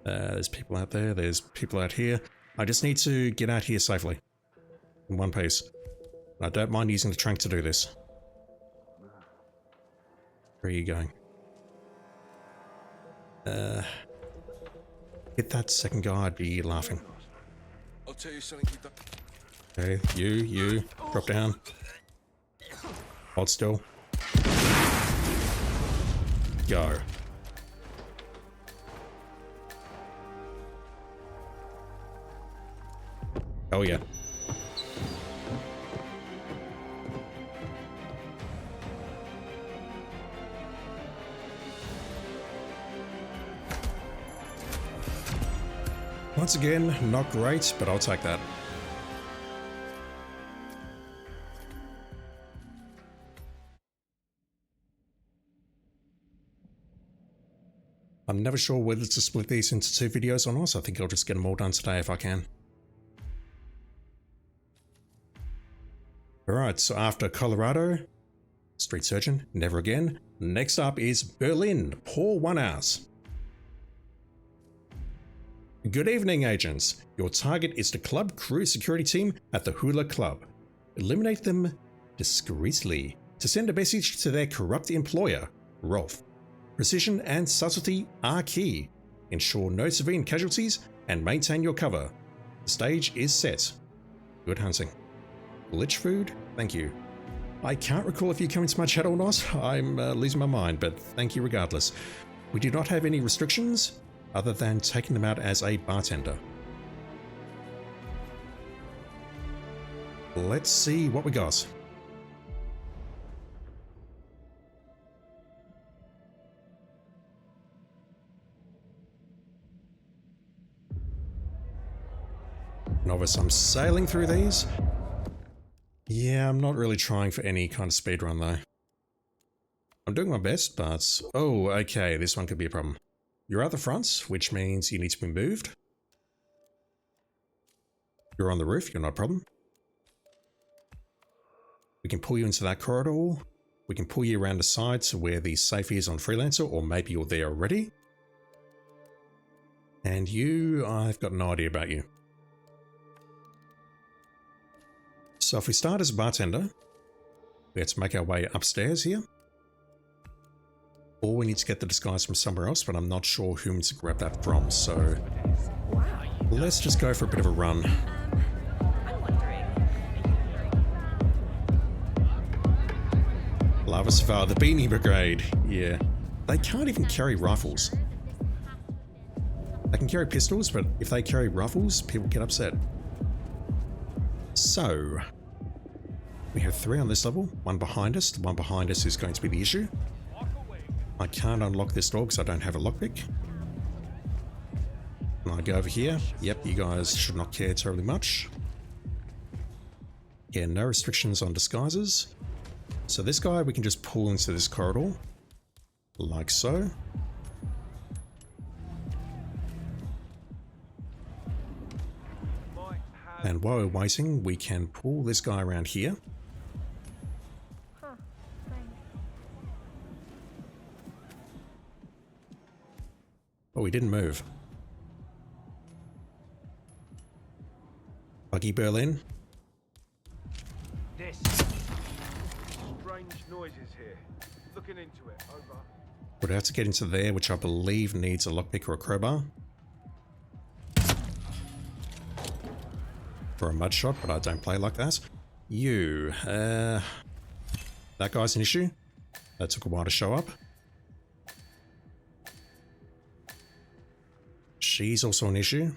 There's people out there, there's people out here. I just need to get out here safely. In one piece. I don't mind using the trank to do this. Where are you going? Hit that second guy, I'd be laughing. I'll tell you something you don't... Okay, you, drop down. Hold still. Go. Oh yeah. Once again, not great, but I'll take that. I'm never sure whether to split these into 2 videos or not, so I think I'll just get them all done today if I can. Alright, so after Colorado, Street Surgeon, never again. Next up is Berlin, pour one out. Good evening, agents. Your target is the club crew security team at the Hula Club. Eliminate them discreetly to send a message to their corrupt employer, Rolf. Precision and subtlety are key. Ensure no civilian casualties and maintain your cover. The stage is set. Good hunting. Glitch food? Thank you. I can't recall if you come into my chat or not. I'm losing my mind, but thank you regardless. We do not have any restrictions other than taking them out as a bartender. Let's see what we got. Novice, I'm sailing through these. Yeah, I'm not really trying for any kind of speedrun though. I'm doing my best, but... Oh, okay, this one could be a problem. You're at the front, which means you need to be moved. You're on the roof, you're not a problem. We can pull you into that corridor. We can pull you around the side to where the safe is on Freelancer, or maybe you're there already. And you, I've got no idea about you. So if we start as a bartender, let's make our way upstairs here. Or we need to get the disguise from somewhere else, but I'm not sure whom to grab that from, so let's just go for a bit of a run. Lavasvar, the Beanie Brigade. Yeah. They can't even carry rifles. They can carry pistols, but if they carry rifles, people get upset. So, we have 3 on this level, 1 behind us. The one behind us is going to be the issue. I can't unlock this door because I don't have a lockpick. And I go over here. Yep, you guys should not care terribly much. Yeah, no restrictions on disguises. So this guy we can just pull into this corridor, like so. And while we're waiting, we can pull this guy around here. Oh, he didn't move. Buggy Berlin. This. Strange noises here. Looking into it. Over. Would have to get into there, which I believe needs a lockpick or a crowbar. For a mud shot, but I don't play like that. You, that guy's an issue. That took a while to show up. She's also an issue.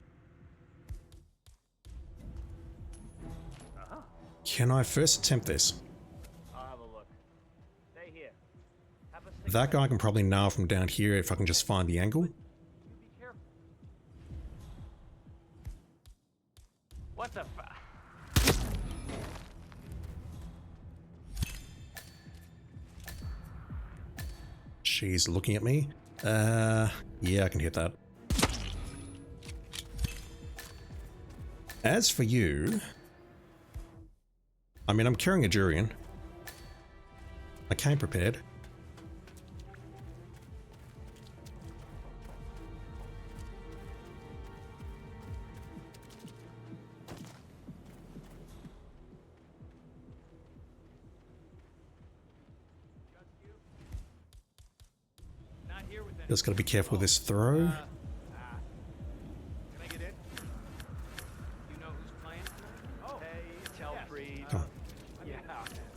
Can I first attempt this? I'll have a look. Stay here. That guy can probably nail from down here if I can just find the angle. What the She's looking at me. Yeah, I can hit that. As for you, I mean, I'm carrying a durian. I came prepared. Just gotta be careful with this throw. Can I get in? You know who's playing? Oh, hey, tell Freed. Come on. Yeah,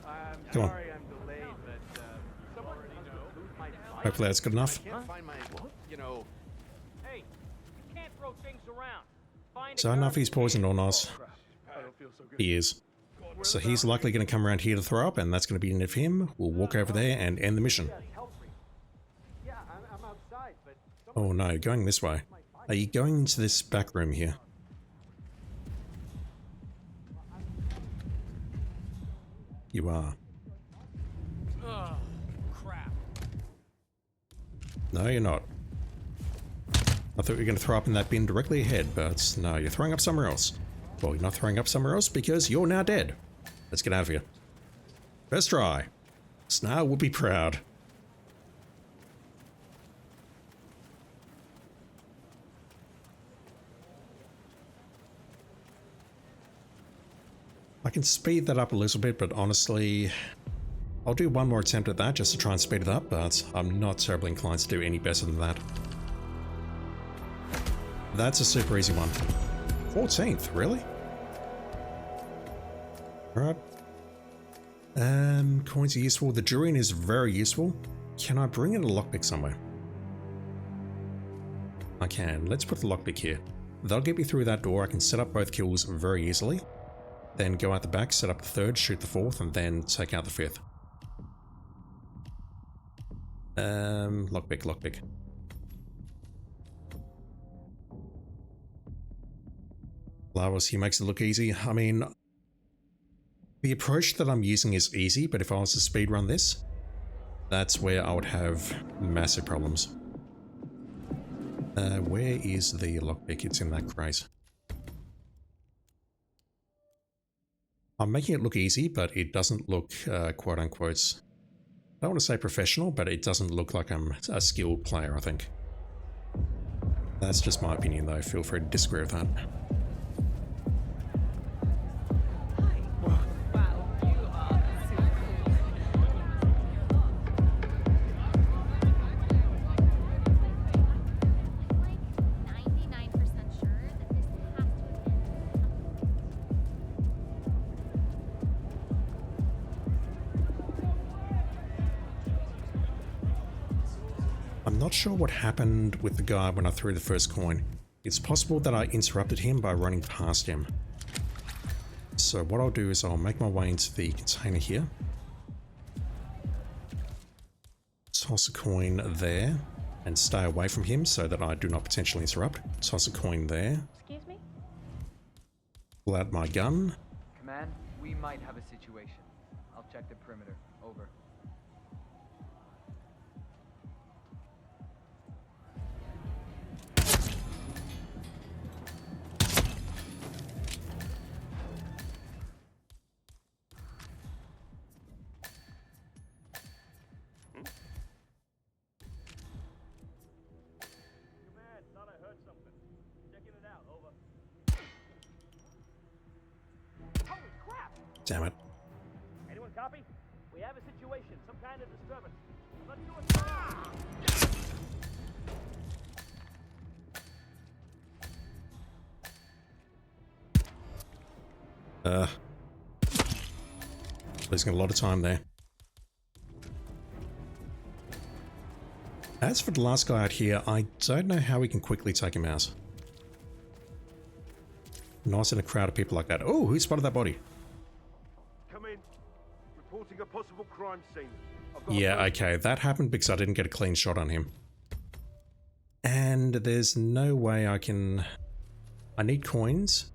I'm Come on. sorry I'm delayed, but someone already know who's my fight. Hopefully that's good enough. I can't find my, you know. Hey, you can't throw things around. Find So I don't know if he's poisoned or not. He is. So he's likely going to come around here to throw up, and that's going to be enough for him. We'll walk over there and end the mission. Oh no, going this way. Are you going into this back room here? You are. Oh, crap. No, you're not. I thought you were going to throw up in that bin directly ahead, but no, you're throwing up somewhere else. Well, you're not throwing up somewhere else because you're now dead. Let's get out of here. First try. Snail would be proud. I can speed that up a little bit, but honestly, I'll do one more attempt at that just to try and speed it up, but I'm not terribly inclined to do any better than that. That's a super easy one. 14th, really? Alright. Coins are useful. The durian is very useful. Can I bring in a lockpick somewhere? I can. Let's put the lockpick here. That'll get me through that door. I can set up both kills very easily. Then go out the back, set up the third, shoot the fourth, and then take out the fifth. Lockpick, lockpick. Lavos, he makes it look easy. I mean, the approach that I'm using is easy, but if I was to speedrun this, That's where I would have massive problems. Where is the lockpick? It's in that crate. I'm making it look easy, but it doesn't look quote-unquote, I don't want to say professional, but it doesn't look like I'm a skilled player, I think. That's just my opinion, though. Feel free to disagree with that. I'm not sure what happened with the guy when I threw the first coin. It's possible that I interrupted him by running past him. So what I'll do is I'll make my way into the container here. Toss a coin there and stay away from him so that I do not potentially interrupt. Toss a coin there. Excuse me? Pull out my gun. Command, we might have a situation. I'll check the perimeter. Over. Damn it. Anyone copy? We have a situation, some kind of disturbance. Let's do it. Losing a lot of time there. As for the last guy out here, I don't know how we can quickly take him out. Nice in a crowd of people like that. Oh, who spotted that body? Come in. Reporting a possible crime scene. Yeah, okay, that happened because I didn't get a clean shot on him. And there's no way I can... I need coins.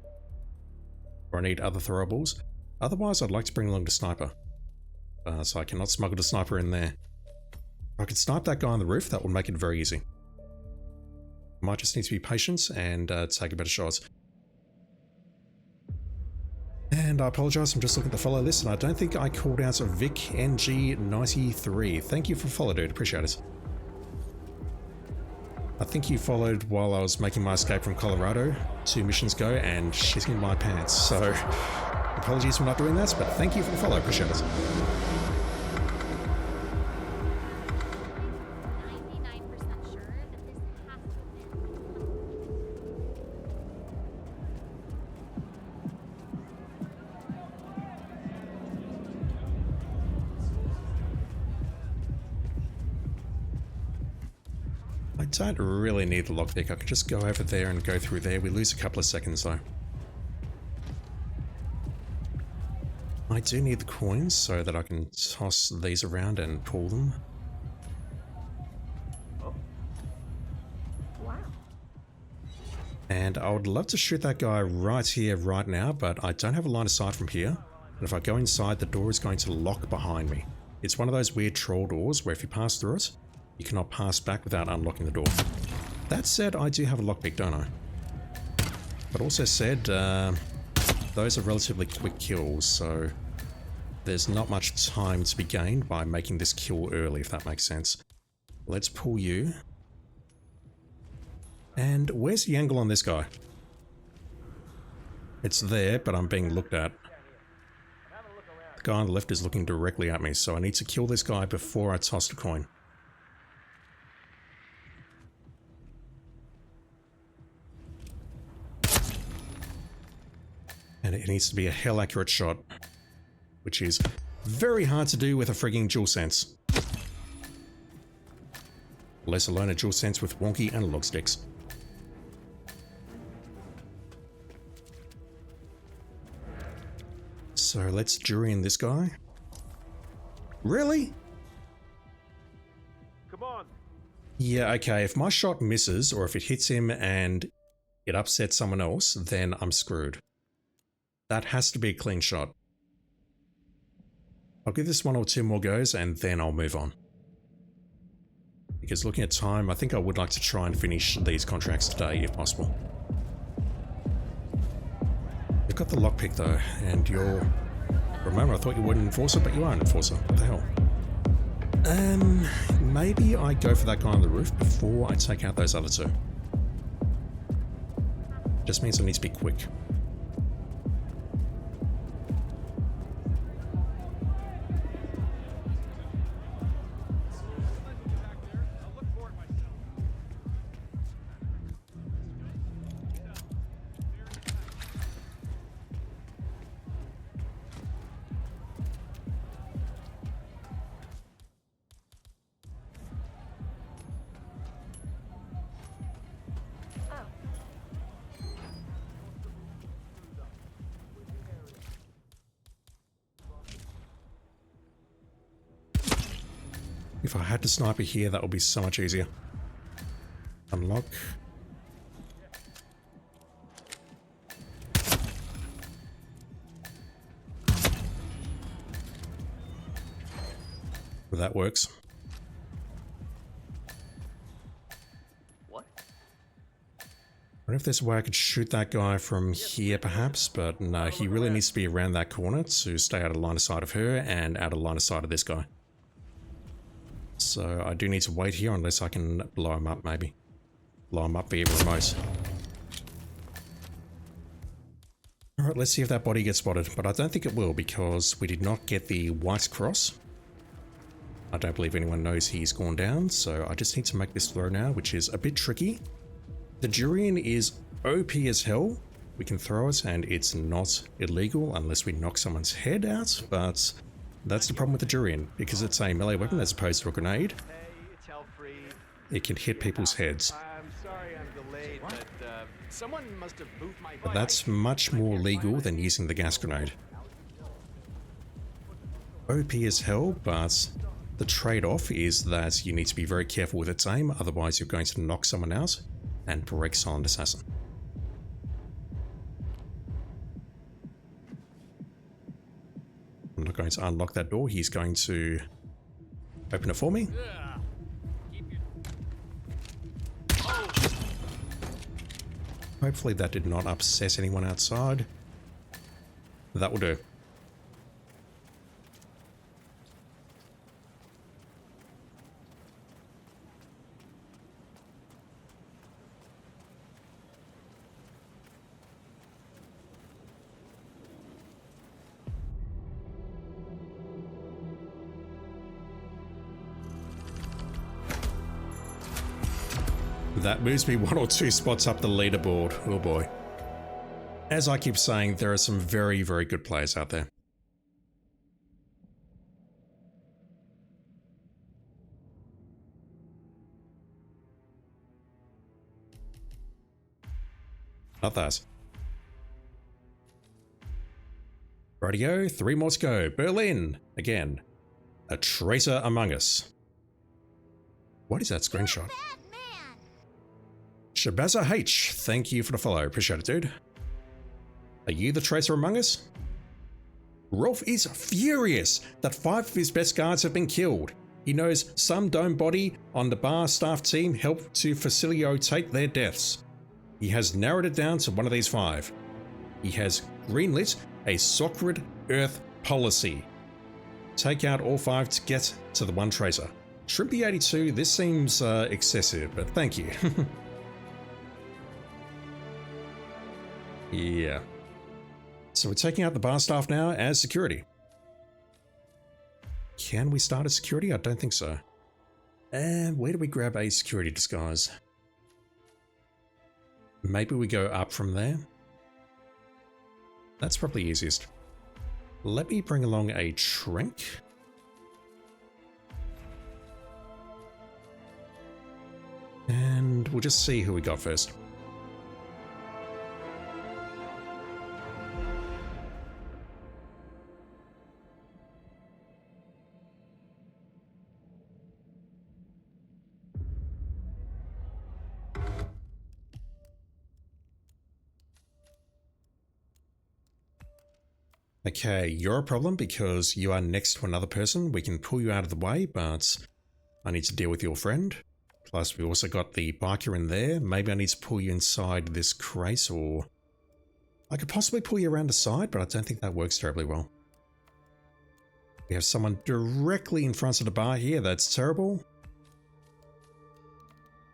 Or I need other throwables. Otherwise, I'd like to bring along the sniper. So I cannot smuggle the sniper in there. If I could snipe that guy on the roof, that would make it very easy. Might just need to be patient and take a better shot. And I apologise, I'm just looking at the follow list and I don't think I called out Vic NG93. Thank you for follow, dude. Appreciate it. I think you followed while I was making my escape from Colorado 2 missions ago and shitting my pants. So apologies for not doing that, but thank you for the follow. Appreciate it. I don't really need the lockpick. I can just go over there and go through there. We lose a couple of seconds though. I do need the coins so that I can toss these around and pull them. Oh. Wow. And I would love to shoot that guy right here, right now, but I don't have a line of sight from here. And if I go inside, the door is going to lock behind me. It's one of those weird troll doors where if you pass through it, you cannot pass back without unlocking the door. That said, I do have a lockpick, don't I? But also said, those are relatively quick kills, so there's not much time to be gained by making this kill early, if that makes sense. Let's pull you. And where's the angle on this guy? It's there, but I'm being looked at. The guy on the left is looking directly at me, so I need to kill this guy before I toss the coin. And it needs to be a hell accurate shot, which is very hard to do with a frigging dual sense. Let alone a dual sense with wonky analog sticks. So let's jury in this guy. Really? Come on. Yeah, okay, if my shot misses or if it hits him and it upsets someone else, then I'm screwed. That has to be a clean shot. I'll give this 1 or 2 more goes and then I'll move on. Because looking at time, I think I would like to try and finish these contracts today if possible. You've got the lockpick though, and you're... For a moment I thought you were an enforcer, but you are an enforcer. What the hell? Maybe I go for that guy on the roof before I take out those other two. Just means I need to be quick. If I had the sniper here, that would be so much easier. Unlock. Well, that works. What? I wonder if there's a way I could shoot that guy from here perhaps, but no, he really needs to be around that corner to stay out of line of sight of her and out of line of sight of this guy. So I do need to wait here unless I can blow him up maybe. Blow him up via remote. Alright, let's see if that body gets spotted, but I don't think it will because we did not get the white cross. I don't believe anyone knows he's gone down, so I just need to make this throw now, which is a bit tricky. The Durian is OP as hell. We can throw it and it's not illegal unless we knock someone's head out, but that's the problem with the Durian, because it's a melee weapon as opposed to a grenade. It can hit people's heads. I'm sorry I'm delayed, but someone must have moved my But that's much more legal than using the gas grenade. OP as hell, but the trade-off is that you need to be very careful with its aim, otherwise you're going to knock someone out and break Silent Assassin. I'm not going to unlock that door, he's going to open it for me. Hopefully that did not upset anyone outside. That will do. That moves me 1 or 2 spots up the leaderboard. Oh boy. As I keep saying, there are some very, very good players out there. Not that. Radio, 3 more to go. Berlin, again. A traitor among us. What is that screenshot? Shabaza H, thank you for the follow. Appreciate it, dude. Are you the traitor among us? Rolf is furious that 5 of his best guards have been killed. He knows some dome body on the bar staff team helped to facilitate their deaths. He has narrowed it down to one of these 5. He has greenlit a Sacred Earth policy. Take out all 5 to get to the one traitor. Shrimpy82, this seems excessive, but thank you. Yeah. So we're taking out the bar staff now as security. Can we start as security? I don't think so. And where do we grab a security disguise? Maybe we go up from there. That's probably easiest. Let me bring along a Trink. And we'll just see who we got first. Okay, you're a problem because you are next to another person. We can pull you out of the way, but I need to deal with your friend. Plus, we also got the biker in there. Maybe I need to pull you inside this crate, or I could possibly pull you around the side, but I don't think that works terribly well. We have someone directly in front of the bar here. That's terrible.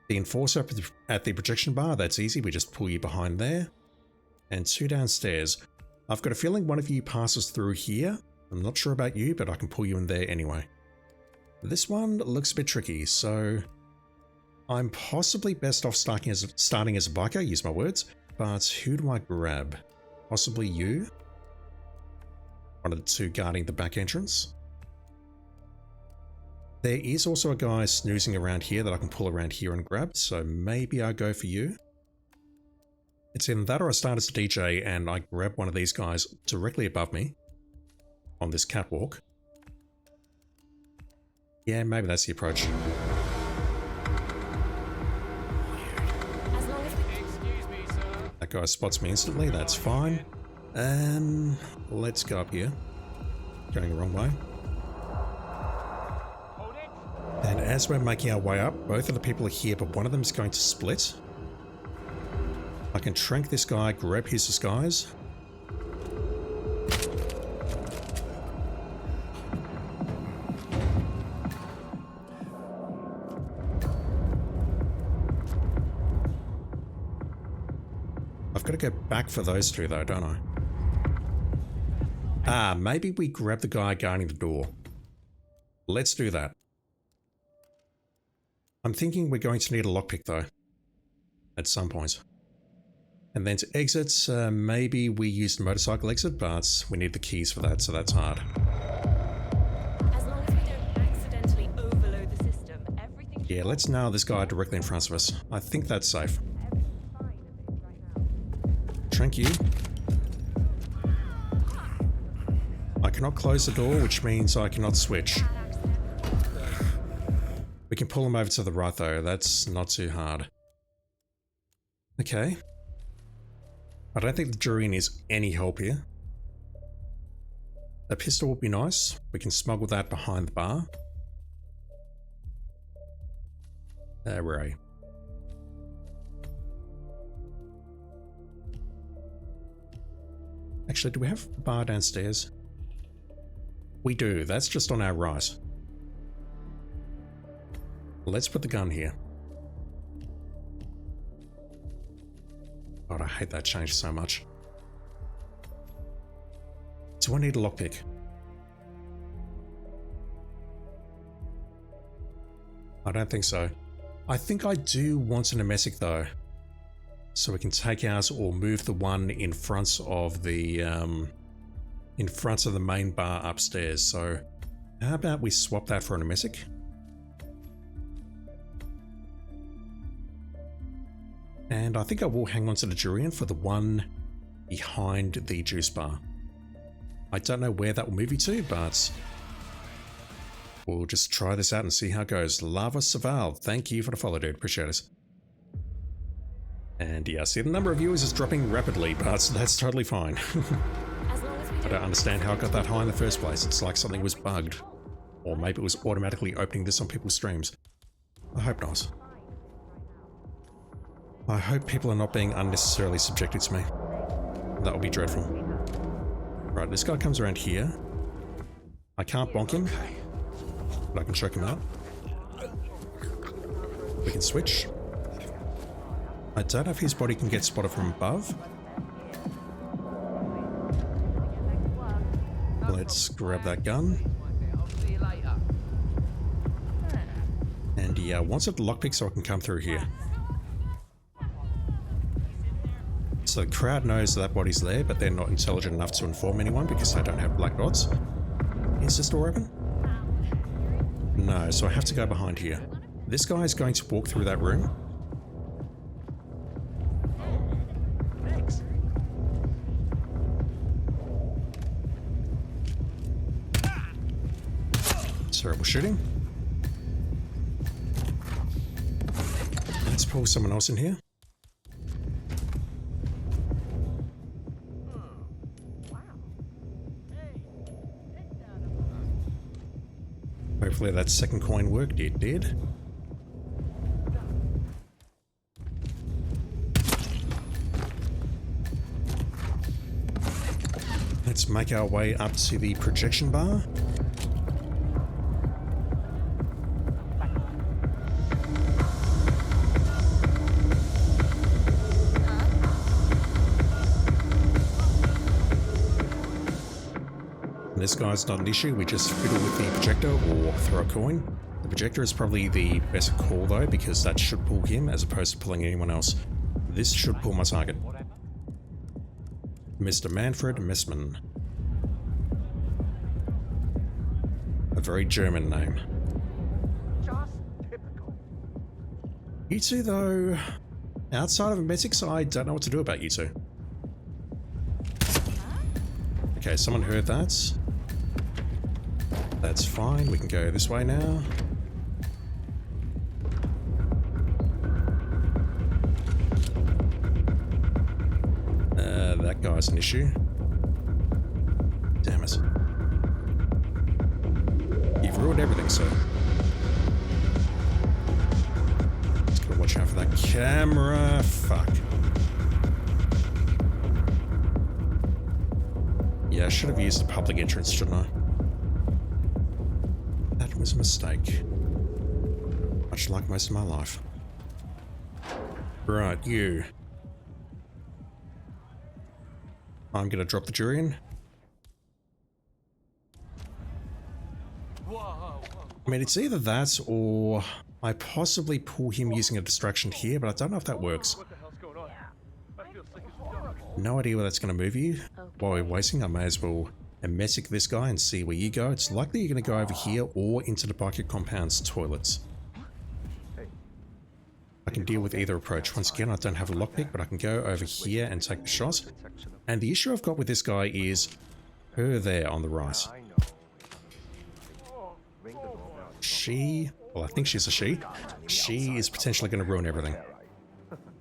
The enforcer at the projection bar, that's easy. We just pull you behind there. And 2 downstairs. I've got a feeling one of you passes through here. I'm not sure about you, but I can pull you in there anyway. This one looks a bit tricky, so I'm possibly best off starting as a biker, use my words, but who do I grab? Possibly you? One of the 2 guarding the back entrance. There is also a guy snoozing around here that I can pull around here and grab, so maybe I go for you. It's in that or I start as a DJ and I grab one of these guys directly above me on this catwalk. Yeah, maybe that's the approach. That guy spots me instantly, that's fine. Let's go up here. Going the wrong way. And as we're making our way up, both of the people are here, but one of them is going to split. I can trank this guy, grab his disguise. I've got to go back for those 2 though, don't I? Maybe we grab the guy guarding the door. Let's do that. I'm thinking we're going to need a lockpick though, at some point. And then to exit, maybe we use the motorcycle exit, but we need the keys for that, so that's hard. As long as we don't accidentally overload the system, everything. Yeah, let's nail this guy directly in front of us. I think that's safe. Trank you. I cannot close the door, which means I cannot switch. We can pull him over to the right though, that's not too hard. Okay. I don't think the Durian is any help here. A pistol would be nice. We can smuggle that behind the bar. Where are you? Actually, do we have a bar downstairs? We do. That's just on our right. Let's put the gun here. God, I hate that change so much. Do I need a lockpick? I don't think so. I think I do want an emetic though. So we can take out or move the one in front of the main bar upstairs. So how about we swap that for an emetic? And I think I will hang on to the Durian for the one behind the juice bar. I don't know where that will move you to, but we'll just try this out and see how it goes. Lava Saval, thank you for the follow, dude. Appreciate it. And yeah, see, the number of viewers is dropping rapidly, but that's totally fine. I don't understand how it got that high in the first place. It's like something was bugged. Or maybe it was automatically opening this on people's streams. I hope not. I hope people are not being unnecessarily subjected to me. That would be dreadful. Right, this guy comes around here. I can't bonk him, but I can choke him out. We can switch. I don't know if his body can get spotted from above. Let's grab that gun. And yeah, once at the lockpick so I can come through here. So the crowd knows that body's there, but they're not intelligent enough to inform anyone because they don't have black dots. Is this door open? No, so I have to go behind here. This guy is going to walk through that room. Terrible shooting. Let's pull someone else in here. Hopefully that second coin worked. It did. Let's make our way up to the projection bar. This guy's not an issue, we just fiddle with the projector or throw a coin. The projector is probably the best call though, because that should pull him as opposed to pulling anyone else. This should pull my target. Mr. Manfred Messman. A very German name. Just typical. You two though, outside of Emetics, I don't know what to do about you two. Okay, someone heard that. That's fine, we can go this way now. That guy's an issue. Damn it. You've ruined everything, sir. Just gotta watch out for that camera. Fuck. Yeah, I should have used the public entrance, shouldn't I? That was a mistake. Much like most of my life. Right, you. I'm gonna drop the durian. I mean, it's either that or I possibly pull him using a distraction here, but I don't know if that works. No idea where that's going to move you. While we're waiting, I may as well emetic this guy and see where you go. It's likely you're going to go over here or into the Biker Compound's toilets. I can deal with either approach. Once again, I don't have a lockpick, but I can go over here and take the shot. And the issue I've got with this guy is her there on the right. She, well, I think she's a she. She is potentially going to ruin everything.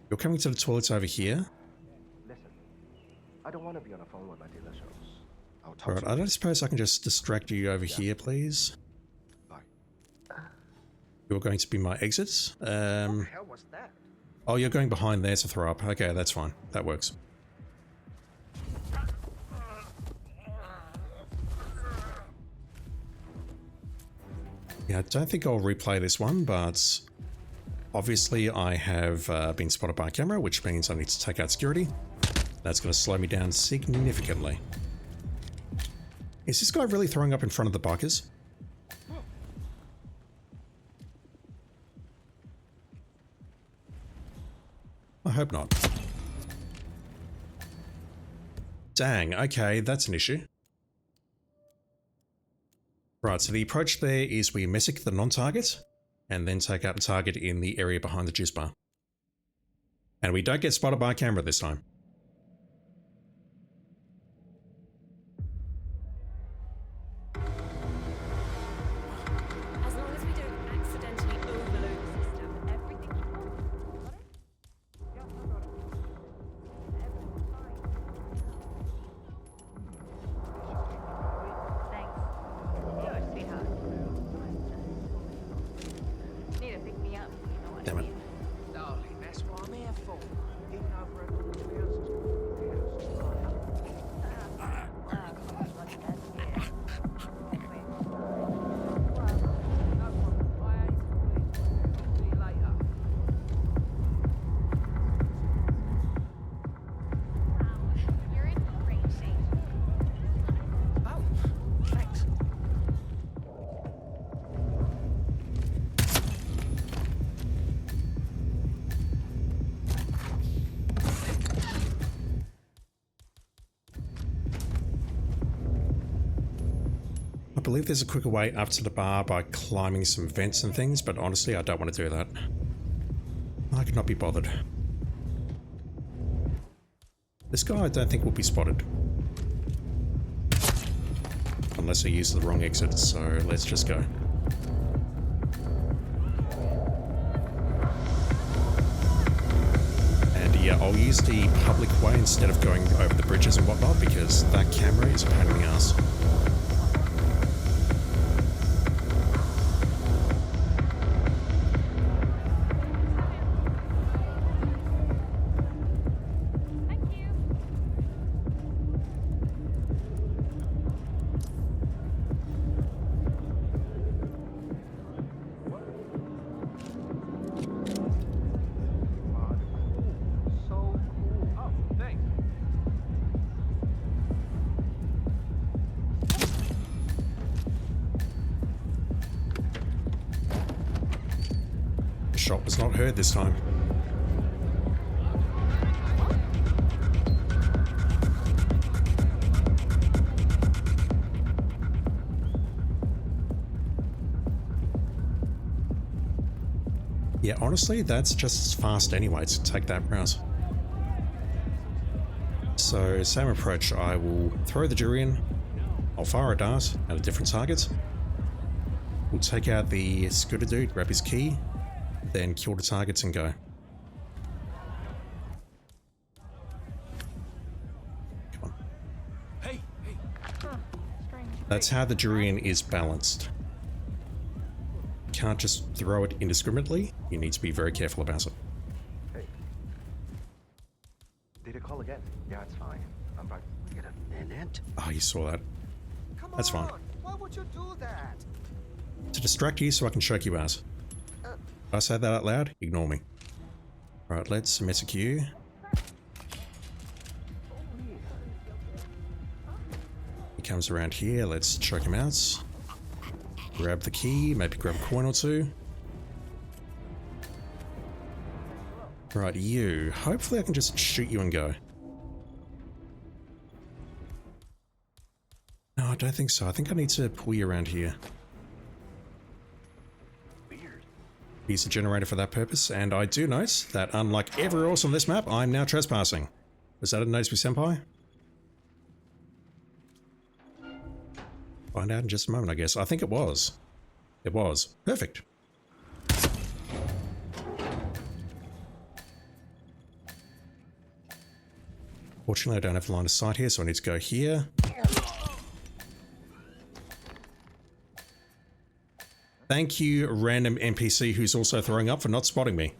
You're coming to the toilets over here. I don't want to be on the phone with my dealer shows. Alright, I don't suppose I can just distract you over here, please. You're going to be my exit. What the hell was that? Oh, you're going behind there to throw up. Okay, that's fine. That works. Yeah, I don't think I'll replay this one, but obviously I have been spotted by a camera, which means I need to take out security. That's going to slow me down significantly. Is this guy really throwing up in front of the bikers? I hope not. Dang, okay, that's an issue. Right, so the approach there is we messic the non-target, and then take out the target in the area behind the juice bar. And we don't get spotted by a camera this time. As long as we don't accidentally overload the system, everything... Damn it. Darling, that's what I'm here for. I believe there's a quicker way up to the bar by climbing some vents and things, but honestly I don't want to do that. I could not be bothered. This guy I don't think will be spotted. Unless I use the wrong exit, so let's just go. And yeah, I'll use the public way instead of going over the bridges and whatnot, because that camera is a pain in the ass. gunshot was not heard this time. Yeah, honestly, that's just as fast anyway to take that route. So, same approach. I will throw the durian. I'll fire a dart at a different target. We'll take out the scooter dude, grab his key, then kill the targets and go. Come on. Hey, hey. That's how the durian is balanced. Can't just throw it indiscriminately. You need to be very careful about it. Hey. Did it call again? Yeah, it's fine. I'm back. Wait a minute. Oh, you saw that. That's fine. Why would you do that? To distract you so I can choke you out. If I say that out loud, ignore me. Right, let's message you. He comes around here, let's choke him out. Grab the key, maybe grab a coin or two. Right, you. Hopefully I can just shoot you and go. No, I don't think so. I think I need to pull you around here. Weird. Use the generator for that purpose, and I do note that unlike everywhere else on this map, I'm now trespassing. Was that a notice with Senpai? Find out in just a moment, I guess. I think it was. It was. Perfect. Fortunately, I don't have line of sight here, so I need to go here. Thank you, random NPC who's also throwing up, for not spotting me.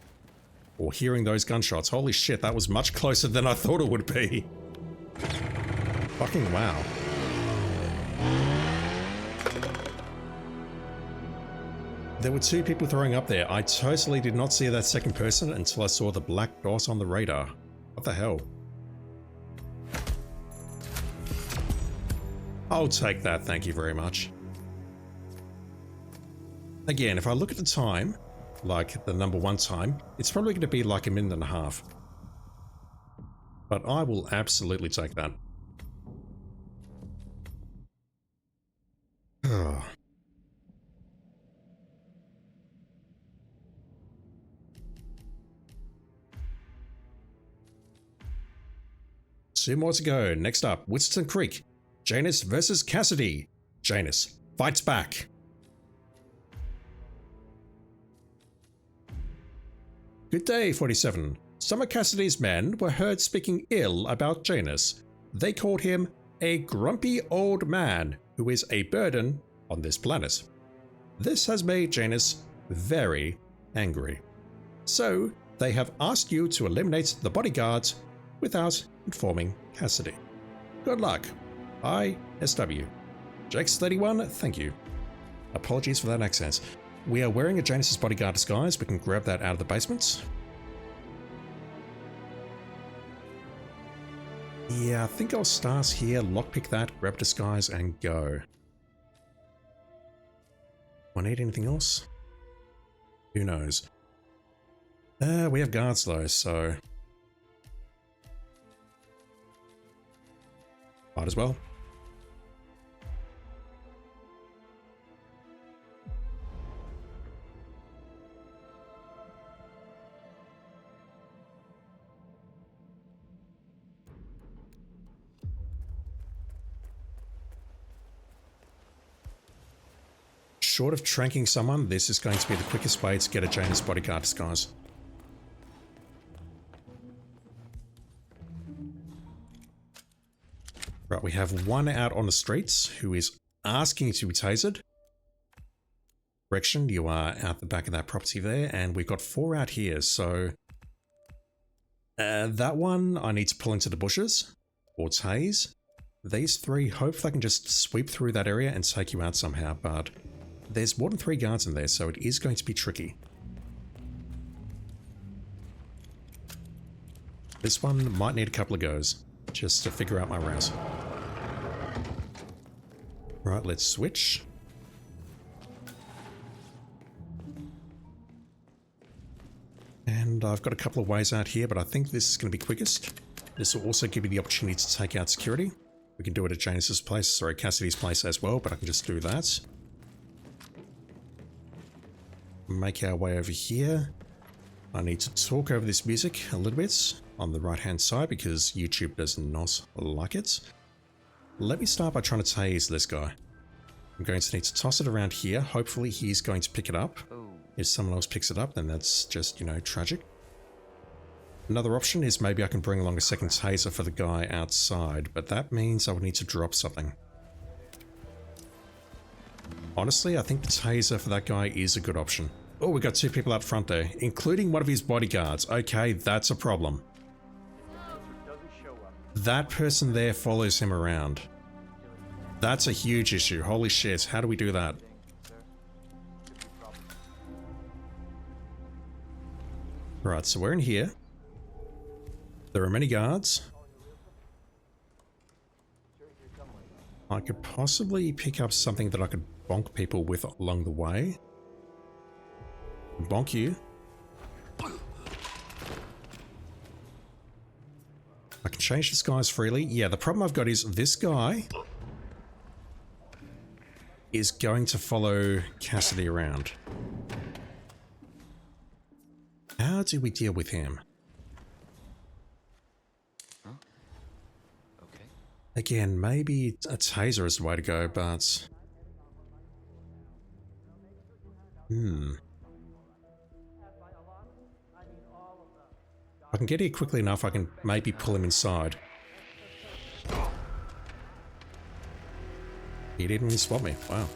Or hearing those gunshots. Holy shit, that was much closer than I thought it would be. Fucking wow. There were two people throwing up there. I totally did not see that second person until I saw the black dot on the radar. What the hell? I'll take that, thank you very much. Again, if I look at the time, like the number one time, it's probably going to be like a minute and a half. But I will absolutely take that. Oh. Two more to go. Next up, Whittleton Creek. Janus versus Cassidy. Janus fights back. Good day, 47. Some of Cassidy's men were heard speaking ill about Janus. They called him a grumpy old man who is a burden on this planet. This has made Janus very angry. So, they have asked you to eliminate the bodyguards without informing Cassidy. Good luck. ISW. Jakes31, thank you. Apologies for that accent. We are wearing a Janus' bodyguard disguise. We can grab that out of the basement. Yeah, I think I'll start here, lockpick that, grab disguise, and go. Do I need anything else? Who knows? We have guards though, so... might as well. Short of tranking someone, this is going to be the quickest way to get a Janus bodyguard disguise. Right, we have one out on the streets who is asking to be tasered. Correction, you are out the back of that property there, and we've got 4 out here, so... that one I need to pull into the bushes, or tase. These 3, hopefully I can just sweep through that area and take you out somehow, but there's more than 3 guards in there, so it is going to be tricky. This one might need a couple of goes, just to figure out my route. Right, let's switch. And I've got a couple of ways out here, but I think this is going to be quickest. This will also give you the opportunity to take out security. We can do it at Janus's place, sorry, Cassidy's place as well, but I can just do that. Make our way over here. I need to talk over this music a little bit on the right-hand side because YouTube does not like it. Let me start by trying to tase this guy. I'm going to need to toss it around here. Hopefully he's going to pick it up. If someone else picks it up, then that's just, you know, tragic. Another option is maybe I can bring along a second taser for the guy outside, but that means I would need to drop something. Honestly, I think the taser for that guy is a good option. Oh, we got two people out front there, including one of his bodyguards. Okay, that's a problem. That person there follows him around. That's a huge issue. Holy shit, how do we do that? Right, so we're in here. There are many guards. I could possibly pick up something that I could bonk people with along the way. Bonk you. I can change disguise freely. Yeah, the problem I've got is this guy is going to follow Cassidy around. How do we deal with him? Again, maybe a taser is the way to go, but... If I can get here quickly enough, I can maybe pull him inside. He didn't even spot me. Wow.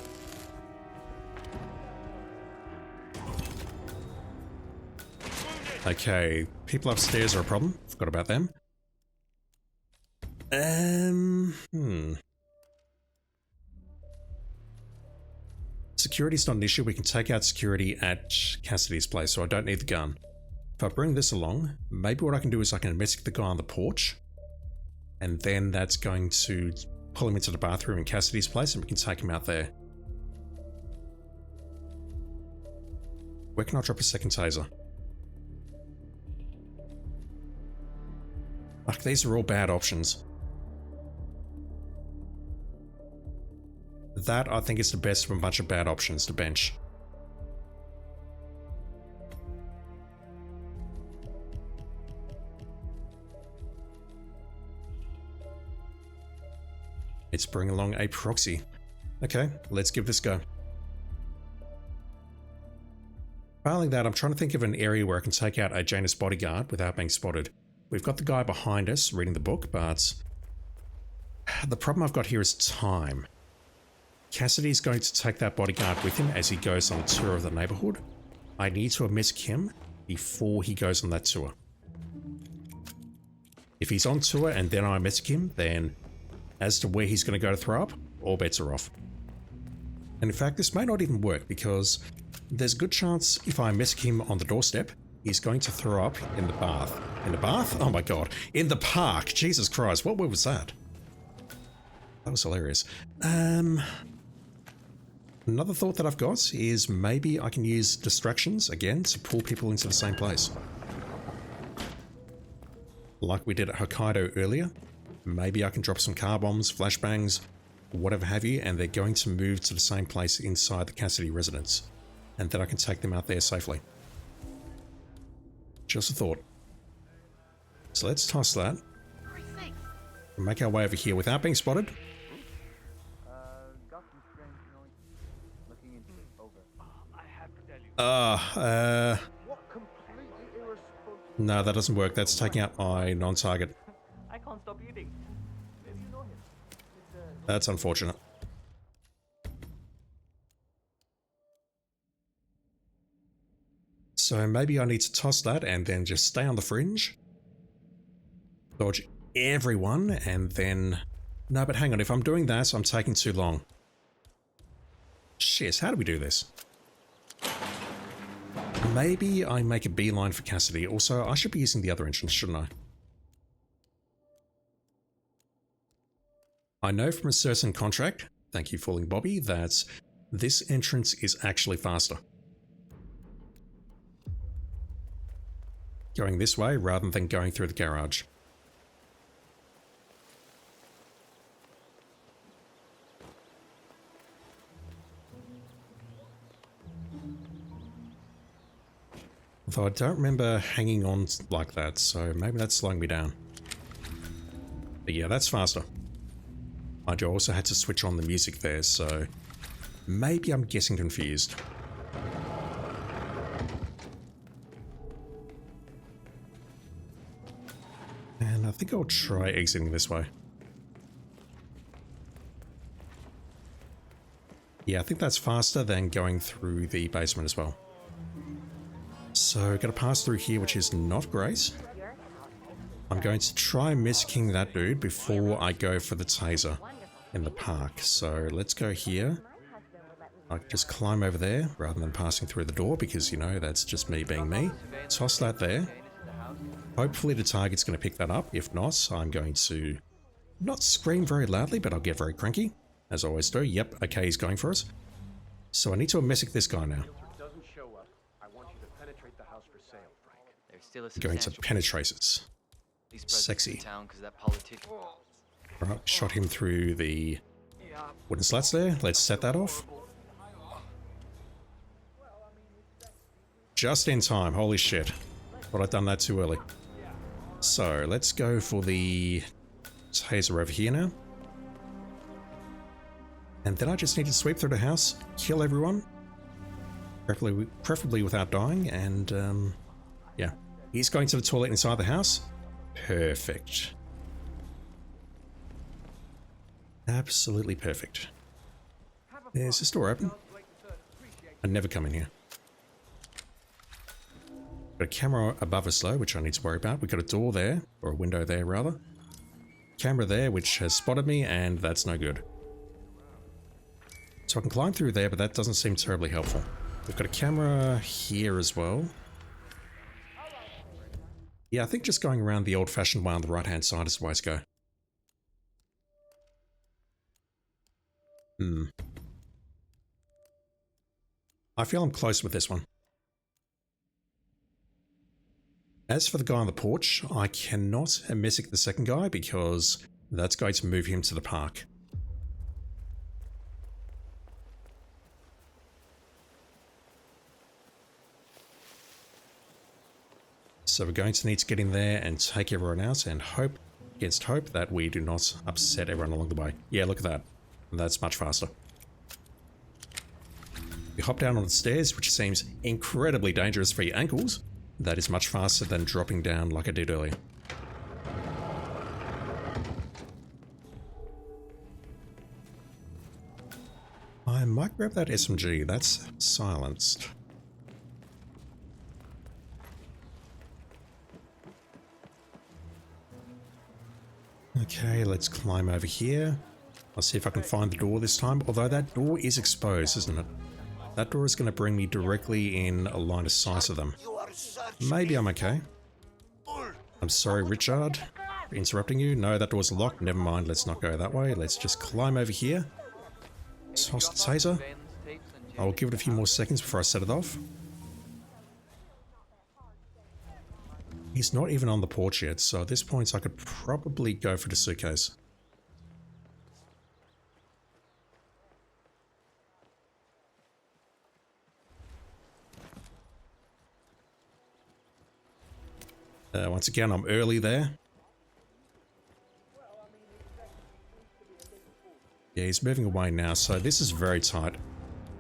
Okay, people upstairs are a problem. Forgot about them. Security's not an issue. We can take out security at Cassidy's place, so I don't need the gun. If I bring this along, maybe what I can do is I can investigate the guy on the porch, and then that's going to pull him into the bathroom in Cassidy's place, and we can take him out there. Where can I drop a second taser? Fuck, these are all bad options. That, I think, is the best of a bunch of bad options to bench. Let's bring along a proxy. Okay, let's give this a go. Failing that, I'm trying to think of an area where I can take out a Janus bodyguard without being spotted. We've got the guy behind us reading the book, but the problem I've got here is time. Cassidy's going to take that bodyguard with him as he goes on a tour of the neighborhood. I need to unmask him before he goes on that tour. If he's on tour and then I unmask him, then as to where he's going to go to throw up, all bets are off. And in fact, this may not even work because there's a good chance if I unmask him on the doorstep, he's going to throw up in the bath. In the bath? Oh my god. In the park! Jesus Christ, what word was that? That was hilarious. Another thought that I've got is maybe I can use distractions again to pull people into the same place. Like we did at Hokkaido earlier. Maybe I can drop some car bombs, flashbangs, whatever have you, and they're going to move to the same place inside the Cassidy residence. And then I can take them out there safely. Just a thought. So let's toss that. Make our way over here without being spotted. No, that doesn't work. That's taking out my non-target. I can't stop eating. Maybe you know him. That's unfortunate. So maybe I need to toss that and then just stay on the fringe. Dodge everyone and then... No, but hang on. If I'm doing that, I'm taking too long. Shit, how do we do this? Maybe I make a beeline for Cassidy. Also, I should be using the other entrance, shouldn't I? I know from a certain contract, thank you Fooling Bobby, that this entrance is actually faster. going this way rather than going through the garage. Although I don't remember hanging on like that, so maybe that's slowing me down. But yeah, that's faster. I also had to switch on the music there, so maybe I'm getting confused. And I think I'll try exiting this way. Yeah, I think that's faster than going through the basement as well. So, gotta pass through here, which is not great. I'm going to try missing that dude before I go for the taser in the park. So, let's go here. I'll just climb over there rather than passing through the door because, you know, that's just me being me. Toss that there. Hopefully the target's going to pick that up. If not, I'm going to not scream very loudly, but I'll get very cranky, as I always do. Yep, okay, he's going for us. So I need to messic this guy now. Going to penetrators. Sexy. Right, shot him through the wooden slats there. Let's set that off. Just in time, holy shit. Thought I'd done that too early. So, let's go for the taser over here now. And then I just need to sweep through the house, kill everyone. Preferably without dying, and yeah. He's going to the toilet inside the house. Perfect. Absolutely perfect. Is this door open? I'd never come in here. Got a camera above us though, which I need to worry about. We've got a door there, or a window there rather. Camera there, which has spotted me, and that's no good. So I can climb through there, but that doesn't seem terribly helpful. We've got a camera here as well. Yeah, I think just going around the old-fashioned way on the right-hand side is the way to go. I feel I'm close with this one. As for the guy on the porch, I cannot messic the second guy because that's going to move him to the park. So we're going to need to get in there and take everyone out and hope against hope that we do not upset everyone along the way. Yeah, look at that. That's much faster. We hop down on the stairs, which seems incredibly dangerous for your ankles. That is much faster than dropping down like I did earlier. I might grab that SMG. That's silenced. Okay, let's climb over here. I'll see if I can find the door this time, although that door is exposed, isn't it? That door is going to bring me directly in a line of sight of them. Maybe I'm okay. I'm sorry, Richard, for interrupting you. No, that door's locked. Never mind, let's not go that way. Let's just climb over here. Toss the taser. I'll give it a few more seconds before I set it off. He's not even on the porch yet, so at this point I could probably go for the suitcase. Once again, I'm early there. Yeah, he's moving away now, so this is very tight.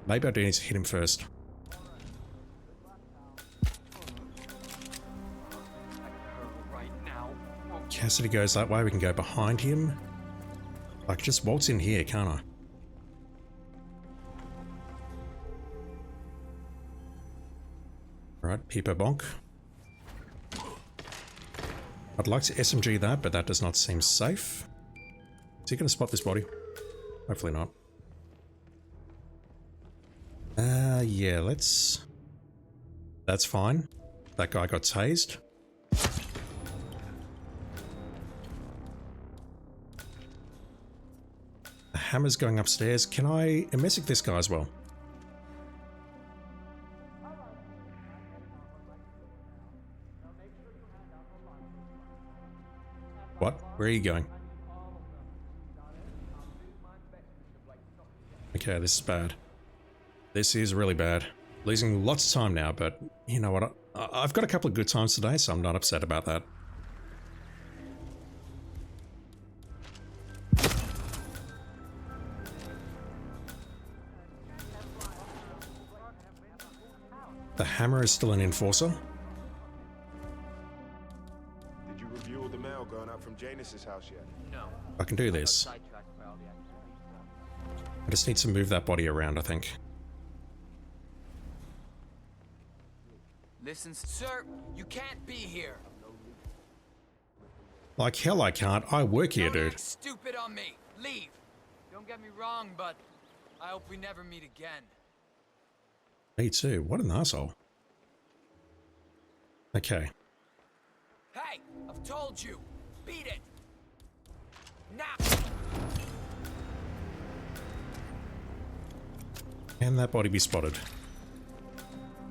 Maybe I do need to hit him first. Cassidy goes that way, we can go behind him. I can just waltz in here, can't I? Right, Peepo Bonk. I'd like to SMG that, but that does not seem safe. Is he going to spot this body? Hopefully not. Yeah, let's... That's fine. That guy got tased. The hammer's going upstairs. Can I messic this guy as well? What? Where are you going? Okay, this is bad. This is really bad. Losing lots of time now, but you know what? I've got a couple of good times today, so I'm not upset about that. The hammer is still an enforcer. Did you review all the mail going up from Janus's house yet? No. I can do this. I just need to move that body around, I think. Listen, sir, you can't be here. Like hell I can't. I work here, Don't dude. act stupid on me. Leave. Don't get me wrong, but I hope we never meet again. Me too. What an asshole. Okay. Hey, I've told you. Beat it. Now. Can that body be spotted?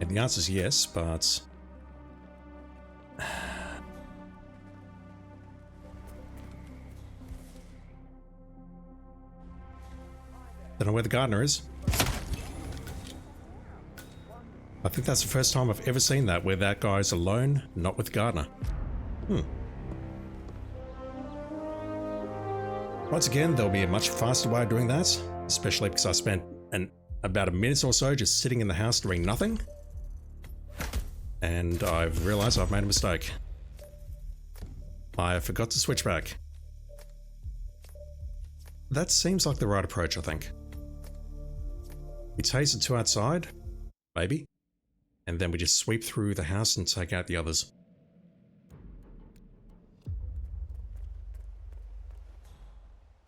And the answer is yes, but... Don't know where the gardener is. I think that's the first time I've ever seen that, where that guy's alone, not with the gardener. Once again, there'll be a much faster way of doing that, especially because I spent about a minute or so just sitting in the house doing nothing. And I've realized I've made a mistake. I forgot to switch back. That seems like the right approach, I think. We tase the two outside, maybe, and then we just sweep through the house and take out the others.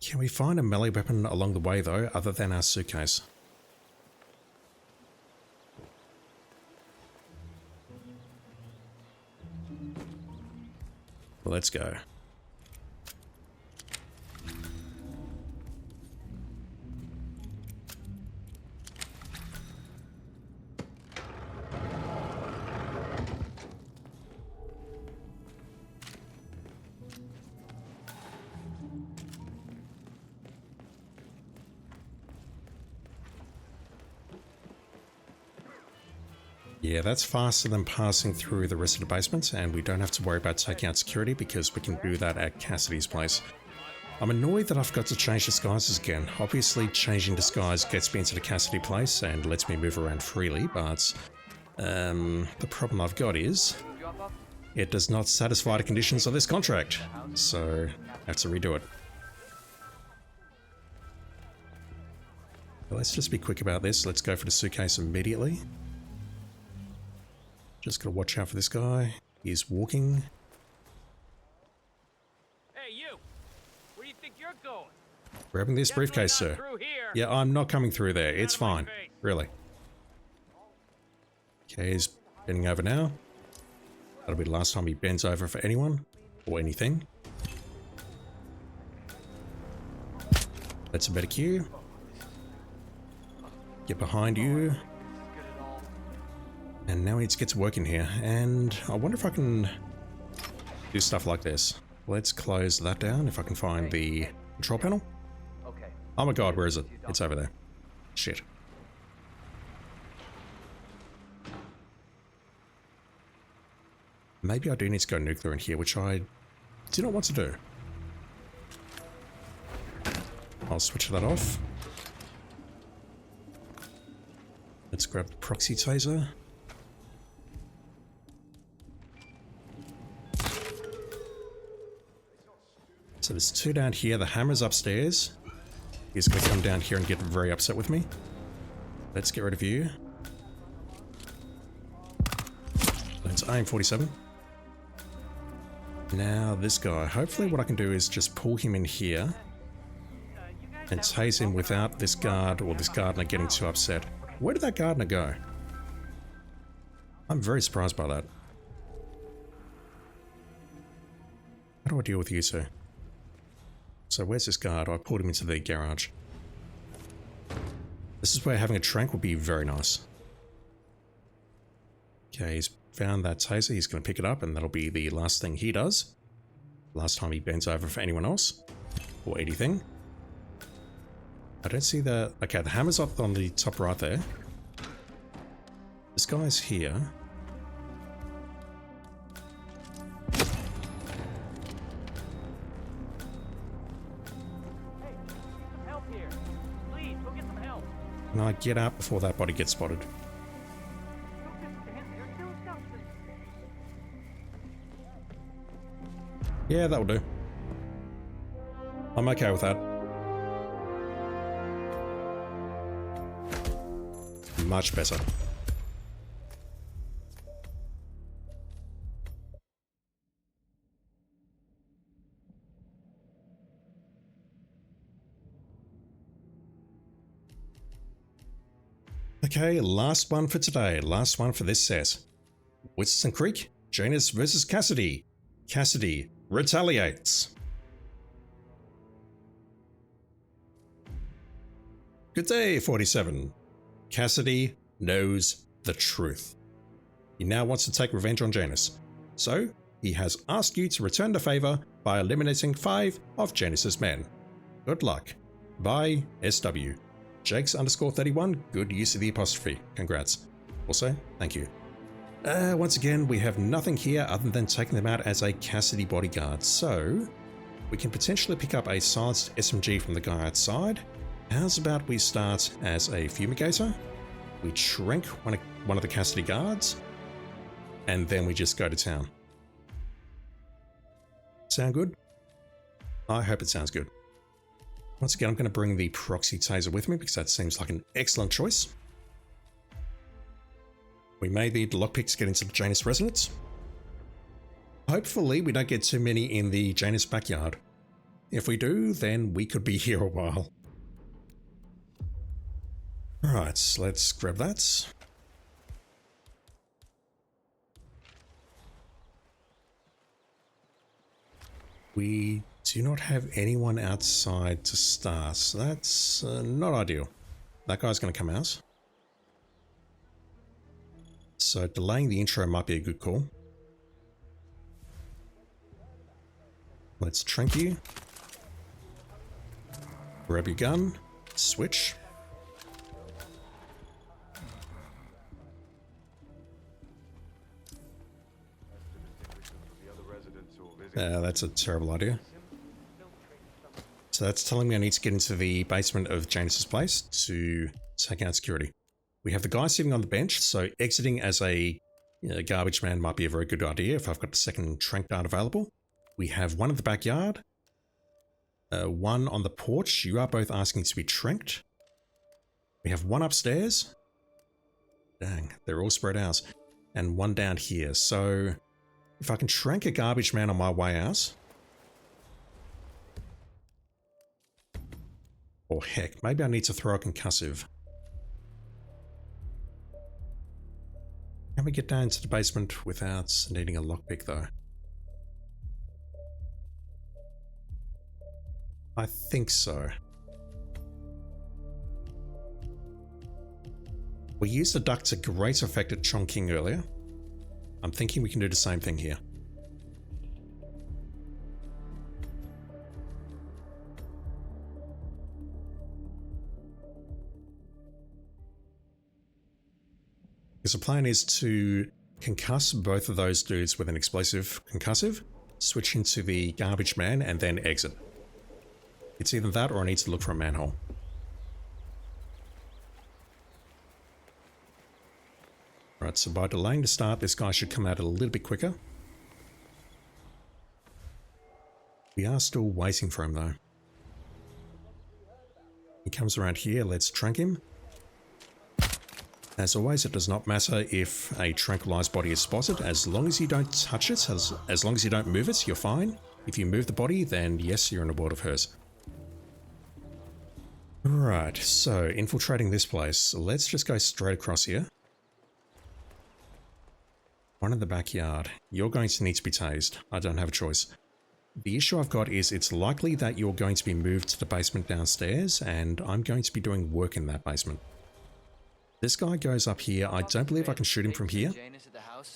Can we find a melee weapon along the way though, other than our suitcase? Let's go. Yeah, that's faster than passing through the rest of the basement, and we don't have to worry about taking out security because we can do that at Cassidy's place. I'm annoyed that I've got to change disguises again. Obviously, changing disguise gets me into the Cassidy place and lets me move around freely, but the problem I've got is it does not satisfy the conditions of this contract, so I have to redo it. Let's just be quick about this. Let's go for the suitcase immediately. Just gotta watch out for this guy. He's walking. Hey, you! Where do you think you're going? Grabbing this briefcase, sir. Yeah, I'm not coming through there. It's fine. Really. Okay, he's bending over now. That'll be the last time he bends over for anyone or anything. That's a better cue. Get behind you. And now we need to get to work in here. And I wonder if I can do stuff like this. Let's close that down if I can find the control panel. Oh my god, where is it? It's over there. Shit. Maybe I do need to go nuclear in here, which I do not want to do. I'll switch that off. Let's grab the proxy taser. So there's two down here. The hammer's upstairs. He's going to come down here and get very upset with me. Let's get rid of you. Let's aim 47. Now this guy. Hopefully what I can do is just pull him in here and tase him without this guard or this gardener getting too upset. Where did that gardener go? I'm very surprised by that. How do I deal with you, sir? So where's this guard? I pulled him into the garage. This is where having a trank would be very nice. Okay, he's found that taser. He's going to pick it up and that'll be the last thing he does. Last time he bends over for anyone else or anything. I don't see the... Okay, the hammer's up on the top right there. This guy's here. Hey, some help here. Please, go get some help. Can I get out before that body gets spotted? Yeah, that'll do. I'm okay with that. Much better. Okay, last one for today. Last one for this set. Whittleton Creek, Janus versus Cassidy. Cassidy retaliates. Good day, 47. Cassidy knows the truth. He now wants to take revenge on Janus. So, he has asked you to return the favor by eliminating 5 of Janus's men. Good luck. Bye, SW. Jakes_31, good use of the apostrophe. Congrats. Also, thank you. Once again, we have nothing here other than taking them out as a Cassidy bodyguard. So, we can potentially pick up a silenced SMG from the guy outside. How's about we start as a fumigator? We shrink one of the Cassidy guards, and then we just go to town. Sound good? I hope it sounds good. Once again, I'm going to bring the proxy taser with me because that seems like an excellent choice. We may need the lockpicks to get into the Janus residence. Hopefully we don't get too many in the Janus backyard. If we do, then we could be here a while. Alright, let's grab that. We do not have anyone outside to start, so that's not ideal. That guy's going to come out. So delaying the intro might be a good call. Let's trank you. Grab your gun. Switch. That's a terrible idea. So that's telling me I need to get into the basement of Janus's place to take out security. We have the guy sitting on the bench, so exiting as a garbage man might be a very good idea if I've got the second trank dart available. We have one in the backyard, one on the porch. You are both asking to be tranked. We have one upstairs. Dang, they're all spread out. And one down here. So if I can trank a garbage man on my way out. Or heck, maybe I need to throw a concussive. Can we get down to the basement without needing a lockpick though? I think so. We used the duct to great effect at Chongqing earlier. I'm thinking we can do the same thing here. Because the plan is to concuss both of those dudes with an explosive concussive, switch into the garbage man, and then exit. It's either that or I need to look for a manhole. Right, so by delaying the start, this guy should come out a little bit quicker. We are still waiting for him though. He comes around here, let's trank him. As always, it does not matter if a tranquilized body is spotted, as long as you don't touch it, as long as you don't move it, you're fine. If you move the body, then yes, you're in a world of hurt. Right, so infiltrating this place, let's just go straight across here. One in the backyard. You're going to need to be tased. I don't have a choice. The issue I've got is it's likely that you're going to be moved to the basement downstairs, and I'm going to be doing work in that basement. This guy goes up here. I don't believe I can shoot him from here.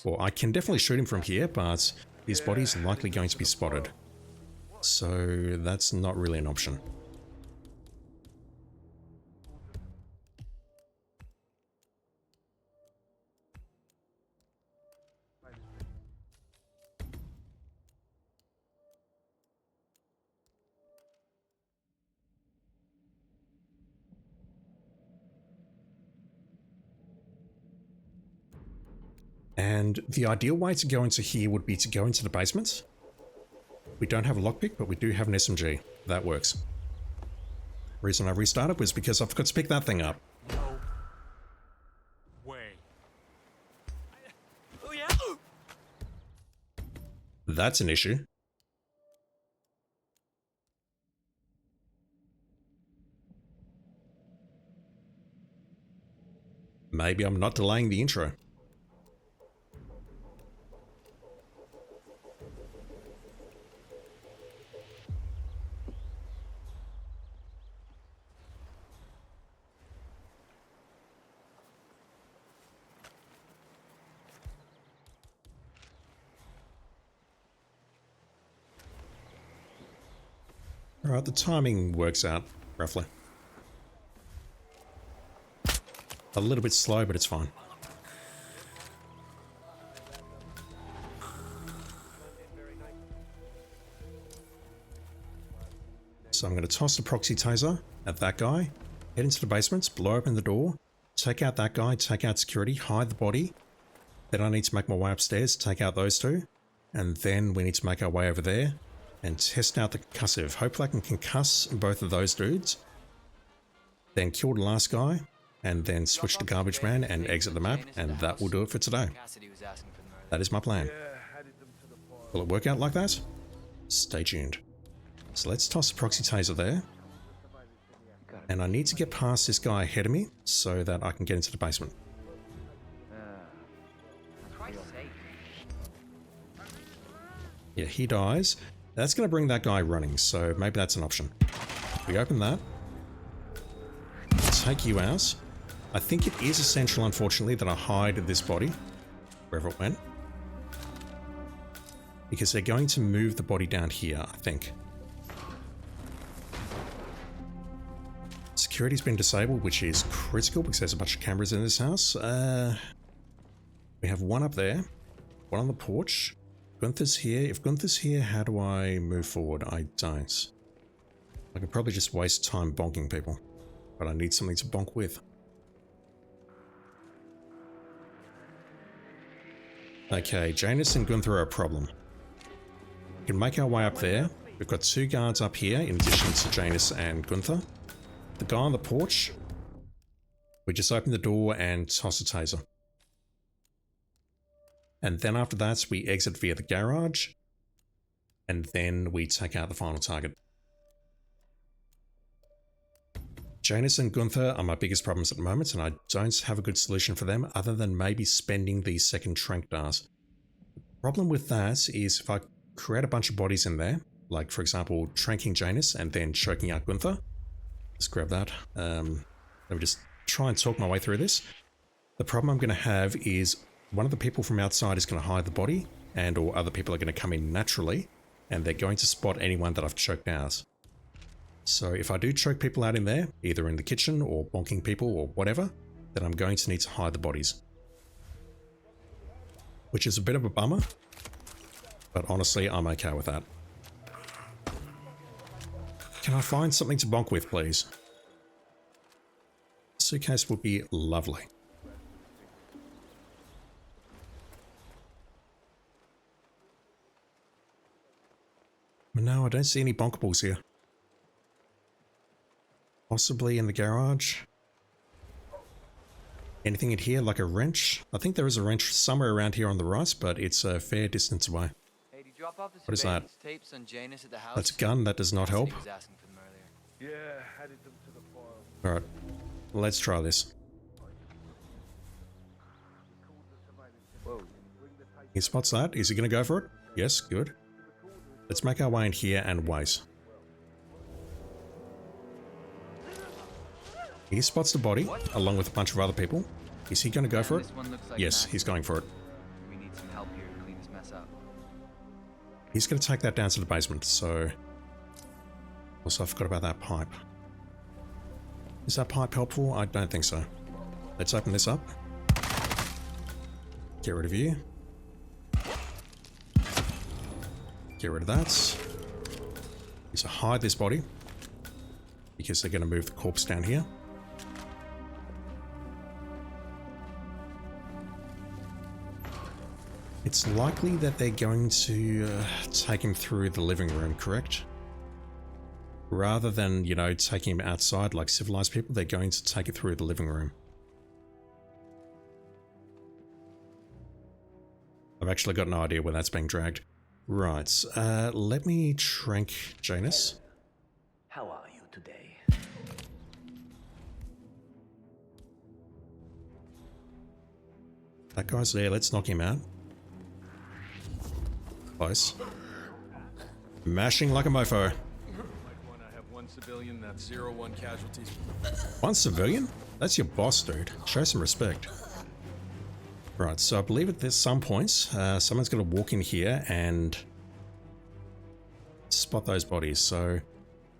Well, I can definitely shoot him from here, but his body's likely going to be spotted. So that's not really an option. And the ideal way to go into here would be to go into the basement. We don't have a lockpick, but we do have an SMG. That works. The reason I restarted was because I forgot to pick that thing up. No way. Oh yeah. That's an issue. Maybe I'm not delaying the intro. Alright, the timing works out, roughly. A little bit slow, but it's fine. So I'm going to toss the proxy taser at that guy, head into the basement, blow open the door, take out that guy, take out security, hide the body. Then I need to make my way upstairs, take out those two, and then we need to make our way over there and test out the concussive. Hopefully I can concuss both of those dudes, then kill the last guy, and then switch to garbage man and exit the map, and that will do it for today. That is my plan. Will it work out like that? Stay tuned. So let's toss the proxy taser there. And I need to get past this guy ahead of me so that I can get into the basement. Yeah, he dies. That's going to bring that guy running, so maybe that's an option. We open that. Take you out. I think it is essential, unfortunately, that I hide this body, wherever it went. Because they're going to move the body down here, I think. Security's been disabled, which is critical because there's a bunch of cameras in this house. We have one up there, one on the porch. Gunther's here. If Gunther's here, how do I move forward? I don't. I could probably just waste time bonking people, but I need something to bonk with. Okay, Janus and Gunther are a problem. We can make our way up there. We've got two guards up here in addition to Janus and Gunther. The guy on the porch, we just open the door and toss a taser. And then after that, we exit via the garage, and then we take out the final target. Janus and Gunther are my biggest problems at the moment, and I don't have a good solution for them other than maybe spending the second trank dart. The problem with that is if I create a bunch of bodies in there, like for example, tranking Janus and then choking out Gunther. Let's grab that. Let me just try and talk my way through this. The problem I'm going to have is one of the people from outside is going to hide the body, and or other people are going to come in naturally, and they're going to spot anyone that I've choked out. So if I do choke people out in there, either in the kitchen or bonking people or whatever, then I'm going to need to hide the bodies. Which is a bit of a bummer, but honestly, I'm okay with that. Can I find something to bonk with, please? Suitcase would be lovely. But no, I don't see any bonkables here. Possibly in the garage. Anything in here like a wrench? I think there is a wrench somewhere around here on the right, but it's a fair distance away. Hey, did you drop off the What is that? tapes on Janus at the house? That's a gun, that does not help. Cassidy was asking for them earlier. Yeah, added them to the file. Alright, let's try this. He spots that. Is he going to go for it? Yes, good. Let's make our way in here and wait. He spots the body, along with a bunch of other people. Is he going to go for it? Yes, he's going for it. We need some help here to clean this mess up. He's going to take that down to the basement, so Also, I forgot about that pipe. Is that pipe helpful? I don't think so. Let's open this up. Get rid of you. Get rid of that. Need to hide this body, because they're going to move the corpse down here. It's likely that they're going to take him through the living room, correct? Rather than, you know, taking him outside like civilized people, they're going to take it through the living room. I've actually got no idea where that's being dragged. Right, let me trank Janus. How are you today? That guy's there, let's knock him out. Close. Mashing like a mofo. I have one civilian, that's 0-1 casualties. One civilian? That's your boss, dude. Show some respect. Right, so I believe at some points, someone's going to walk in here and spot those bodies. So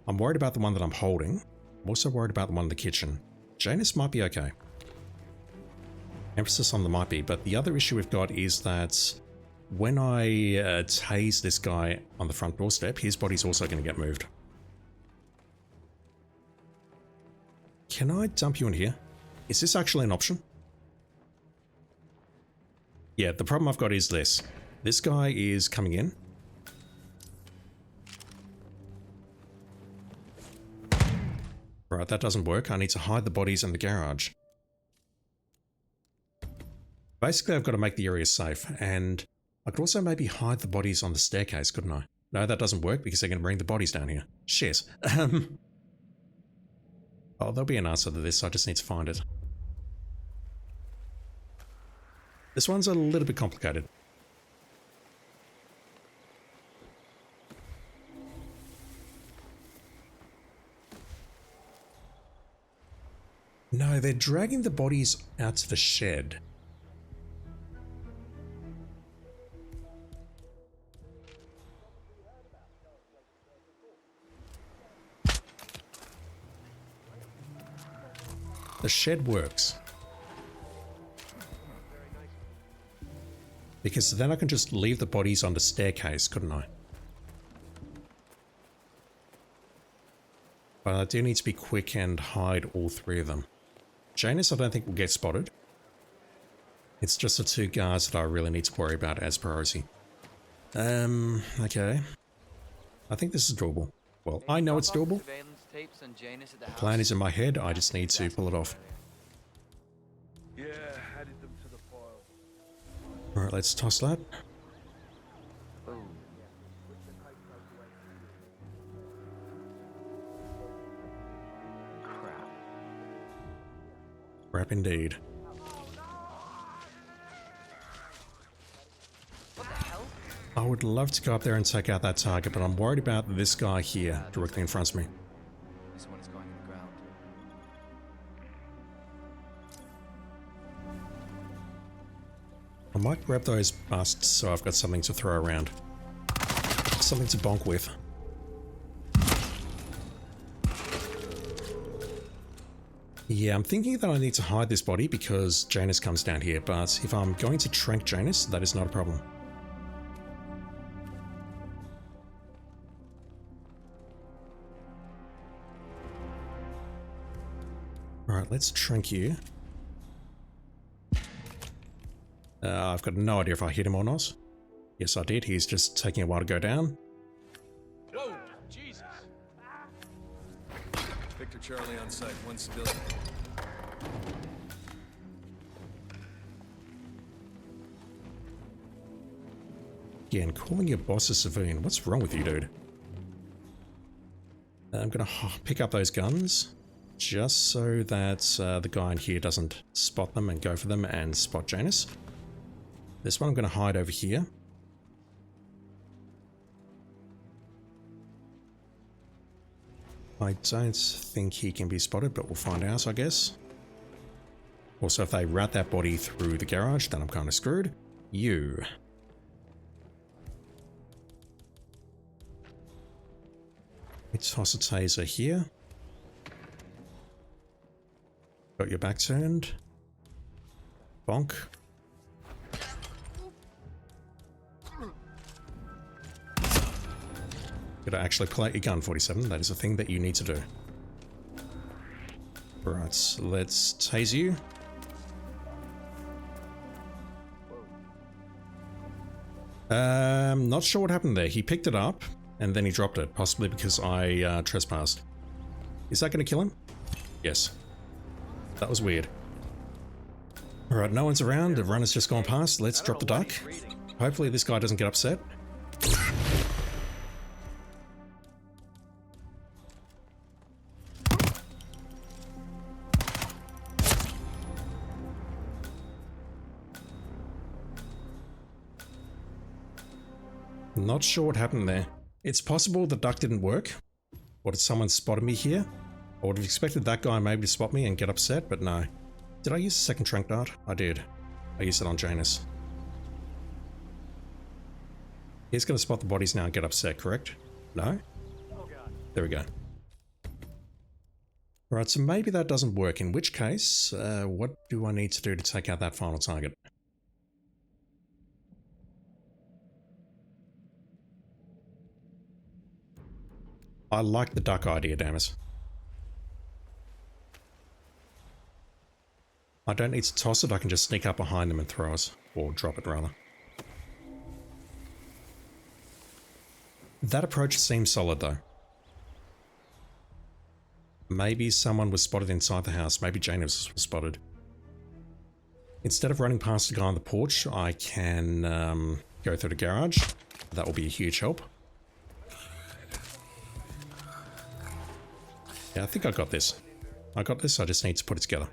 I'm worried about the one that I'm holding. I'm also worried about the one in the kitchen. Janus might be okay. Emphasis on the might be, but the other issue we've got is that when I tase this guy on the front doorstep, his body's also going to get moved. Can I dump you in here? Is this actually an option? Yeah, the problem I've got is this. This guy is coming in. Right, that doesn't work. I need to hide the bodies in the garage. Basically, I've got to make the area safe, and I could also maybe hide the bodies on the staircase, couldn't I? No, that doesn't work because they're going to bring the bodies down here. Shit. Oh, there'll be an answer to this, I just need to find it. This one's a little bit complicated. No, they're dragging the bodies out to the shed. The shed works. Because then I can just leave the bodies on the staircase, couldn't I? But I do need to be quick and hide all three of them. Janus I don't think will get spotted. It's just the two guards that I really need to worry about as priority. Okay. I think this is doable. Well, I know it's doable. The plan is in my head, I just need to pull it off. Yeah, added them to the file. Alright, let's toss that. Crap indeed. What the hell? I would love to go up there and take out that target, but I'm worried about this guy here, directly in front of me. This one is going in the ground. I might grab those busts so I've got something to throw around. Something to bonk with. Yeah, I'm thinking that I need to hide this body because Janus comes down here, but if I'm going to trank Janus, that is not a problem. Alright, let's trank you. I've got no idea if I hit him or not. Yes, I did. He's just taking a while to go down. Oh, Jesus. Victor Charlie on site, one civilian. Again, calling your boss a civilian. What's wrong with you, dude? I'm gonna pick up those guns just so that the guy in here doesn't spot them and go for them and spot Janus. This one I'm gonna hide over here. I don't think he can be spotted, but we'll find out, I guess. Also, if they route that body through the garage, then I'm kind of screwed. You. Let's toss a taser here. Got your back turned. Bonk. Gotta actually pull out your gun, 47. That is a thing that you need to do. Right, let's tase you. Not sure what happened there. He picked it up and then he dropped it, possibly because I trespassed. Is that going to kill him? Yes. That was weird. Alright, no one's around. The runner's just gone past. Let's drop the duck. Hopefully this guy doesn't get upset. Not sure what happened there. It's possible the duck didn't work. Or did someone spotted me here? I would have expected that guy maybe to spot me and get upset, but no. Did I use the second trank dart? I did. I used it on Janus. He's going to spot the bodies now and get upset, correct? No? There we go. Right, so maybe that doesn't work, in which case, what do I need to do to take out that final target? I like the duck idea, Janus. I don't need to toss it, I can just sneak up behind them and throw us. Or drop it, rather. That approach seems solid, though. Maybe someone was spotted inside the house. Maybe Janus was spotted. Instead of running past the guy on the porch, I can go through the garage. That will be a huge help. Yeah, I think I got this. I got this, I just need to put it together.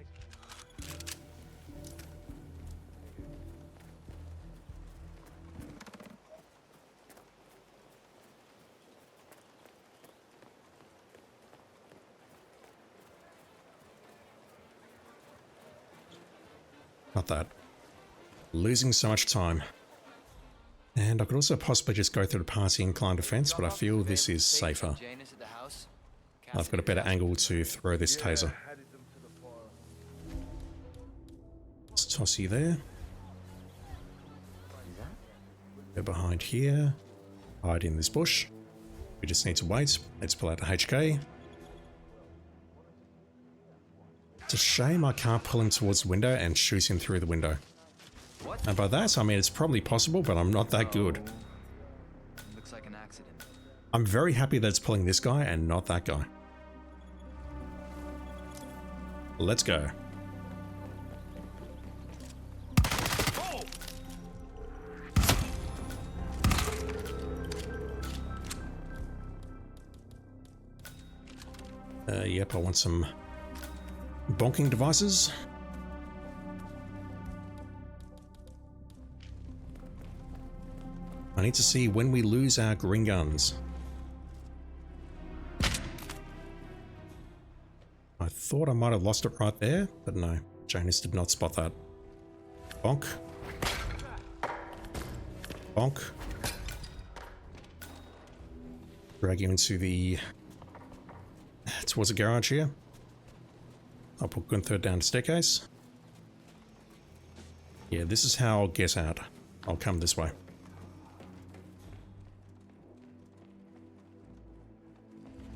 Not that. Losing so much time. And I could also possibly just go through the party incline defense, but I feel this is safer. I've got a better angle to throw this taser. Let's toss you there. Go behind here. Hide in this bush. We just need to wait. Let's pull out the HK. It's a shame I can't pull him towards the window and shoot him through the window. And by that, I mean it's probably possible, but I'm not that good. Looks like an accident. I'm very happy that it's pulling this guy and not that guy. Let's go. Yep, I want some bonking devices. I need to see when we lose our green guns. I thought I might have lost it right there, but no. Janus did not spot that. Bonk. Bonk. Drag you into the... towards the garage here. I'll put Gunther down the staircase. Yeah, this is how I'll get out. I'll come this way.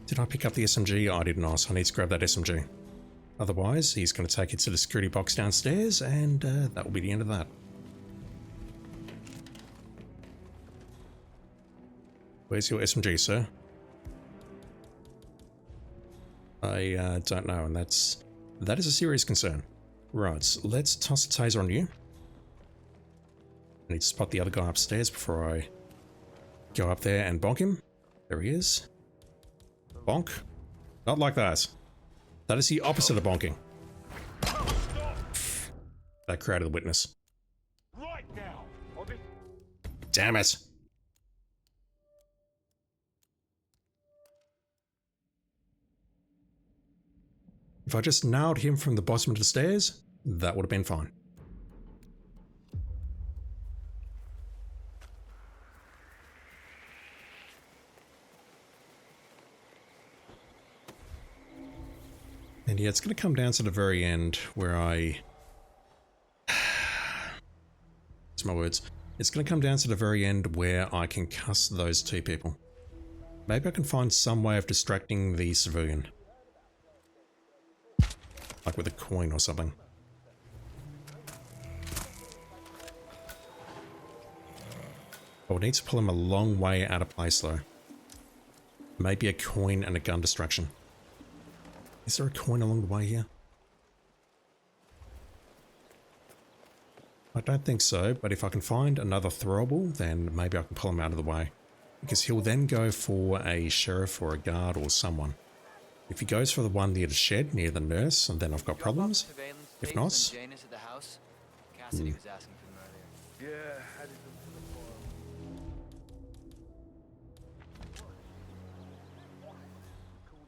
Did I pick up the SMG? I did not. I need to grab that SMG. Otherwise, he's going to take it to the security box downstairs, and that will be the end of that. Where's your SMG, sir? I don't know, and that is a serious concern. Right, let's toss a taser on you. I need to spot the other guy upstairs before I go up there and bonk him. There he is. Bonk. Not like that. That is the opposite of bonking. That created the witness. Right now. Damn it. If I just nailed him from the bottom of the stairs, that would have been fine. And yeah, it's going to come down to the very end where I... It's my words. It's going to come down to the very end where I can cuss those two people. Maybe I can find some way of distracting the civilian. Like with a coin or something. I would need to pull him a long way out of place though. Maybe a coin and a gun distraction. Is there a coin along the way here? I don't think so, but if I can find another throwable, then maybe I can pull him out of the way. Because he'll then go for a sheriff or a guard or someone. If he goes for the one near the shed, near the nurse, and then I've got problems. If not... Janus at the house? Cassidy was asking for them earlier. Yeah, I did them for the forum.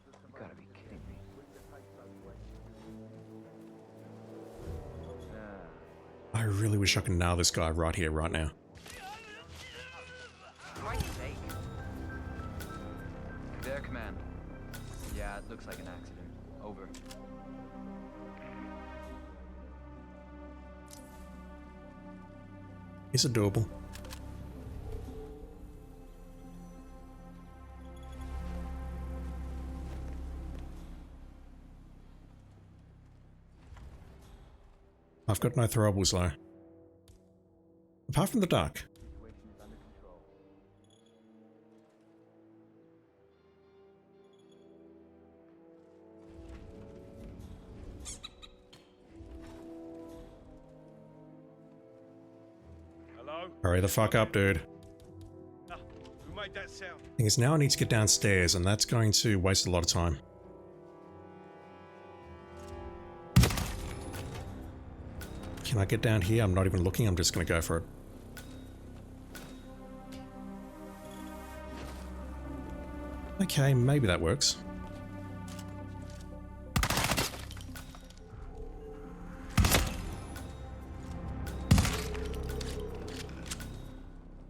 You gotta be kidding me. I really wish I could nail this guy right here, right now. Christ's sake. Their command. Yeah, it looks like an accident. Over. He's adorable. I've got no throwables though. Apart from the duck. Hello? Hurry the fuck up, dude. Who made that sound? Thing is, now I need to get downstairs, and that's going to waste a lot of time. Can I get down here? I'm not even looking, I'm just going to go for it. Okay, maybe that works.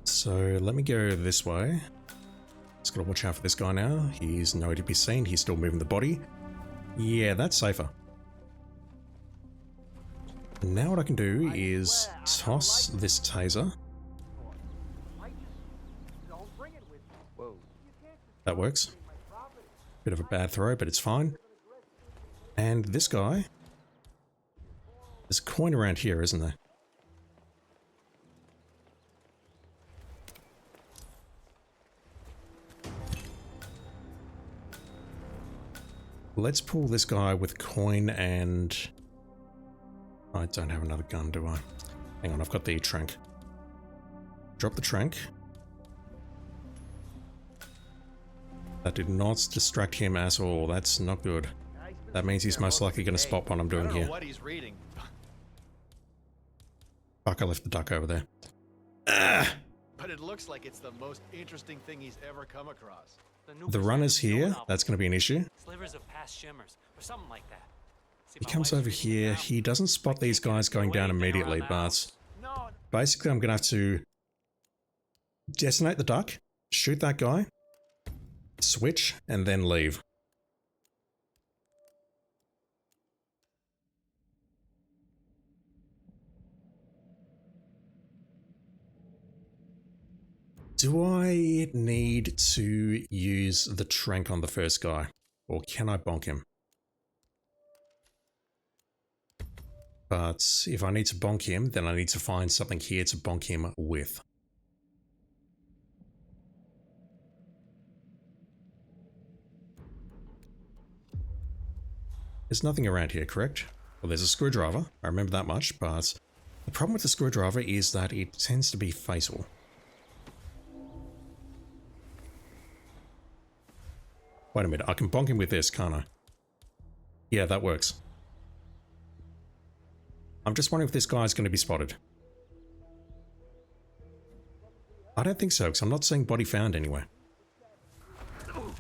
So let me go this way. Just gotta watch out for this guy now. He's nowhere to be seen. He's still moving the body. Yeah, that's safer. Now what I can do is toss this taser. That works. Bit of a bad throw, but it's fine. And this guy... There's a coin around here, isn't there? Let's pull this guy with coin and... I don't have another gun, do I? Hang on, I've got the trank. Drop the trank. That did not distract him at all. That's not good. That means he's most likely going to spot what I'm doing here. What he's reading. Fuck, I left the duck over there. Ah! But it looks like it's the most interesting thing he's ever come across. The runner's here. That's going to be an issue. Slivers of past shimmers, or something like that. He comes over here. He doesn't spot these guys going down immediately, but basically I'm going to have to detonate the duck, shoot that guy, switch, and then leave. Do I need to use the trank on the first guy, or can I bonk him? But if I need to bonk him, then I need to find something here to bonk him with. There's nothing around here, correct? Well, there's a screwdriver, I remember that much, but the problem with the screwdriver is that it tends to be fatal. Wait a minute, I can bonk him with this, can't I? Yeah, that works. I'm just wondering if this guy's going to be spotted. I don't think so, because I'm not seeing body found anywhere. Oh,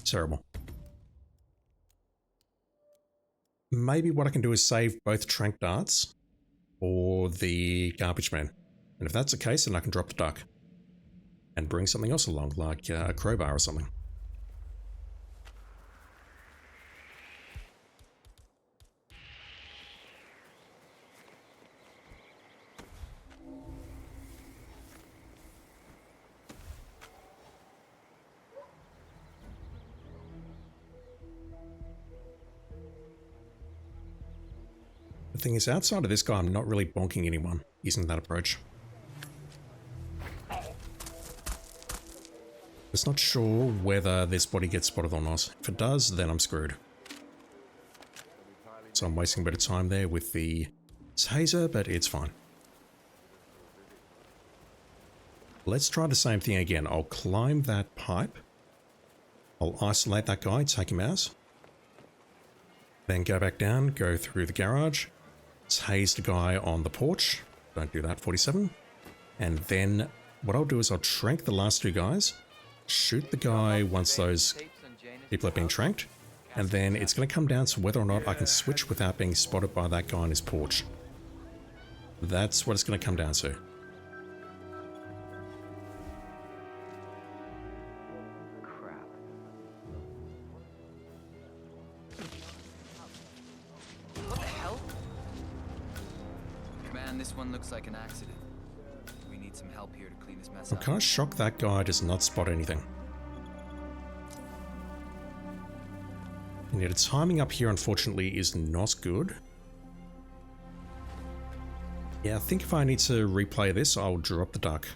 terrible. Maybe what I can do is save both trank darts or the garbage man. And if that's the case, then I can drop the duck. And bring something else along, like a crowbar or something. The thing is, outside of this guy, I'm not really bonking anyone using that approach. Just not sure whether this body gets spotted or not. If it does, then I'm screwed. So I'm wasting a bit of time there with the taser, but it's fine. Let's try the same thing again. I'll climb that pipe. I'll isolate that guy, take him out. Then go back down, go through the garage, tase the guy on the porch. Don't do that, 47. And then what I'll do is I'll trank the last two guys, shoot the guy once those people have been tranked, and then it's going to come down to whether or not I can switch without being spotted by that guy on his porch. That's what it's going to come down to. What the hell? Man, this one looks like an accident. We need some help here to clean this mess I'm up. kind of shocked that guy does not spot anything. And yet the timing up here, unfortunately, is not good. Yeah, I think if I need to replay this, I'll drop the duck.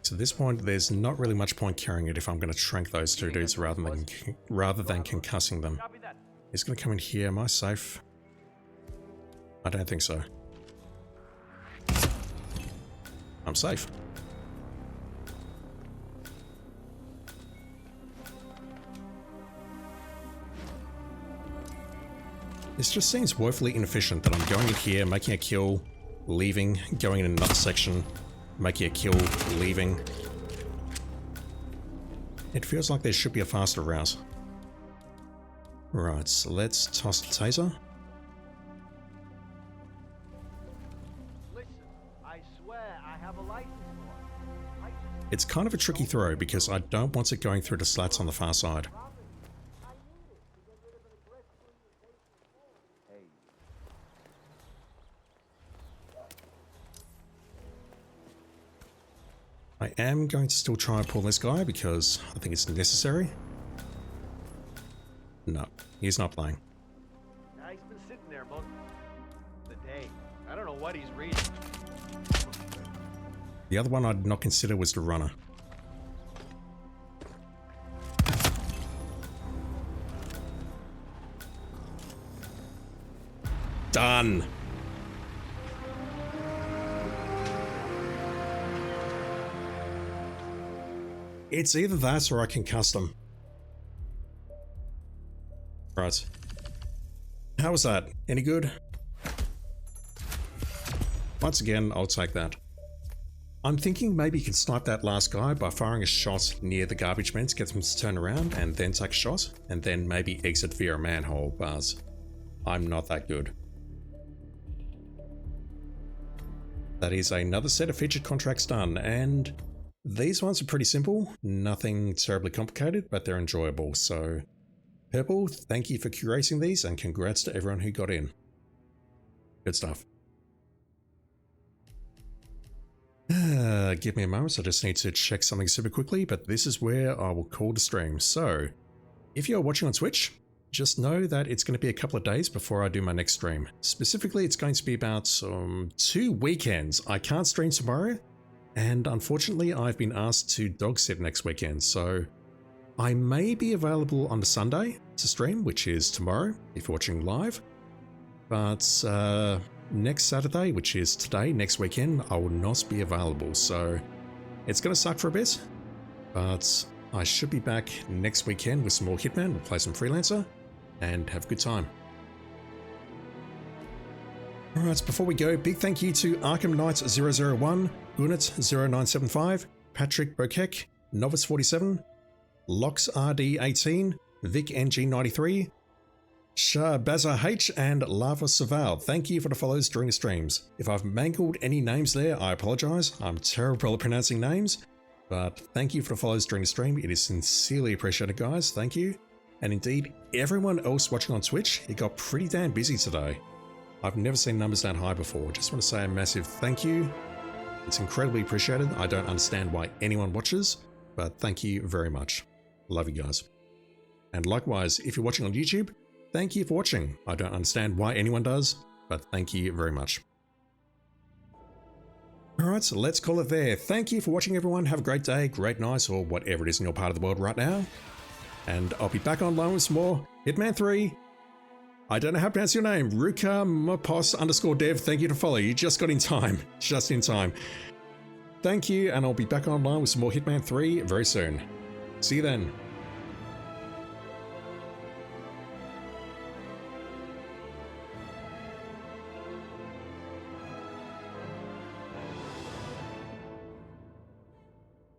So at this point, there's not really much point carrying it if I'm going to trank those two dudes rather than concussing them. He's going to come in here. Am I safe? I don't think so. I'm safe. This just seems woefully inefficient that I'm going in here, making a kill, leaving, going in another section, making a kill, leaving. It feels like there should be a faster route. Right, so let's toss the taser. Listen, I swear I have a license for it. It's kind of a tricky throw because I don't want it going through the slats on the far side. I am going to still try and pull this guy because I think it's necessary. No, he's not playing. He's been sitting there most of the day. I don't know what he's reading. The other one I'd not consider was the runner. Done. It's either that or I can custom. Right. How was that? Any good? Once again, I'll take that. I'm thinking maybe you can snipe that last guy by firing a shot near the garbage men to get them to turn around and then take a shot, and then maybe exit via a manhole, but I'm not that good. That is another set of featured contracts done, and these ones are pretty simple, nothing terribly complicated, but they're enjoyable, so Purple, thank you for curating these, and congrats to everyone who got in. Good stuff. Give me a moment, I just need to check something super quickly, but this is where I will call the stream. So, if you're watching on Twitch, just know that it's going to be a couple of days before I do my next stream. Specifically, it's going to be about 2 weekends. I can't stream tomorrow, and unfortunately I've been asked to dog sit next weekend, so I may be available on the Sunday to stream, which is tomorrow, if you're watching live, but next Saturday, which is today, next weekend, I will not be available, so it's going to suck for a bit, but I should be back next weekend with some more Hitman, we'll play some Freelancer, and have a good time. Alright, before we go, big thank you to Arkham Knight 001, Gunit 0975, Patrick Bokek, Novice 47, Lox RD 18, Vic NG 93, Shahbaza H, and Lava Saval. Thank you for the follows during the streams. If I've mangled any names there, I apologize. I'm terrible at pronouncing names, but thank you for the follows during the stream. It is sincerely appreciated, guys. Thank you. And indeed, everyone else watching on Twitch, it got pretty damn busy today. I've never seen numbers that high before. Just want to say a massive thank you. It's incredibly appreciated. I don't understand why anyone watches, but thank you very much. Love you guys. And likewise, if you're watching on YouTube, thank you for watching. I don't understand why anyone does, but thank you very much. Alright, so let's call it there. Thank you for watching, everyone. Have a great day, great night, or whatever it is in your part of the world right now. And I'll be back online with some more Hitman 3. I don't know how to pronounce your name. Ruka Mapos_dev. Thank you to follow. You just got in time. Just in time. Thank you, and I'll be back online with some more Hitman 3 very soon. See you then.